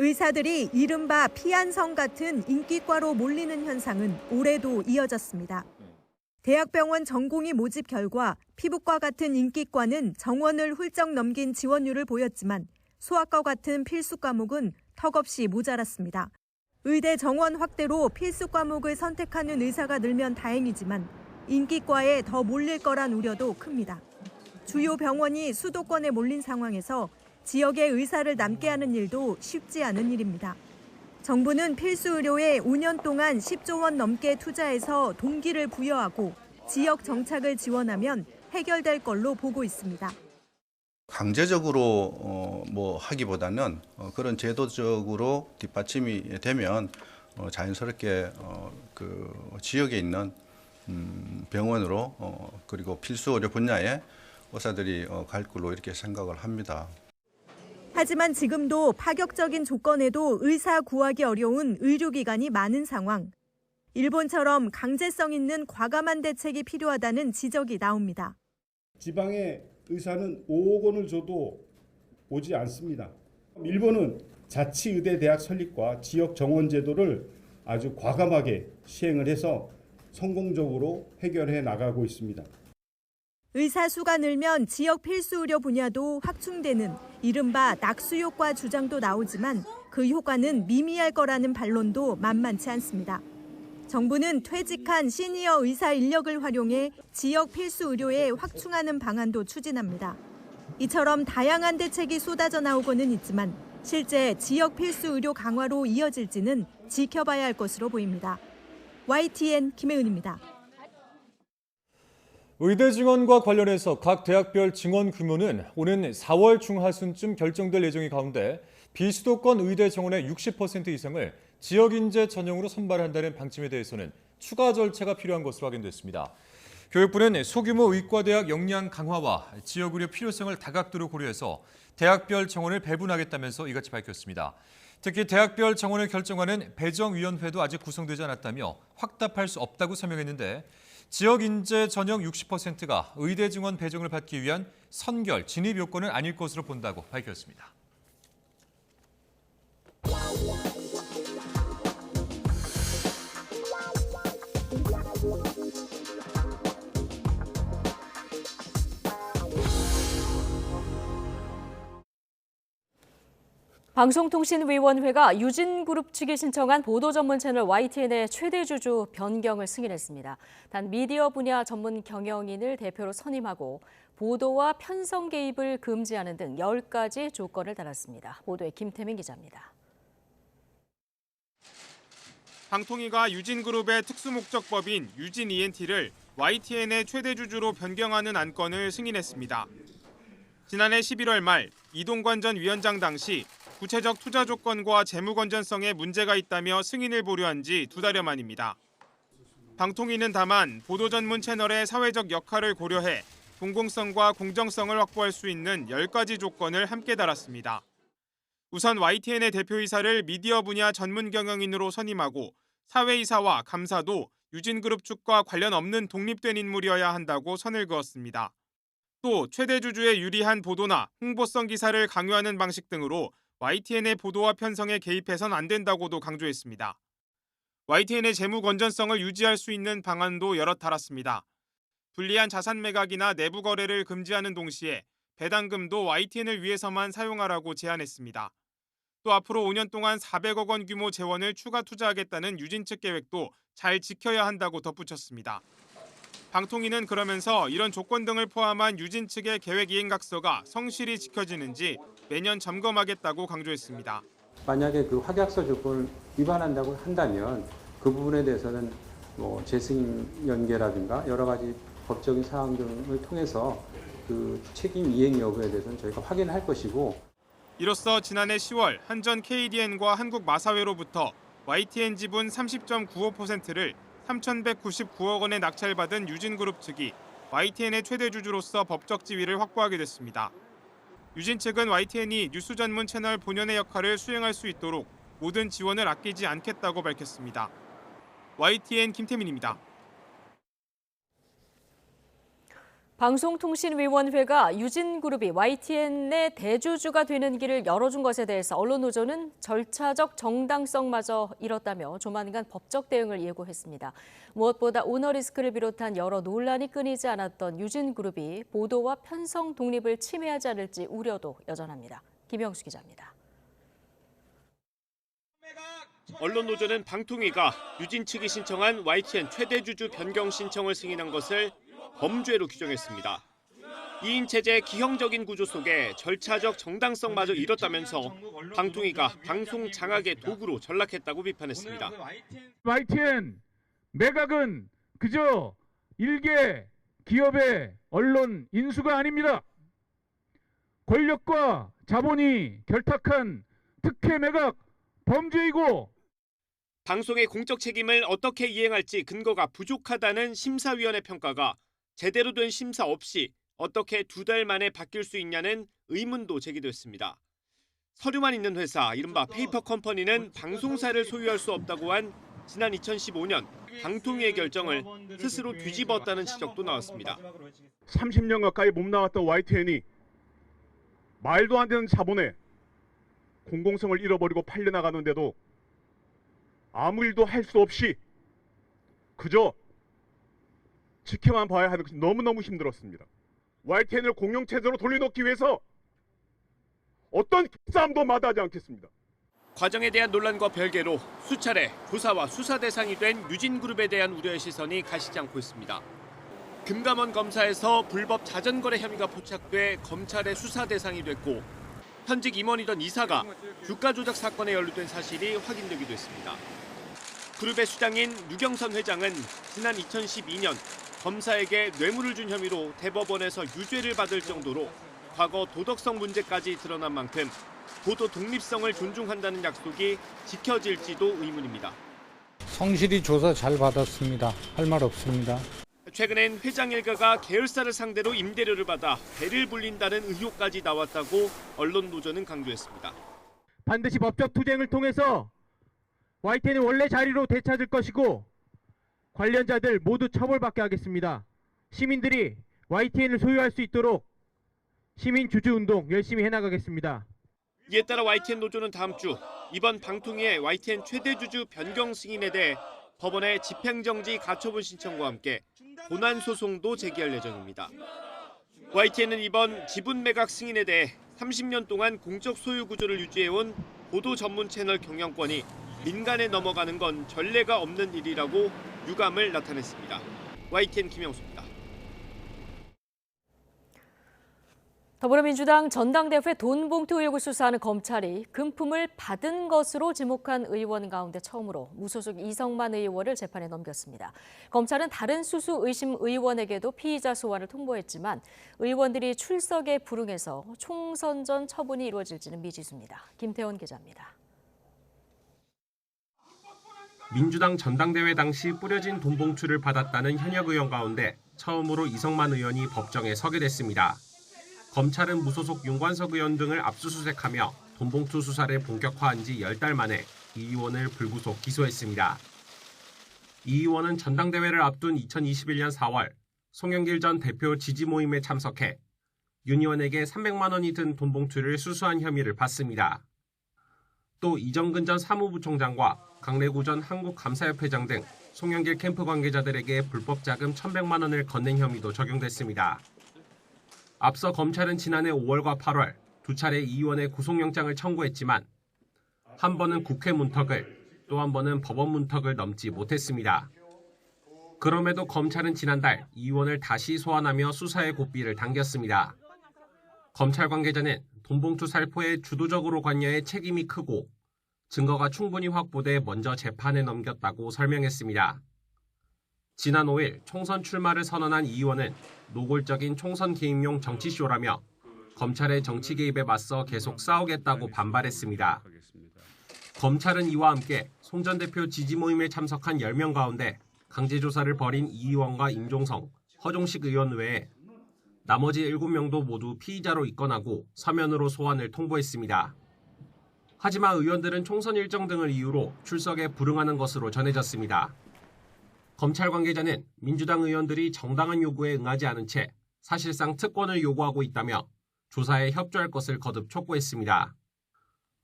의사들이 이른바 피한성 같은 인기과로 몰리는 현상은 올해도 이어졌습니다. 대학병원 전공의 모집 결과 피부과 같은 인기과는 정원을 훌쩍 넘긴 지원율을 보였지만 소아과 같은 필수 과목은 턱없이 모자랐습니다. 의대 정원 확대로 필수 과목을 선택하는 의사가 늘면 다행이지만 인기과에 더 몰릴 거란 우려도 큽니다. 주요 병원이 수도권에 몰린 상황에서 지역의 의사를 남게 하는 일도 쉽지 않은 일입니다. 정부는 필수 의료에 5년 동안 10조 원 넘게 투자해서 동기를 부여하고 지역 정착을 지원하면 해결될 걸로 보고 있습니다. 강제적으로 하기보다는 그런 제도적으로 뒷받침이 되면 자연스럽게 그 지역에 있는 병원으로 그리고 필수 의료 분야에 의사들이 갈 걸로 이렇게 생각을 합니다. 하지만 지금도 파격적인 조건에도 의사 구하기 어려운 의료기관이 많은 상황. 일본처럼 강제성 있는 과감한 대책이 필요하다는 지적이 나옵니다. 지방의 의사는 5억 원을 줘도 오지 않습니다. 일본은 자치의대 대학 설립과 지역 정원 제도를 아주 과감하게 시행을 해서 성공적으로 해결해 나가고 있습니다. 의사 수가 늘면 지역 필수 의료 분야도 확충되는 이른바 낙수 효과 주장도 나오지만 그 효과는 미미할 거라는 반론도 만만치 않습니다. 정부는 퇴직한 시니어 의사 인력을 활용해 지역 필수 의료에 확충하는 방안도 추진합니다. 이처럼 다양한 대책이 쏟아져 나오고는 있지만 실제 지역 필수 의료 강화로 이어질지는 지켜봐야 할 것으로 보입니다. YTN 김혜은입니다. 의대 증원과 관련해서 각 대학별 증원 규모는 오는 4월 중하순쯤 결정될 예정인 가운데 비수도권 의대 정원의 60% 이상을 지역인재 전형으로 선발한다는 방침에 대해서는 추가 절차가 필요한 것으로 확인됐습니다. 교육부는 소규모 의과대학 역량 강화와 지역의료 필요성을 다각도로 고려해서 대학별 정원을 배분하겠다면서 이같이 밝혔습니다. 특히 대학별 정원을 결정하는 배정위원회도 아직 구성되지 않았다며 확답할 수 없다고 설명했는데 지역 인재 전형 60%가 의대 증원 배정을 받기 위한 선결, 진입 요건은 아닐 것으로 본다고 밝혔습니다. 방송통신위원회가 유진그룹 측이 신청한 보도 전문 채널 YTN의 최대 주주 변경을 승인했습니다. 단 미디어 분야 전문 경영인을 대표로 선임하고 보도와 편성 개입을 금지하는 등 10가지 조건을 달았습니다. 보도에 김태민 기자입니다. 방통위가 유진그룹의 특수목적법인 유진 ENT를 YTN의 최대 주주로 변경하는 안건을 승인했습니다. 지난해 11월 말 이동관 전 위원장 당시 구체적 투자 조건과 재무 건전성에 문제가 있다며 승인을 보류한 지 2달여 만입니다. 방통위는 다만 보도 전문 채널의 사회적 역할을 고려해 공공성과 공정성을 확보할 수 있는 10가지 조건을 함께 달았습니다. 우선 YTN의 대표이사를 미디어 분야 전문 경영인으로 선임하고 사회이사와 감사도 유진그룹 측과 관련 없는 독립된 인물이어야 한다고 선을 그었습니다. 또 최대 주주에 유리한 보도나 홍보성 기사를 강요하는 방식 등으로 YTN의 보도와 편성에 개입해선 안 된다고도 강조했습니다. YTN의 재무 건전성을 유지할 수 있는 방안도 여러 달았습니다. 불리한 자산 매각이나 내부 거래를 금지하는 동시에 배당금도 YTN을 위해서만 사용하라고 제안했습니다. 또 앞으로 5년 동안 400억 원 규모 재원을 추가 투자하겠다는 유진 측 계획도 잘 지켜야 한다고 덧붙였습니다. 방통위는 그러면서 이런 조건 등을 포함한 유진 측의 계획 이행각서가 성실히 지켜지는지 매년 점검하겠다고 강조했습니다. 만약에 그 확약서 조건을 위반한다고 한다면 그 부분에 대해서는 재승인 연계라든가 여러 가지 법적인 사항 등을 통해서 그 책임 이행 여부에 대해서는 저희가 확인할 것이고. 이로써 지난해 10월 한전 KDN과 한국마사회로부터 YTN 지분 30.95%를 3,199억 원에 낙찰받은 유진그룹 측이 YTN의 최대 주주로서 법적 지위를 확보하게 됐습니다. 유진 측은 YTN이 뉴스 전문 채널 본연의 역할을 수행할 수 있도록 모든 지원을 아끼지 않겠다고 밝혔습니다. YTN 김태민입니다. 방송통신위원회가 유진그룹이 YTN의 대주주가 되는 길을 열어준 것에 대해서 언론노조는 절차적 정당성마저 잃었다며 조만간 법적 대응을 예고했습니다. 무엇보다 오너리스크를 비롯한 여러 논란이 끊이지 않았던 유진그룹이 보도와 편성 독립을 침해하지 않을지 우려도 여전합니다. 김영수 기자입니다. 언론노조는 방통위가 유진 측이 신청한 YTN 최대주주 변경 신청을 승인한 것을 범죄로 규정했습니다. 2인 체제의 기형적인 구조 속에 절차적 정당성마저 잃었다면서 방통위가 방송 장악의 도구로 전락했다고 비판했습니다. YTN 매각은 그저 일개 기업의 언론 인수가 아닙니다. 권력과 자본이 결탁한 특혜 매각 범죄이고 방송의 공적 책임을 어떻게 이행할지 근거가 부족하다는 심사위원회 평가가 제대로 된 심사 없이 어떻게 2달 만에 바뀔 수 있냐는 의문도 제기됐습니다. 서류만 있는 회사, 이른바 페이퍼 컴퍼니는 방송사를 소유할 수 없다고 한 지난 2015년 방통위의 결정을 스스로 뒤집었다는 지적도 나왔습니다. 30년 가까이 몸담았던 YTN이 말도 안 되는 자본에 공공성을 잃어버리고 팔려나가는데도 아무 일도 할 수 없이 그저 지켜만 봐야 하는 것이 너무너무 힘들었습니다. YTN을 공영체제로 돌려놓기 위해서 어떤 싸움도 마다하지 않겠습니다. 과정에 대한 논란과 별개로 수차례 조사와 수사 대상이 된 유진그룹에 대한 우려의 시선이 가시지 않고 있습니다. 금감원 검사에서 불법 자전거래 혐의가 포착돼 검찰의 수사 대상이 됐고 현직 임원이던 이사가 주가 조작 사건에 연루된 사실이 확인되기도 했습니다. 그룹의 수장인 유경선 회장은 지난 2012년 검사에게 뇌물을 준 혐의로 대법원에서 유죄를 받을 정도로 과거 도덕성 문제까지 드러난 만큼 보도 독립성을 존중한다는 약속이 지켜질지도 의문입니다. 성실히 조사 잘 받았습니다. 할 말 없습니다. 최근엔 회장 일가가 계열사를 상대로 임대료를 받아 배를 불린다는 의혹까지 나왔다고 언론노조는 강조했습니다. 반드시 법적 투쟁을 통해서 YTN이 원래 자리로 되찾을 것이고 관련자들 모두 처벌받게 하겠습니다. 시민들이 YTN을 소유할 수 있도록 시민 주주 운동 열심히 해나가겠습니다. 이에 따라 YTN 노조는 다음 주 이번 방통위의 YTN 최대주주 변경 승인에 대해 법원에 집행정지 가처분 신청과 함께 본안 소송도 제기할 예정입니다. YTN은 이번 지분 매각 승인에 대해 30년 동안 공적 소유 구조를 유지해온 보도 전문 채널 경영권이 민간에 넘어가는 건 전례가 없는 일이라고 유감을 나타냈습니다. YTN 김영수입니다. 더불어민주당 전당대회 돈봉투 의혹을 수사하는 검찰이 금품을 받은 것으로 지목한 의원 가운데 처음으로 무소속 이성만 의원을 재판에 넘겼습니다. 검찰은 다른 수수 의심 의원에게도 피의자 소환을 통보했지만 의원들이 출석에 불응해서 총선 전 처분이 이루어질지는 미지수입니다. 김태원 기자입니다. 민주당 전당대회 당시 뿌려진 돈봉투를 받았다는 현역 의원 가운데 처음으로 이성만 의원이 법정에 서게 됐습니다. 검찰은 무소속 윤관석 의원 등을 압수수색하며 돈봉투 수사를 본격화한 지 10달 만에 이 의원을 불구속 기소했습니다. 이 의원은 전당대회를 앞둔 2021년 4월 송영길 전 대표 지지 모임에 참석해 윤 의원에게 300만 원이 든 돈봉투를 수수한 혐의를 받습니다. 또 이정근 전 사무부총장과 강래구 전 한국감사협회장 등 송영길 캠프 관계자들에게 불법 자금 1,100만 원을 건넨 혐의도 적용됐습니다. 앞서 검찰은 지난해 5월과 8월 두 차례 이 의원의 구속영장을 청구했지만 한 번은 국회 문턱을 또 한 번은 법원 문턱을 넘지 못했습니다. 그럼에도 검찰은 지난달 이 의원을 다시 소환하며 수사의 고삐를 당겼습니다. 검찰 관계자는 돈봉투 살포에 주도적으로 관여해 책임이 크고 증거가 충분히 확보돼 먼저 재판에 넘겼다고 설명했습니다. 지난 5일 총선 출마를 선언한 이 의원은 노골적인 총선 개입용 정치쇼라며 검찰의 정치 개입에 맞서 계속 싸우겠다고 반발했습니다. 검찰은 이와 함께 송 전 대표 지지 모임에 참석한 10명 가운데 강제조사를 벌인 이 의원과 임종성, 허종식 의원 외에 나머지 7명도 모두 피의자로 입건하고 서면으로 소환을 통보했습니다. 하지만 의원들은 총선 일정 등을 이유로 출석에 불응하는 것으로 전해졌습니다. 검찰 관계자는 민주당 의원들이 정당한 요구에 응하지 않은 채 사실상 특권을 요구하고 있다며 조사에 협조할 것을 거듭 촉구했습니다.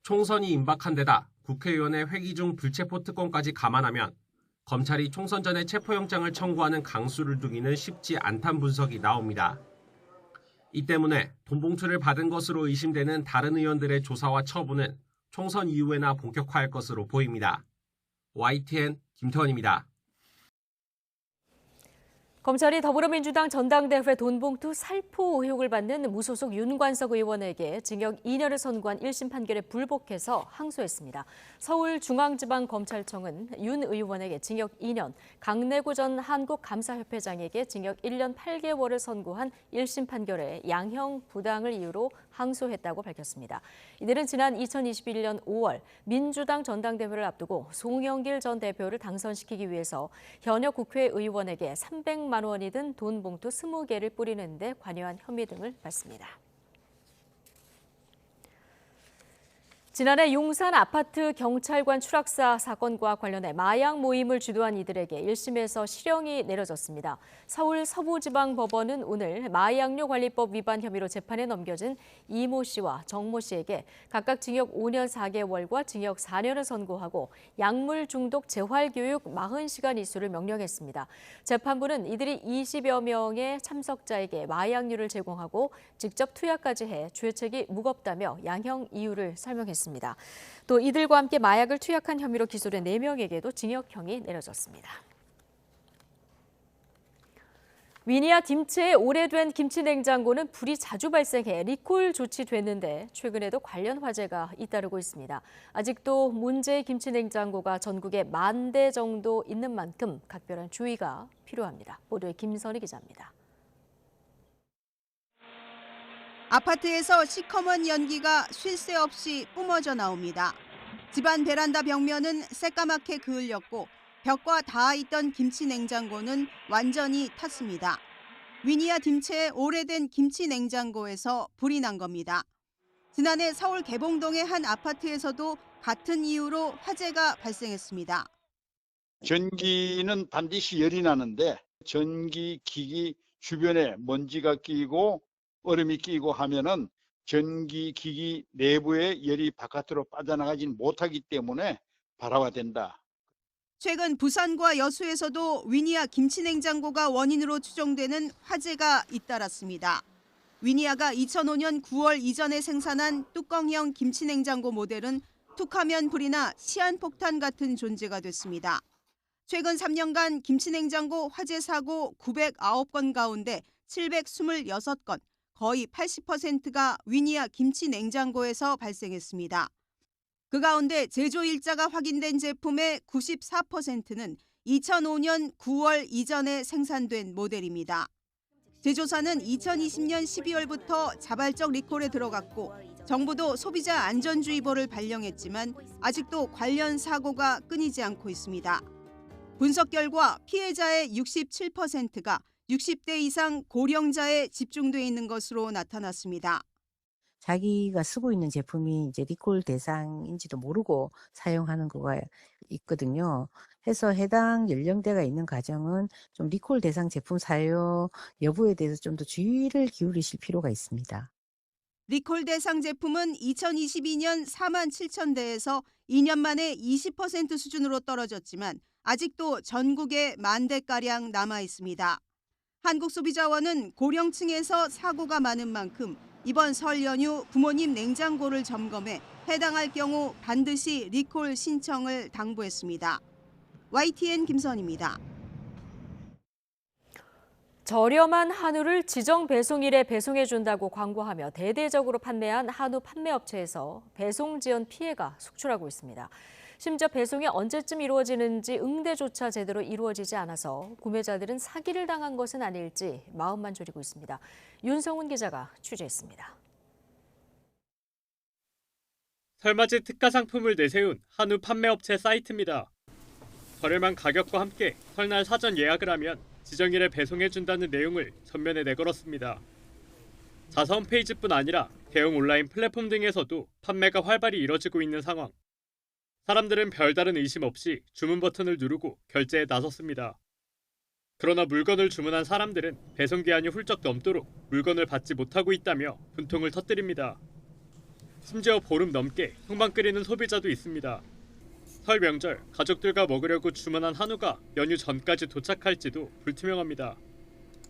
총선이 임박한 데다 국회의원의 회기 중 불체포 특권까지 감안하면 검찰이 총선 전에 체포영장을 청구하는 강수를 두기는 쉽지 않다는 분석이 나옵니다. 이 때문에 돈봉투를 받은 것으로 의심되는 다른 의원들의 조사와 처분은 총선 이후에나 본격화할 것으로 보입니다. YTN 김태원입니다. 검찰이 더불어민주당 전당대회 돈봉투 살포 의혹을 받는 무소속 윤관석 의원에게 징역 2년을 선고한 1심 판결에 불복해서 항소했습니다. 서울중앙지방검찰청은 윤 의원에게 징역 2년, 강내구 전 한국감사협회장에게 징역 1년 8개월을 선고한 1심 판결에 양형 부당을 이유로 항소했다고 밝혔습니다. 이들은 지난 2021년 5월 민주당 전당대회를 앞두고 송영길 전 대표를 당선시키기 위해서 현역 국회의원에게 300만 원이 든 돈 봉투 20개를 뿌리는 데 관여한 혐의 등을 받습니다. 지난해 용산 아파트 경찰관 추락사 사건과 관련해 마약 모임을 주도한 이들에게 1심에서 실형이 내려졌습니다. 서울 서부지방법원은 오늘 마약류 관리법 위반 혐의로 재판에 넘겨진 이모 씨와 정모 씨에게 각각 징역 5년 4개월과 징역 4년을 선고하고 약물 중독 재활교육 40시간 이수를 명령했습니다. 재판부는 이들이 20여 명의 참석자에게 마약류를 제공하고 직접 투약까지 해 죄책이 무겁다며 양형 이유를 설명했습니다. 또 이들과 함께 마약을 투약한 혐의로 기소된 4명에게도 징역형이 내려졌습니다. 위니아 김치의 오래된 김치 냉장고는 불이 자주 발생해 리콜 조치됐는데 최근에도 관련 화재가 잇따르고 있습니다. 아직도 문제의 김치 냉장고가 전국에 10,000대 정도 있는 만큼 각별한 주의가 필요합니다. 보도에 김선희 기자입니다. 아파트에서 시커먼 연기가 쉴 새 없이 뿜어져 나옵니다. 집안 베란다 벽면은 새까맣게 그을렸고 벽과 닿아있던 김치 냉장고는 완전히 탔습니다. 위니아 김치의 오래된 김치 냉장고에서 불이 난 겁니다. 지난해 서울 개봉동의 한 아파트에서도 같은 이유로 화재가 발생했습니다. 전기는 반드시 열이 나는데 전기 기기 주변에 먼지가 끼고 얼음이 끼고 하면은 전기 기기 내부에 열이 바깥으로 빠져나가지 못하기 때문에 발화가 된다. 최근 부산과 여수에서도 위니아 김치 냉장고가 원인으로 추정되는 화재가 잇따랐습니다. 위니아가 2005년 9월 이전에 생산한 뚜껑형 김치 냉장고 모델은 툭하면 불이 나 시한폭탄 같은 존재가 됐습니다. 최근 3년간 김치 냉장고 화재 사고 909건 가운데 726건, 거의 80%가 위니아 김치 냉장고에서 발생했습니다. 그 가운데 제조일자가 확인된 제품의 94%는 2005년 9월 이전에 생산된 모델입니다. 제조사는 2020년 12월부터 자발적 리콜에 들어갔고 정부도 소비자 안전주의보를 발령했지만 아직도 관련 사고가 끊이지 않고 있습니다. 분석 결과 피해자의 67%가 60대 이상 고령자에 집중돼 있는 것으로 나타났습니다. 자기가 쓰고 있는 제품이 이제 리콜 대상인지도 모르고 사용하는 거가 있거든요. 해서 해당 연령대가 있는 가정은 좀 리콜 대상 제품 사용 여부에 대해서 좀 더 주의를 기울이실 필요가 있습니다. 리콜 대상 제품은 2022년 47,000대에서 2년 만에 20% 수준으로 떨어졌지만 아직도 전국에 10,000대가량 남아 있습니다. 한국소비자원은 고령층에서 사고가 많은 만큼 이번 설 연휴 부모님 냉장고를 점검해 해당할 경우 반드시 리콜 신청을 당부했습니다. YTN 김선입니다. 저렴한 한우를 지정 배송일에 배송해준다고 광고하며 대대적으로 판매한 한우 판매업체에서 배송 지연 피해가 속출하고 있습니다. 심지어 배송이 언제쯤 이루어지는지 응대조차 제대로 이루어지지 않아서 구매자들은 사기를 당한 것은 아닐지 마음만 졸이고 있습니다. 윤성훈 기자가 취재했습니다. 설맞이 특가 상품을 내세운 한우 판매업체 사이트입니다. 저렴한 가격과 함께 설날 사전 예약을 하면 지정일에 배송해준다는 내용을 전면에 내걸었습니다. 자사 홈페이지뿐 아니라 대형 온라인 플랫폼 등에서도 판매가 활발히 이뤄지고 있는 상황. 사람들은 별다른 의심 없이 주문 버튼을 누르고 결제에 나섰습니다. 그러나 물건을 주문한 사람들은 배송 기한이 훌쩍 넘도록 물건을 받지 못하고 있다며 분통을 터뜨립니다. 심지어 보름 넘게 형방 끓이는 소비자도 있습니다. 설 명절 가족들과 먹으려고 주문한 한우가 연휴 전까지 도착할지도 불투명합니다.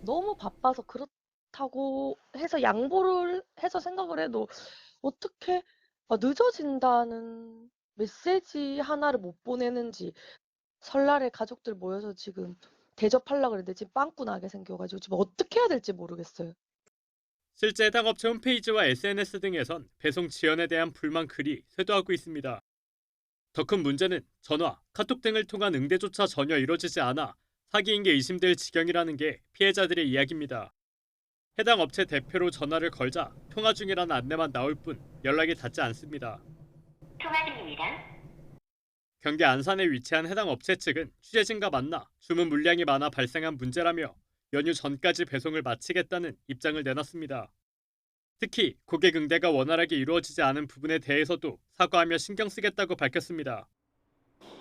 너무 바빠서 그렇다고 해서 양보를 해서 생각을 해도 어떻게 늦어진다는 메시지 하나를 못 보내는지, 설날에 가족들 모여서 지금 대접하려고 그랬는데 지금 빵꾸 나게 생겨가지고 지금 어떻게 해야 될지 모르겠어요. 실제 해당 업체 홈페이지와 SNS 등에선 배송 지연에 대한 불만 글이 쇄도하고 있습니다. 더 큰 문제는 전화, 카톡 등을 통한 응대조차 전혀 이루어지지 않아 사기인 게 의심될 지경이라는 게 피해자들의 이야기입니다. 해당 업체 대표로 전화를 걸자 통화 중이라는 안내만 나올 뿐 연락이 닿지 않습니다. 통화 중입니다. 경기 안산에 위치한 해당 업체 측은 취재진과 만나 주문 물량이 많아 발생한 문제라며 연휴 전까지 배송을 마치겠다는 입장을 내놨습니다. 특히 고객 응대가 원활하게 이루어지지 않은 부분에 대해서도 사과하며 신경 쓰겠다고 밝혔습니다.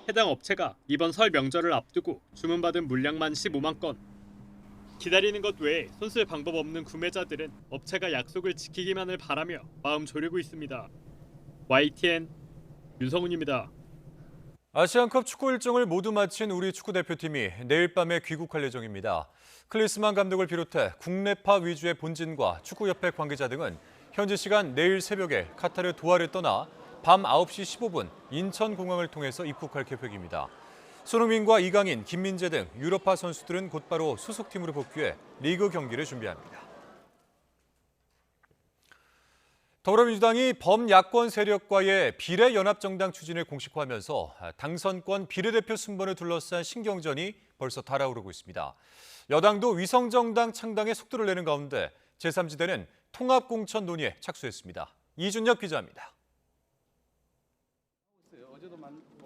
해당 업체가 이번 설 명절을 앞두고 주문받은 물량만 15만 건. 기다리는 것 외에 손쓸 방법 없는 구매자들은 업체가 약속을 지키기만을 바라며 마음 졸이고 있습니다. YTN 윤성훈입니다. 아시안컵 축구 일정을 모두 마친 우리 축구대표팀이 내일 밤에 귀국할 예정입니다. 클리스만 감독을 비롯해 국내파 위주의 본진과 축구협회 관계자 등은 현지 시간 내일 새벽에 카타르 도하를 떠나 밤 9시 15분 인천공항을 통해서 입국할 계획입니다. 손흥민과 이강인, 김민재 등 유럽파 선수들은 곧바로 소속팀으로 복귀해 리그 경기를 준비합니다. 더불어민주당이 범야권 세력과의 비례연합정당 추진을 공식화하면서 당선권 비례대표 순번을 둘러싼 신경전이 벌써 달아오르고 있습니다. 여당도 위성정당 창당에 속도를 내는 가운데 제3지대는 통합공천 논의에 착수했습니다. 이준엽 기자입니다.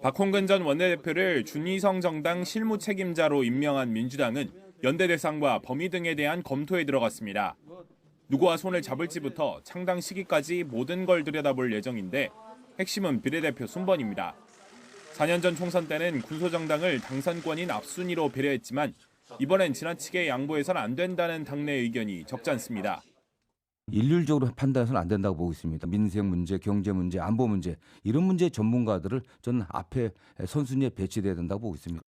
박홍근 전 원내대표를 준위성 정당 실무 책임자로 임명한 민주당은 연대 대상과 범위 등에 대한 검토에 들어갔습니다. 누구와 손을 잡을지부터 창당 시기까지 모든 걸 들여다볼 예정인데 핵심은 비례대표 순번입니다. 4년 전 총선 때는 군소정당을 당선권인 앞순위로 배려했지만 이번엔 지나치게 양보해서는 안 된다는 당내 의견이 적지 않습니다. 일률적으로 판단해서는 안 된다고 보고 있습니다. 민생 문제, 경제 문제, 안보 문제 이런 문제 전문가들을 저는 앞에 선순위에 배치돼야 된다고 보고 있습니다.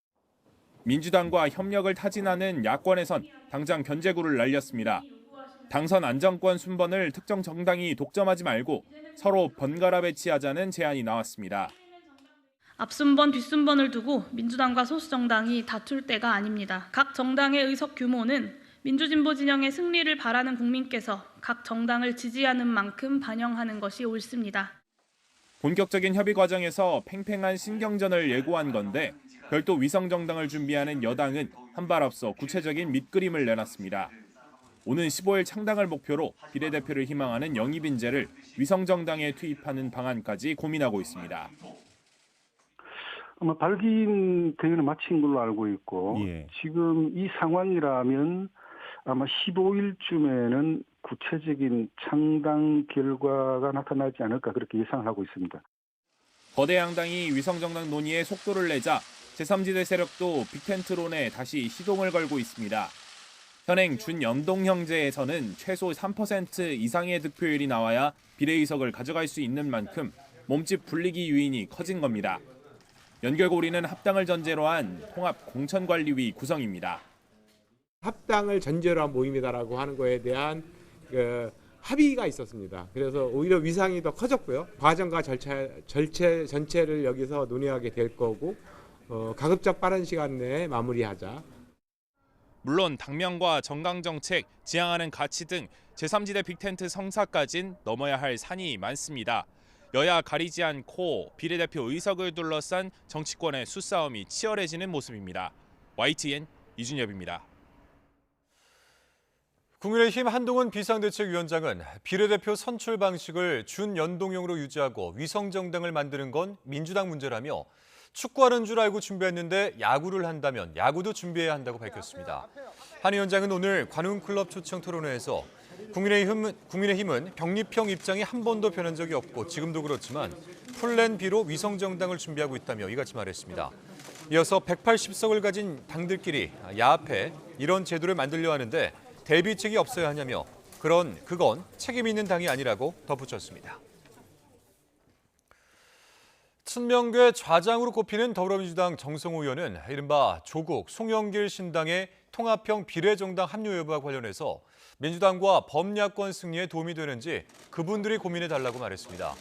민주당과 협력을 타진하는 야권에선 당장 견제구를 날렸습니다. 당선 안정권 순번을 특정 정당이 독점하지 말고 서로 번갈아 배치하자는 제안이 나왔습니다. 앞순번, 뒷순번을 두고 민주당과 소수정당이 다툴 때가 아닙니다. 각 정당의 의석 규모는 민주진보 진영의 승리를 바라는 국민께서 각 정당을 지지하는 만큼 반영하는 것이 옳습니다. 본격적인 협의 과정에서 팽팽한 신경전을 예고한 건데 별도 위성정당을 준비하는 여당은 한 발 앞서 구체적인 밑그림을 내놨습니다. 오는 15일 창당을 목표로 비례대표를 희망하는 영입인재를 위성정당에 투입하는 방안까지 고민하고 있습니다. 아마 발기인 대회는 마친 걸로 알고 있고 지금 이 상황이라면 아마 15일쯤에는 구체적인 창당 결과가 나타나지 않을까 그렇게 예상하고 있습니다. 거대 양당이 위성정당 논의에 속도를 내자 제3지대 세력도 빅텐트론에 다시 시동을 걸고 있습니다. 현행 준연동 형제에서는 최소 3% 이상의 득표율이 나와야 비례의석을 가져갈 수 있는 만큼 몸집 불리기 요인이 커진 겁니다. 연결고리는 합당을 전제로 한 통합공천관리위 구성입니다. 합당을 전제로 한 모임이다라고 하는 거에 대한 합의가 있었습니다. 그래서 오히려 위상이 더 커졌고요. 과정과 절차 전체를 여기서 논의하게 될 거고 가급적 빠른 시간 내에 마무리하자. 물론 당명과 정강정책, 지향하는 가치 등 제3지대 빅텐트 성사까진 넘어야 할 산이 많습니다. 여야 가리지 않고 비례대표 의석을 둘러싼 정치권의 수싸움이 치열해지는 모습입니다. YTN 이준엽입니다. 국민의힘 한동훈 비상대책위원장은 비례대표 선출 방식을 준연동형으로 유지하고 위성정당을 만드는 건 민주당 문제라며 축구하는 줄 알고 준비했는데 야구를 한다면 야구도 준비해야 한다고 밝혔습니다. 한 위원장은 오늘 관훈클럽 초청 토론회에서 국민의힘은 병립형 입장이 한 번도 변한 적이 없고 지금도 그렇지만 플랜 B로 위성정당을 준비하고 있다며 이같이 말했습니다. 이어서 180석을 가진 당들끼리 야합해 이런 제도를 만들려 하는데 대비책이 없어야 하냐며 그건 책임 있는 당이 아니라고 덧붙였습니다. 친명계 좌장으로 꼽히는 더불어민주당 정성호 의원은 이른바 조국, 송영길 신당의 통합형 비례정당 합류 여부와 관련해서 민주당과 범야권 승리에 도움이 되는지 그분들이 고민해달라고 말했습니다.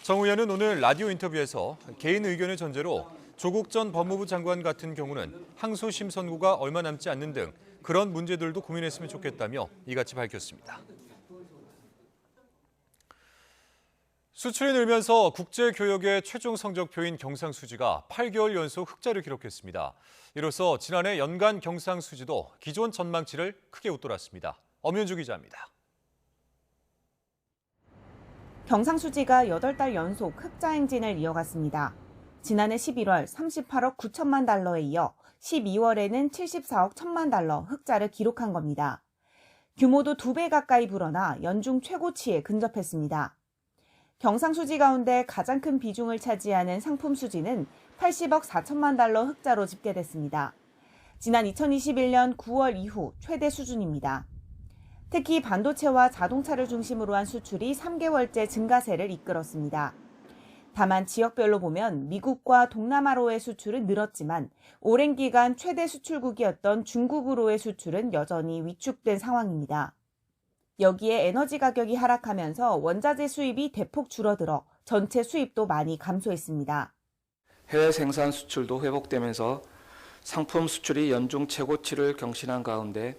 정 의원은 오늘 라디오 인터뷰에서 개인 의견을 전제로 조국 전 법무부 장관 같은 경우는 항소심 선고가 얼마 남지 않는 등 그런 문제들도 고민했으면 좋겠다며 이같이 밝혔습니다. 수출이 늘면서 국제교역의 최종 성적표인 경상수지가 8개월 연속 흑자를 기록했습니다. 이로써 지난해 연간 경상수지도 기존 전망치를 크게 웃돌았습니다. 엄윤주 기자입니다. 경상수지가 8달 연속 흑자 행진을 이어갔습니다. 지난해 11월 38억 9천만 달러에 이어 12월에는 74억 1천만 달러 흑자를 기록한 겁니다. 규모도 2배 가까이 불어나 연중 최고치에 근접했습니다. 경상수지 가운데 가장 큰 비중을 차지하는 상품 수지는 80억 4천만 달러 흑자로 집계됐습니다. 지난 2021년 9월 이후 최대 수준입니다. 특히 반도체와 자동차를 중심으로 한 수출이 3개월째 증가세를 이끌었습니다. 다만 지역별로 보면 미국과 동남아로의 수출은 늘었지만 오랜 기간 최대 수출국이었던 중국으로의 수출은 여전히 위축된 상황입니다. 여기에 에너지 가격이 하락하면서 원자재 수입이 대폭 줄어들어 전체 수입도 많이 감소했습니다. 해외 생산 수출도 회복되면서 상품 수출이 연중 최고치를 경신한 가운데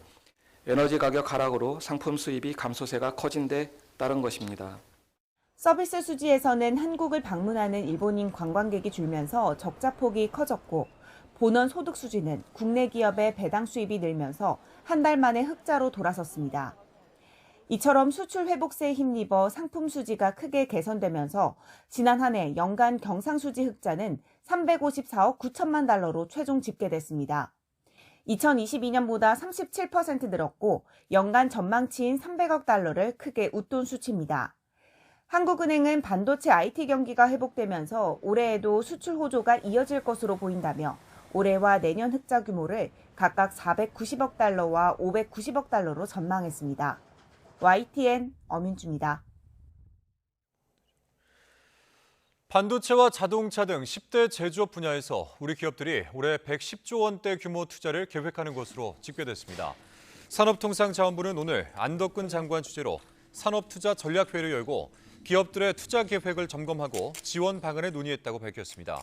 에너지 가격 하락으로 상품 수입이 감소세가 커진 데 따른 것입니다. 서비스 수지에서는 한국을 방문하는 일본인 관광객이 줄면서 적자폭이 커졌고 본원 소득 수지는 국내 기업의 배당 수입이 늘면서 한 달 만에 흑자로 돌아섰습니다. 이처럼 수출 회복세에 힘입어 상품 수지가 크게 개선되면서 지난 한 해 연간 경상수지 흑자는 354억 9천만 달러로 최종 집계됐습니다. 2022년보다 37% 늘었고 연간 전망치인 300억 달러를 크게 웃돈 수치입니다. 한국은행은 반도체 IT 경기가 회복되면서 올해에도 수출 호조가 이어질 것으로 보인다며 올해와 내년 흑자 규모를 각각 490억 달러와 590억 달러로 전망했습니다. YTN 엄윤주입니다. 반도체와 자동차 등 10대 제조업 분야에서 우리 기업들이 올해 110조 원대 규모 투자를 계획하는 것으로 집계됐습니다. 산업통상자원부는 오늘 안덕근 장관 주재로 산업투자 전략회의를 열고 기업들의 투자 계획을 점검하고 지원 방안을 논의했다고 밝혔습니다.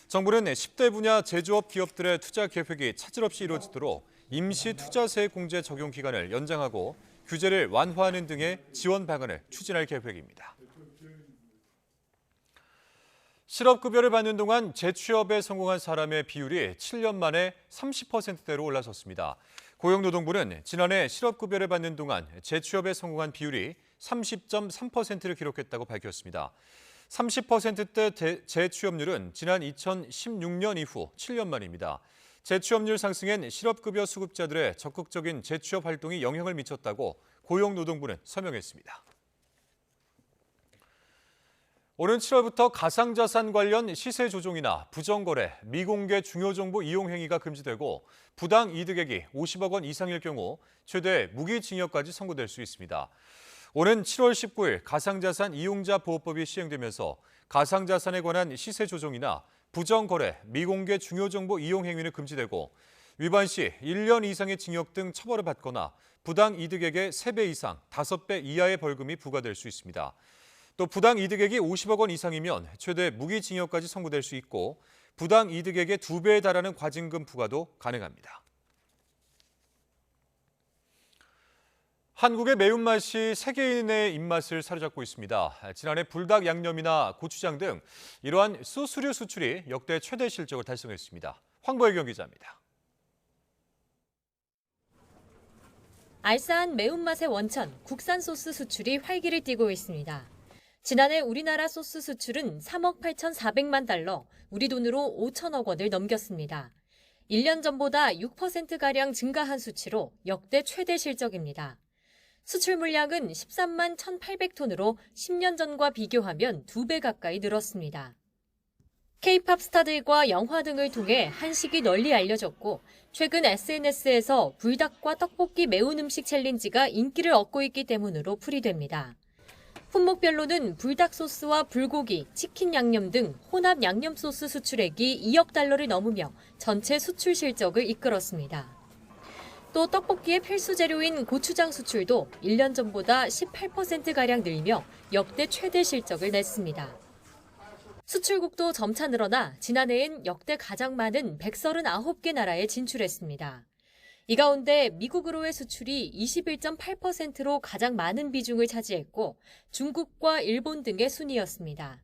정부는 10대 분야 제조업 기업들의 투자 계획이 차질 없이 이루어지도록 임시 투자세 공제 적용 기간을 연장하고 규제를 완화하는 등의 지원 방안을 추진할 계획입니다. 실업급여를 받는 동안 재취업에 성공한 사람의 비율이 7년 만에 30%대로 올라섰습니다. 고용노동부는 지난해 실업급여를 받는 동안 재취업에 성공한 비율이 30.3%를 기록했다고 밝혔습니다. 30%대 재취업률은 지난 2016년 이후 7년 만입니다. 재취업률 상승엔 실업급여 수급자들의 적극적인 재취업 활동이 영향을 미쳤다고 고용노동부는 설명했습니다. 오는 7월부터 가상자산 관련 시세 조종이나 부정거래, 미공개 중요정보 이용 행위가 금지되고 부당 이득액이 50억 원 이상일 경우 최대 무기징역까지 선고될 수 있습니다. 오는 7월 19일 가상자산 이용자 보호법이 시행되면서 가상자산에 관한 시세 조종이나 부정거래, 미공개 중요정보 이용 행위는 금지되고 위반 시 1년 이상의 징역 등 처벌을 받거나 부당 이득액의 3배 이상, 5배 이하의 벌금이 부과될 수 있습니다. 또 부당 이득액이 50억 원 이상이면 최대 무기징역까지 선고될 수 있고 부당 이득액의 2배에 달하는 과징금 부과도 가능합니다. 한국의 매운맛이 세계인의 입맛을 사로잡고 있습니다. 지난해 불닭 양념이나 고추장 등 이러한 소스류 수출이 역대 최대 실적을 달성했습니다. 황보혜경 기자입니다. 알싸한 매운맛의 원천, 국산 소스 수출이 활기를 띠고 있습니다. 지난해 우리나라 소스 수출은 3억 8,400만 달러, 우리 돈으로 5천억 원을 넘겼습니다. 1년 전보다 6%가량 증가한 수치로 역대 최대 실적입니다. 수출 물량은 13만 1,800톤으로 10년 전과 비교하면 2배 가까이 늘었습니다. K-팝 스타들과 영화 등을 통해 한식이 널리 알려졌고 최근 SNS에서 불닭과 떡볶이 매운 음식 챌린지가 인기를 얻고 있기 때문으로 풀이됩니다. 품목별로는 불닭 소스와 불고기, 치킨 양념 등 혼합 양념 소스 수출액이 2억 달러를 넘으며 전체 수출 실적을 이끌었습니다. 또 떡볶이의 필수 재료인 고추장 수출도 1년 전보다 18%가량 늘며 역대 최대 실적을 냈습니다. 수출국도 점차 늘어나 지난해엔 역대 가장 많은 139개 나라에 진출했습니다. 이 가운데 미국으로의 수출이 21.8%로 가장 많은 비중을 차지했고 중국과 일본 등의 순이었습니다.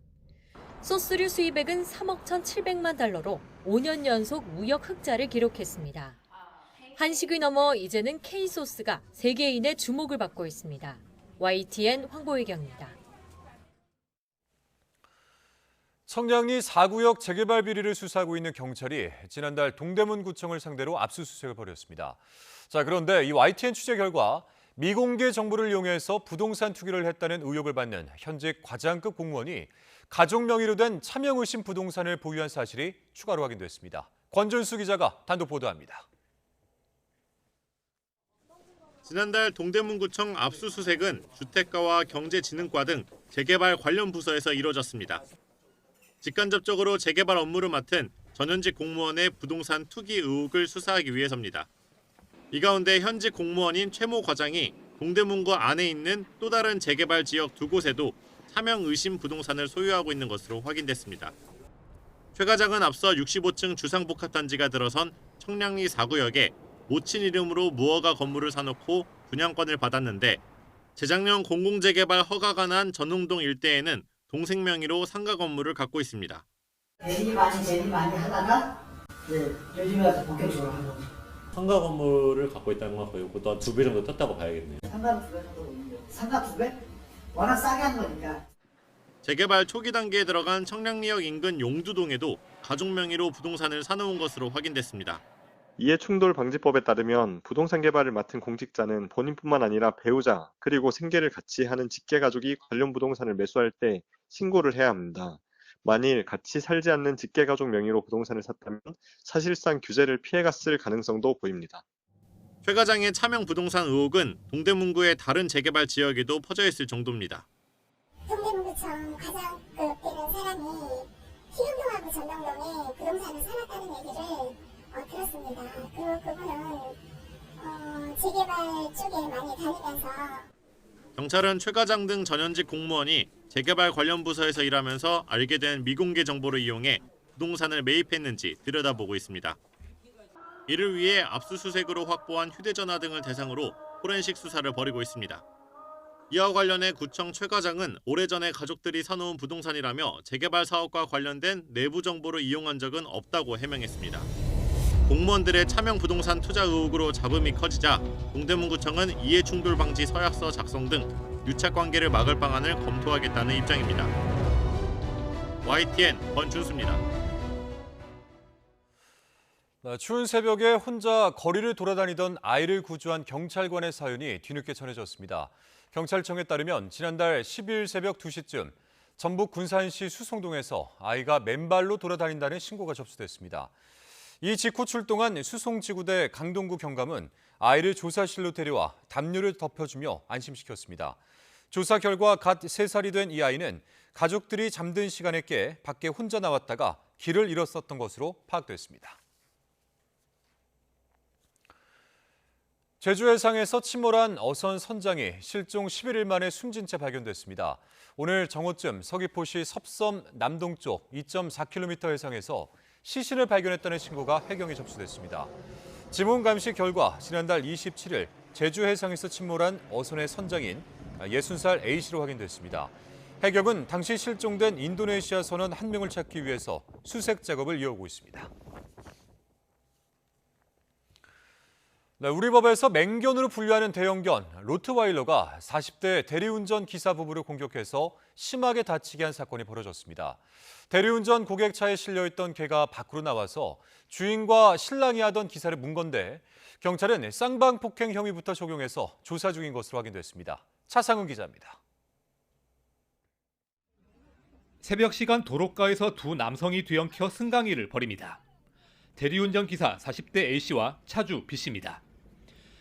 소스류 수입액은 3억 1,700만 달러로 5년 연속 무역 흑자를 기록했습니다. 한식을 넘어 이제는 K소스가 세계인의 주목을 받고 있습니다. YTN 황보혜경입니다. 청량리 4구역 재개발 비리를 수사하고 있는 경찰이 지난달 동대문구청을 상대로 압수수색을 벌였습니다. 자, 그런데 이 YTN 취재 결과 미공개 정보를 이용해서 부동산 투기를 했다는 의혹을 받는 현직 과장급 공무원이 가족 명의로 된 차명 의심 부동산을 보유한 사실이 추가로 확인됐습니다. 권준수 기자가 단독 보도합니다. 지난달 동대문구청 압수수색은 주택가와 경제진흥과 등 재개발 관련 부서에서 이뤄졌습니다. 직간접적으로 재개발 업무를 맡은 전현직 공무원의 부동산 투기 의혹을 수사하기 위해서입니다. 이 가운데 현직 공무원인 최모 과장이 동대문구 안에 있는 또 다른 재개발 지역 2곳에도 차명 의심 부동산을 소유하고 있는 것으로 확인됐습니다. 최 과장은 앞서 65층 주상복합단지가 들어선 청량리 4구역에 모친 이름으로 무허가 건물을 사놓고 분양권을 받았는데 재작년 공공재개발 허가가 난 전흥동 일대에는 동생 명의로 상가 건물을 갖고 있습니다. 재리 많이 하다가 요즘에 와서 본격적으로 하는 거죠. 상가 건물을 갖고 있다는 건 거의 또 한 2배 정도 떴다고 봐야겠네요. 상가 2배 정도 있는데 상가 2배? 워낙 싸게 한 거니까. 재개발 초기 단계에 들어간 청량리역 인근 용두동에도 가족 명의로 부동산을 사놓은 것으로 확인됐습니다. 이해충돌방지법에 따르면 부동산 개발을 맡은 공직자는 본인뿐만 아니라 배우자 그리고 생계를 같이 하는 직계가족이 관련 부동산을 매수할 때 신고를 해야 합니다. 만일 같이 살지 않는 직계가족 명의로 부동산을 샀다면 사실상 규제를 피해갔을 가능성도 보입니다. 최 과장의 차명 부동산 의혹은 동대문구의 다른 재개발 지역에도 퍼져 있을 정도입니다. 동대문구청 과장급이라는 사람이 희흥동하고 전동동에 부동산을 사놨다는 얘기를 들었습니다. 그분은 재개발 쪽에 많이 다니면서 경찰은 최 과장 등 전현직 공무원이 재개발 관련 부서에서 일하면서 알게 된 미공개 정보를 이용해 부동산을 매입했는지 들여다보고 있습니다. 이를 위해 압수수색으로 확보한 휴대전화 등을 대상으로 포렌식 수사를 벌이고 있습니다. 이와 관련해 구청 최 과장은 오래전에 가족들이 사놓은 부동산이라며 재개발 사업과 관련된 내부 정보를 이용한 적은 없다고 해명했습니다. 공무원들의 차명 부동산 투자 의혹으로 잡음이 커지자 동대문구청은 이해충돌 방지 서약서 작성 등 유착관계를 막을 방안을 검토하겠다는 입장입니다. YTN 권준수입니다. 추운 새벽에 혼자 거리를 돌아다니던 아이를 구조한 경찰관의 사연이 뒤늦게 전해졌습니다. 경찰청에 따르면 지난달 10일 새벽 2시쯤 전북 군산시 수송동에서 아이가 맨발로 돌아다닌다는 신고가 접수됐습니다. 이 직후 출동한 수송지구대 강동구 경감은 아이를 조사실로 데려와 담요를 덮여주며 안심시켰습니다. 조사 결과 갓 3살이 된 이 아이는 가족들이 잠든 시간에 깨 밖에 혼자 나왔다가 길을 잃었었던 것으로 파악됐습니다. 제주 해상에서 침몰한 어선 선장이 실종 11일 만에 숨진 채 발견됐습니다. 오늘 정오쯤 서귀포시 섭섬 남동쪽 2.4km 해상에서 시신을 발견했다는 신고가 해경에 접수됐습니다. 지문 감시 결과 지난달 27일 제주 해상에서 침몰한 어선의 선장인 60살 A씨로 확인됐습니다. 해경은 당시 실종된 인도네시아 선원 1명을 찾기 위해서 수색 작업을 이어오고 있습니다. 우리 법에서 맹견으로 분류하는 대형견 로트와일러가 40대 대리운전 기사 부부를 공격해서 심하게 다치게 한 사건이 벌어졌습니다. 대리운전 고객차에 실려있던 개가 밖으로 나와서 주인과 신랑이 하던 기사를 문 건데 경찰은 쌍방폭행 혐의부터 적용해서 조사 중인 것으로 확인됐습니다. 차상훈 기자입니다. 새벽 시간 도로가에서 두 남성이 뒤엉켜 승강이를 벌입니다. 대리운전 기사 40대 A씨와 차주 B씨입니다.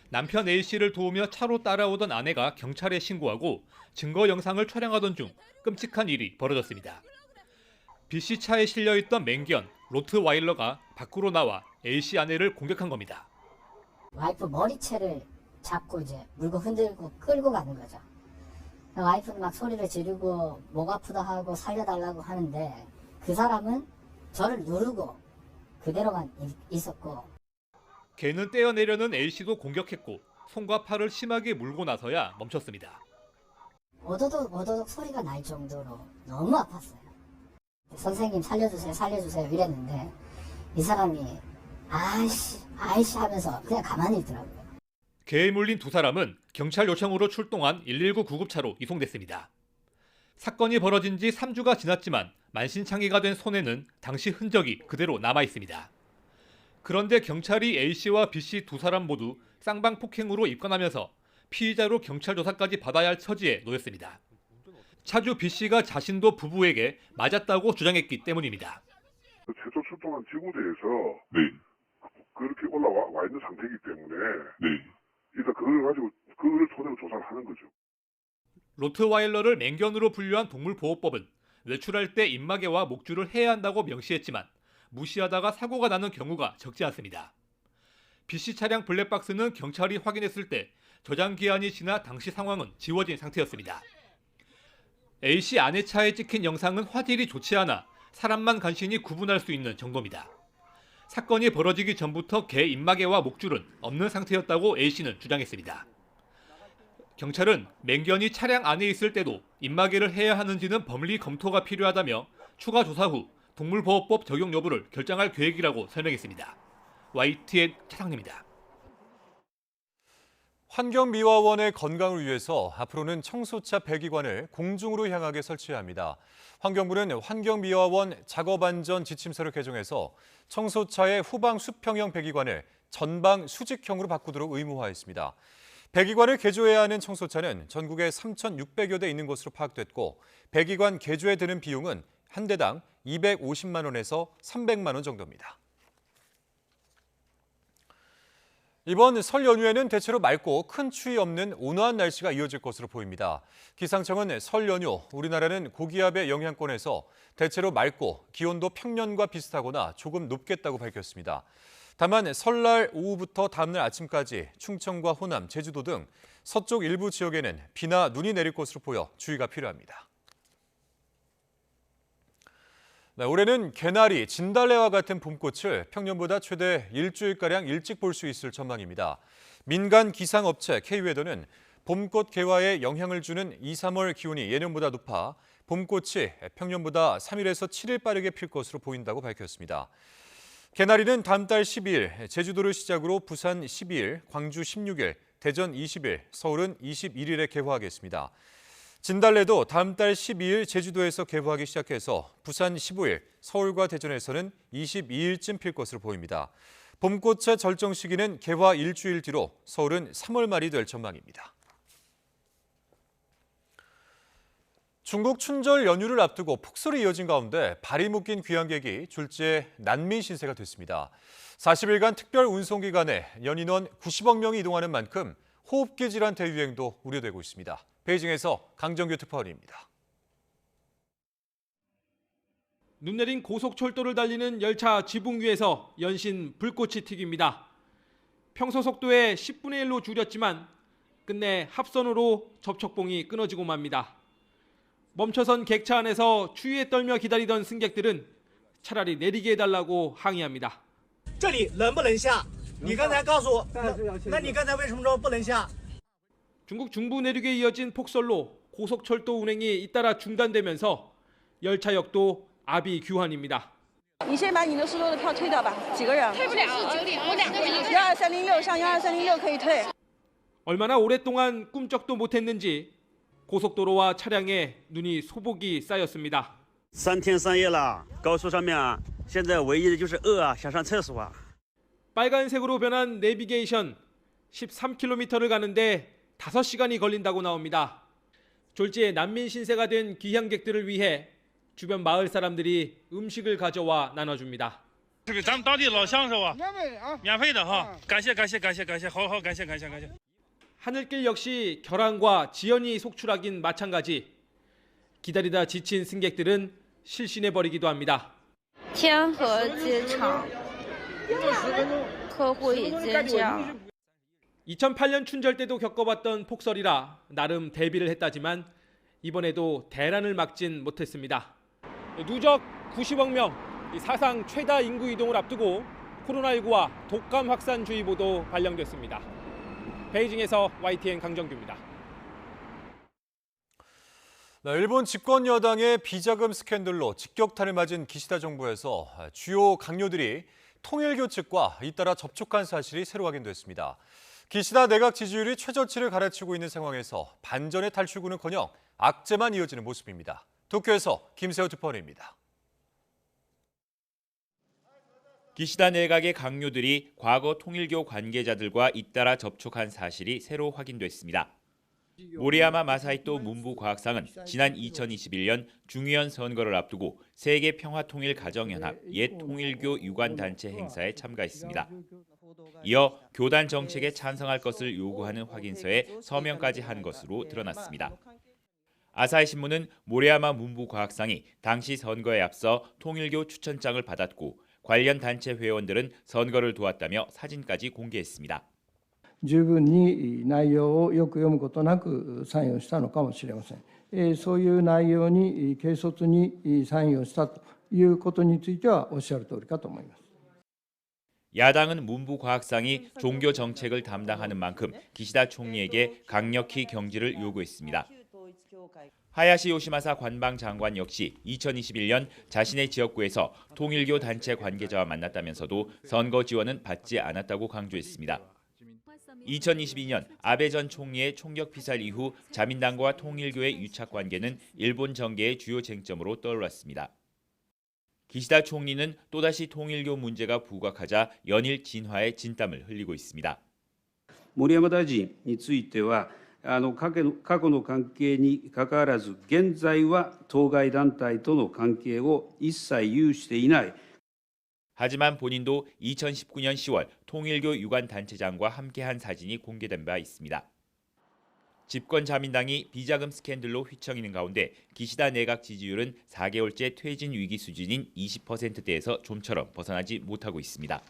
남편 A씨를 도우며 차로 따라오던 아내가 경찰에 신고하고 증거 영상을 촬영하던 중 끔찍한 일이 벌어졌습니다. B씨 차에 실려있던 맹견 로트와일러가 밖으로 나와 A씨 아내를 공격한 겁니다. 와이프 머리채를 잡고 이제 물고 흔들고 끌고 가는 거죠. 와이프는 막 소리를 지르고 목 아프다 하고 살려달라고 하는데 그 사람은 저를 누르고 그대로만 있었고. 개는 떼어내려는 A씨도 공격했고 손과 팔을 심하게 물고 나서야 멈췄습니다. 오도독 소리가 날 정도로 너무 아팠어요. 선생님 살려주세요 이랬는데 이 사람이 아이씨 하면서 그냥 가만히 있더라고요. 개에 물린 두 사람은 경찰 요청으로 출동한 119 구급차로 이송됐습니다. 사건이 벌어진 지 3주가 지났지만 만신창이가 된 손에는 당시 흔적이 그대로 남아 있습니다. 그런데 경찰이 A씨와 B씨 두 사람 모두 쌍방폭행으로 입건하면서 피의자로 경찰 조사까지 받아야 할 처지에 놓였습니다. 차주 B씨가 자신도 부부에게 맞았다고 주장했기 때문입니다. 최초 출동한 지구대에서 그렇게 올라와 있는 상태이기 때문에 일단 그걸 가지고 그걸 토대로 조사를 하는 거죠. 로트와일러를 맹견으로 분류한 동물보호법은 외출할 때 입마개와 목줄을 해야 한다고 명시했지만 무시하다가 사고가 나는 경우가 적지 않습니다. B씨 차량 블랙박스는 경찰이 확인했을 때 저장 기한이 지나 당시 상황은 지워진 상태였습니다. A씨 아내 차에 찍힌 영상은 화질이 좋지 않아 사람만 간신히 구분할 수 있는 정도입니다. 사건이 벌어지기 전부터 개 입마개와 목줄은 없는 상태였다고 A씨는 주장했습니다. 경찰은 맹견이 차량 안에 있을 때도 입마개를 해야 하는지는 법리 검토가 필요하다며 추가 조사 후 동물보호법 적용 여부를 결정할 계획이라고 설명했습니다. YTN 차상입니다. 환경미화원의 건강을 위해서 앞으로는 청소차 배기관을 공중으로 향하게 설치해야 합니다. 환경부는 환경미화원 작업안전 지침서를 개정해서 청소차의 후방 수평형 배기관을 전방 수직형으로 바꾸도록 의무화했습니다. 배기관을 개조해야 하는 청소차는 전국에 3,600여 대 있는 것으로 파악됐고 배기관 개조에 드는 비용은 한 대당 250만 원에서 300만 원 정도입니다. 이번 설 연휴에는 대체로 맑고 큰 추위 없는 온화한 날씨가 이어질 것으로 보입니다. 기상청은 설 연휴 우리나라는 고기압의 영향권에서 대체로 맑고 기온도 평년과 비슷하거나 조금 높겠다고 밝혔습니다. 다만 설날 오후부터 다음날 아침까지 충청과 호남, 제주도 등 서쪽 일부 지역에는 비나 눈이 내릴 것으로 보여 주의가 필요합니다. 올해는 개나리, 진달래와 같은 봄꽃을 평년보다 최대 일주일가량 일찍 볼 수 있을 전망입니다. 민간 기상업체 K웨더는 봄꽃 개화에 영향을 주는 2, 3월 기온이 예년보다 높아 봄꽃이 평년보다 3일에서 7일 빠르게 필 것으로 보인다고 밝혔습니다. 개나리는 다음 달 12일, 제주도를 시작으로 부산 12일, 광주 16일, 대전 20일, 서울은 21일에 개화하겠습니다. 진달래도 다음 달 12일 제주도에서 개화하기 시작해서 부산 15일, 서울과 대전에서는 22일쯤 필 것으로 보입니다. 봄꽃의 절정 시기는 개화 일주일 뒤로 서울은 3월 말이 될 전망입니다. 중국 춘절 연휴를 앞두고 폭설이 이어진 가운데 발이 묶인 귀향객이 졸지에 난민 신세가 됐습니다. 40일간 특별 운송 기간에 연인원 90억 명이 이동하는 만큼 호흡기 질환 대유행도 우려되고 있습니다. 베이징에서 강정규 특파원입니다. 눈 내린 고속철도를 달리는 열차 지붕 위에서 연신 불꽃이 튀깁니다. 평소 속도의 10분의 1로 줄였지만 끝내 합선으로 접촉봉이 끊어지고 맙니다. 멈춰선 객차 안에서 추위에 떨며 기다리던 승객들은 차라리 내리게 해달라고 항의합니다. 这里能不能下？你刚才告诉我，那你刚才为什么说不能下？ 중국 중부 내륙에 이어진 폭설로 고속철도 운행이 잇따라 중단되면서 열차역도 아비규환입니다. 你先把你的苏州的票退掉吧，几个人？退不了，是9点，我2个人。12306上12306可以退。 얼마나 오랫동안 꿈쩍도 못했는지 고속도로와 차량에 눈이 소복이 쌓였습니다. 3天3夜了，高速上面现在唯一的就是饿啊，想上厕所啊。 빨간색으로 변한 내비게이션 13km를 가는데 5시간이 걸린다고 나옵니다. 졸지에 난민 신세가 된 귀향객들을 위해 주변 마을 사람들이 음식을 가져와 나눠줍니다. 这个咱们当地老乡是吧？免费的哈，感谢感谢感谢感谢，好好感谢感谢感谢。 하늘길 역시 결항과 지연이 속출하긴 마찬가지. 기다리다 지친 승객들은 실신해버리기도 합니다. 天河机场客户已经这样。 2008년 춘절 때도 겪어봤던 폭설이라 나름 대비를 했다지만 이번에도 대란을 막진 못했습니다. 누적 90억 명, 사상 최다 인구 이동을 앞두고 코로나19와 독감 확산주의보도 발령됐습니다. 베이징에서 YTN 강정규입니다. 일본 집권 여당의 비자금 스캔들로 직격탄을 맞은 기시다 정부에서 주요 강요들이 통일교 측과 잇따라 접촉한 사실이 새로 확인됐습니다. 기시다 내각 지지율이 최저치를 갈아치고 있는 상황에서 반전의 탈출구는커녕 악재만 이어지는 모습입니다. 도쿄에서 김세호 특파원입니다. 기시다 내각의 강요들이 과거 통일교 관계자들과 잇따라 접촉한 사실이 새로 확인됐습니다. 모리야마 마사히토 문부과학상은 지난 2021년 중의원 선거를 앞두고 세계평화통일가정연합 옛 통일교 유관단체 행사에 참가했습니다. 이어 교단 정책에 찬성할 것을 요구하는 확인서에 서명까지 한 것으로 드러났습니다. 아사히 신문은 모리야마 문부과학상이 당시 선거에 앞서 통일교 추천장을 받았고 관련 단체 회원들은 선거를 도왔다며 사진까지 공개했습니다. 十分に内容をよく読むことなくサインをしたのかもしれません。そういう内容に軽率にサインをしたということについてはおっしゃる通りかと思います。 야당은 문부과학상이 종교 정책을 담당하는 만큼 기시다 총리에게 강력히 경질을 요구했습니다. 하야시 요시마사 관방장관 역시 2021년 자신의 지역구에서 통일교 단체 관계자와 만났다면서도 선거 지원은 받지 않았다고 강조했습니다. 2022년 아베 전 총리의 총격 피살 이후 자민당과 통일교의 유착 관계는 일본 정계의 주요 쟁점으로 떠올랐습니다. 기시다 총리는 또다시 통일교 문제가 부각하자 연일 진화의 진땀을 흘리고 있습니다. 森山大臣については過去の関係にかかわらず現在は当該団体との関係を一切有していない。 하지만 본인도 2019년 10월 통일교 유관단체장과 함께한 사진이 공개된 바 있습니다. 집권 자민당이 비자금 스캔들로 휘청이는 가운데 기시다 내각 지지율은 4개월째 퇴진 위기 수준인 20%대에서 좀처럼 벗어나지 못하고 있습니다.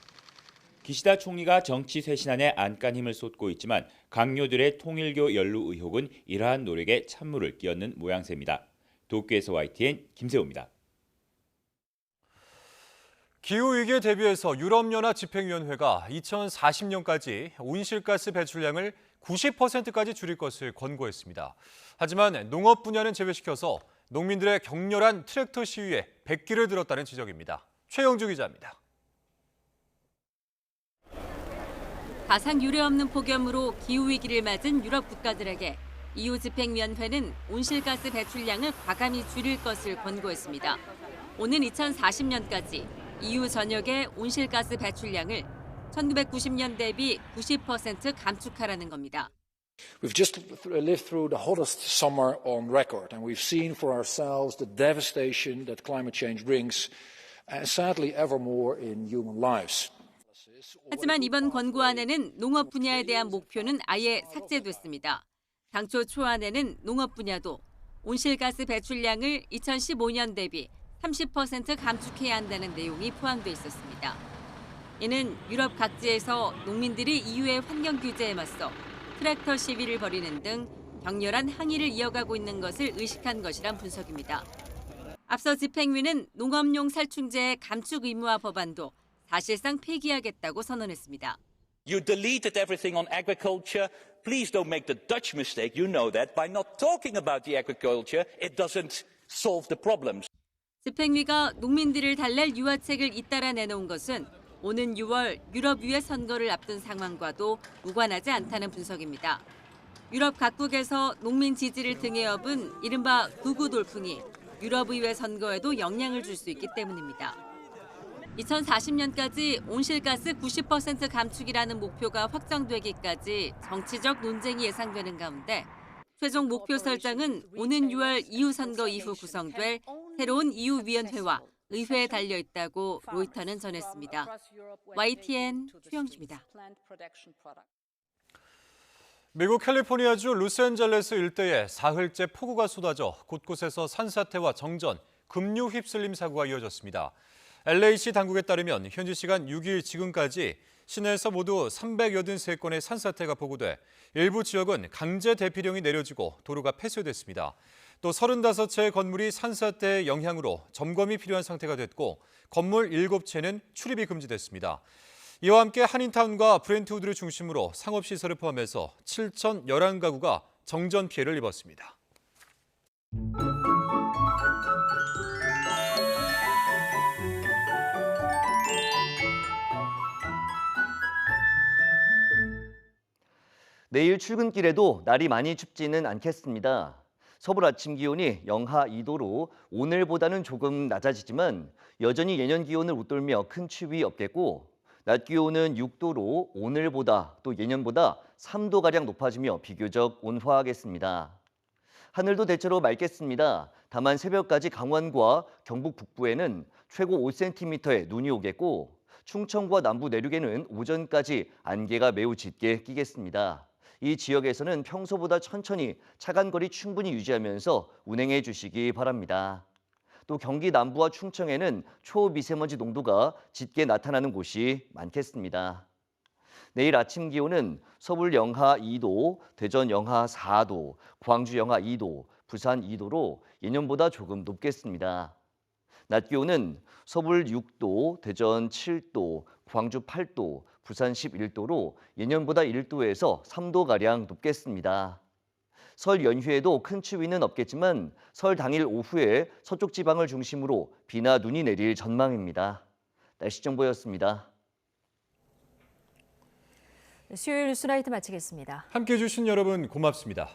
기시다 총리가 정치 쇄신안에 안간 힘을 쏟고 있지만 강요들의 통일교 연루 의혹은 이러한 노력에 찬물을 끼얹는 모양새입니다. 도쿄에서 YTN 김세호입니다. 기후위기에 대비해서 유럽연합 집행위원회가 2040년까지 온실가스 배출량을 90%까지 줄일 것을 권고했습니다. 하지만 농업 분야는 제외시켜서 농민들의 격렬한 트랙터 시위에 백기를 들었다는 지적입니다. 최영주 기자입니다. 가상 유례없는 폭염으로 기후위기를 맞은 유럽 국가들에게 EU 집행위원회는 온실가스 배출량을 과감히 줄일 것을 권고했습니다. 오는 2040년까지 EU 전역의 온실가스 배출량을 1990년 대비 90% 감축하라는 겁니다. We've just lived through the hottest summer on record, and we've seen for ourselves the devastation that climate change brings, sadly ever more in human lives. 하지만 이번 권고안에는 농업 분야에 대한 목표는 아예 삭제됐습니다. 당초 초안에는 농업 분야도 온실가스 배출량을 2015년 대비 30% 감축해야 한다는 내용이 포함돼 있었습니다. 이는 유럽 각지에서 농민들이 EU의 환경 규제에 맞서 트랙터 시위를 벌이는 등 격렬한 항의를 이어가고 있는 것을 의식한 것이란 분석입니다. 앞서 집행위는 농업용 살충제의 감축 의무화 법안도 사실상 폐기하겠다고 선언했습니다. You deleted everything on agriculture. Please don't make the Dutch mistake. You know that by not talking about the agriculture, it doesn't solve the problems. 집행위가 농민들을 달랠 유화책을 잇따라 내놓은 것은 오는 6월 유럽의회 선거를 앞둔 상황과도 무관하지 않다는 분석입니다. 유럽 각국에서 농민 지지를 등에 업은 이른바 극우 돌풍이 유럽의회 선거에도 영향을 줄 수 있기 때문입니다. 2040년까지 온실가스 90% 감축이라는 목표가 확정되기까지 정치적 논쟁이 예상되는 가운데 최종 목표 설정은 오는 6월 EU 선거 이후 구성될 새로운 이유위원회와 의회에 달려 있다고 로이터는 전했습니다. YTN 최영주입니다. 미국 캘리포니아주 로스앤젤레스 일대에 사흘째 폭우가 쏟아져 곳곳에서 산사태와 정전, 급류 휩쓸림 사고가 이어졌습니다. LA시 당국에 따르면 현지 시간 6일 지금까지 시내에서 모두 383건의 산사태가 보고돼 일부 지역은 강제 대피령이 내려지고 도로가 폐쇄됐습니다. 또 35채의 건물이 산사태의 영향으로 점검이 필요한 상태가 됐고 건물 7채는 출입이 금지됐습니다. 이와 함께 한인타운과 브렌트우드를 중심으로 상업시설을 포함해서 7,011가구가 정전 피해를 입었습니다. 내일 출근길에도 날이 많이 춥지는 않겠습니다. 서울 아침 기온이 영하 2도로 오늘보다는 조금 낮아지지만 여전히 예년 기온을 웃돌며 큰 추위 없겠고 낮 기온은 6도로 오늘보다 또 예년보다 3도가량 높아지며 비교적 온화하겠습니다. 하늘도 대체로 맑겠습니다. 다만 새벽까지 강원과 경북 북부에는 최고 5cm의 눈이 오겠고 충청과 남부 내륙에는 오전까지 안개가 매우 짙게 끼겠습니다. 이 지역에서는 평소보다 천천히 차간거리 충분히 유지하면서 운행해 주시기 바랍니다. 또 경기 남부와 충청에는 초미세먼지 농도가 짙게 나타나는 곳이 많겠습니다. 내일 아침 기온은 서울 영하 2도, 대전 영하 4도, 광주 영하 2도, 부산 2도로 예년보다 조금 높겠습니다. 낮 기온은 서울 6도, 대전 7도, 광주 8도, 부산 11도로 예년보다 1도에서 3도가량 높겠습니다. 설 연휴에도 큰 추위는 없겠지만 설 당일 오후에 서쪽 지방을 중심으로 비나 눈이 내릴 전망입니다. 날씨 정보였습니다. 수요일 뉴스라이트 마치겠습니다. 함께해 주신 여러분 고맙습니다.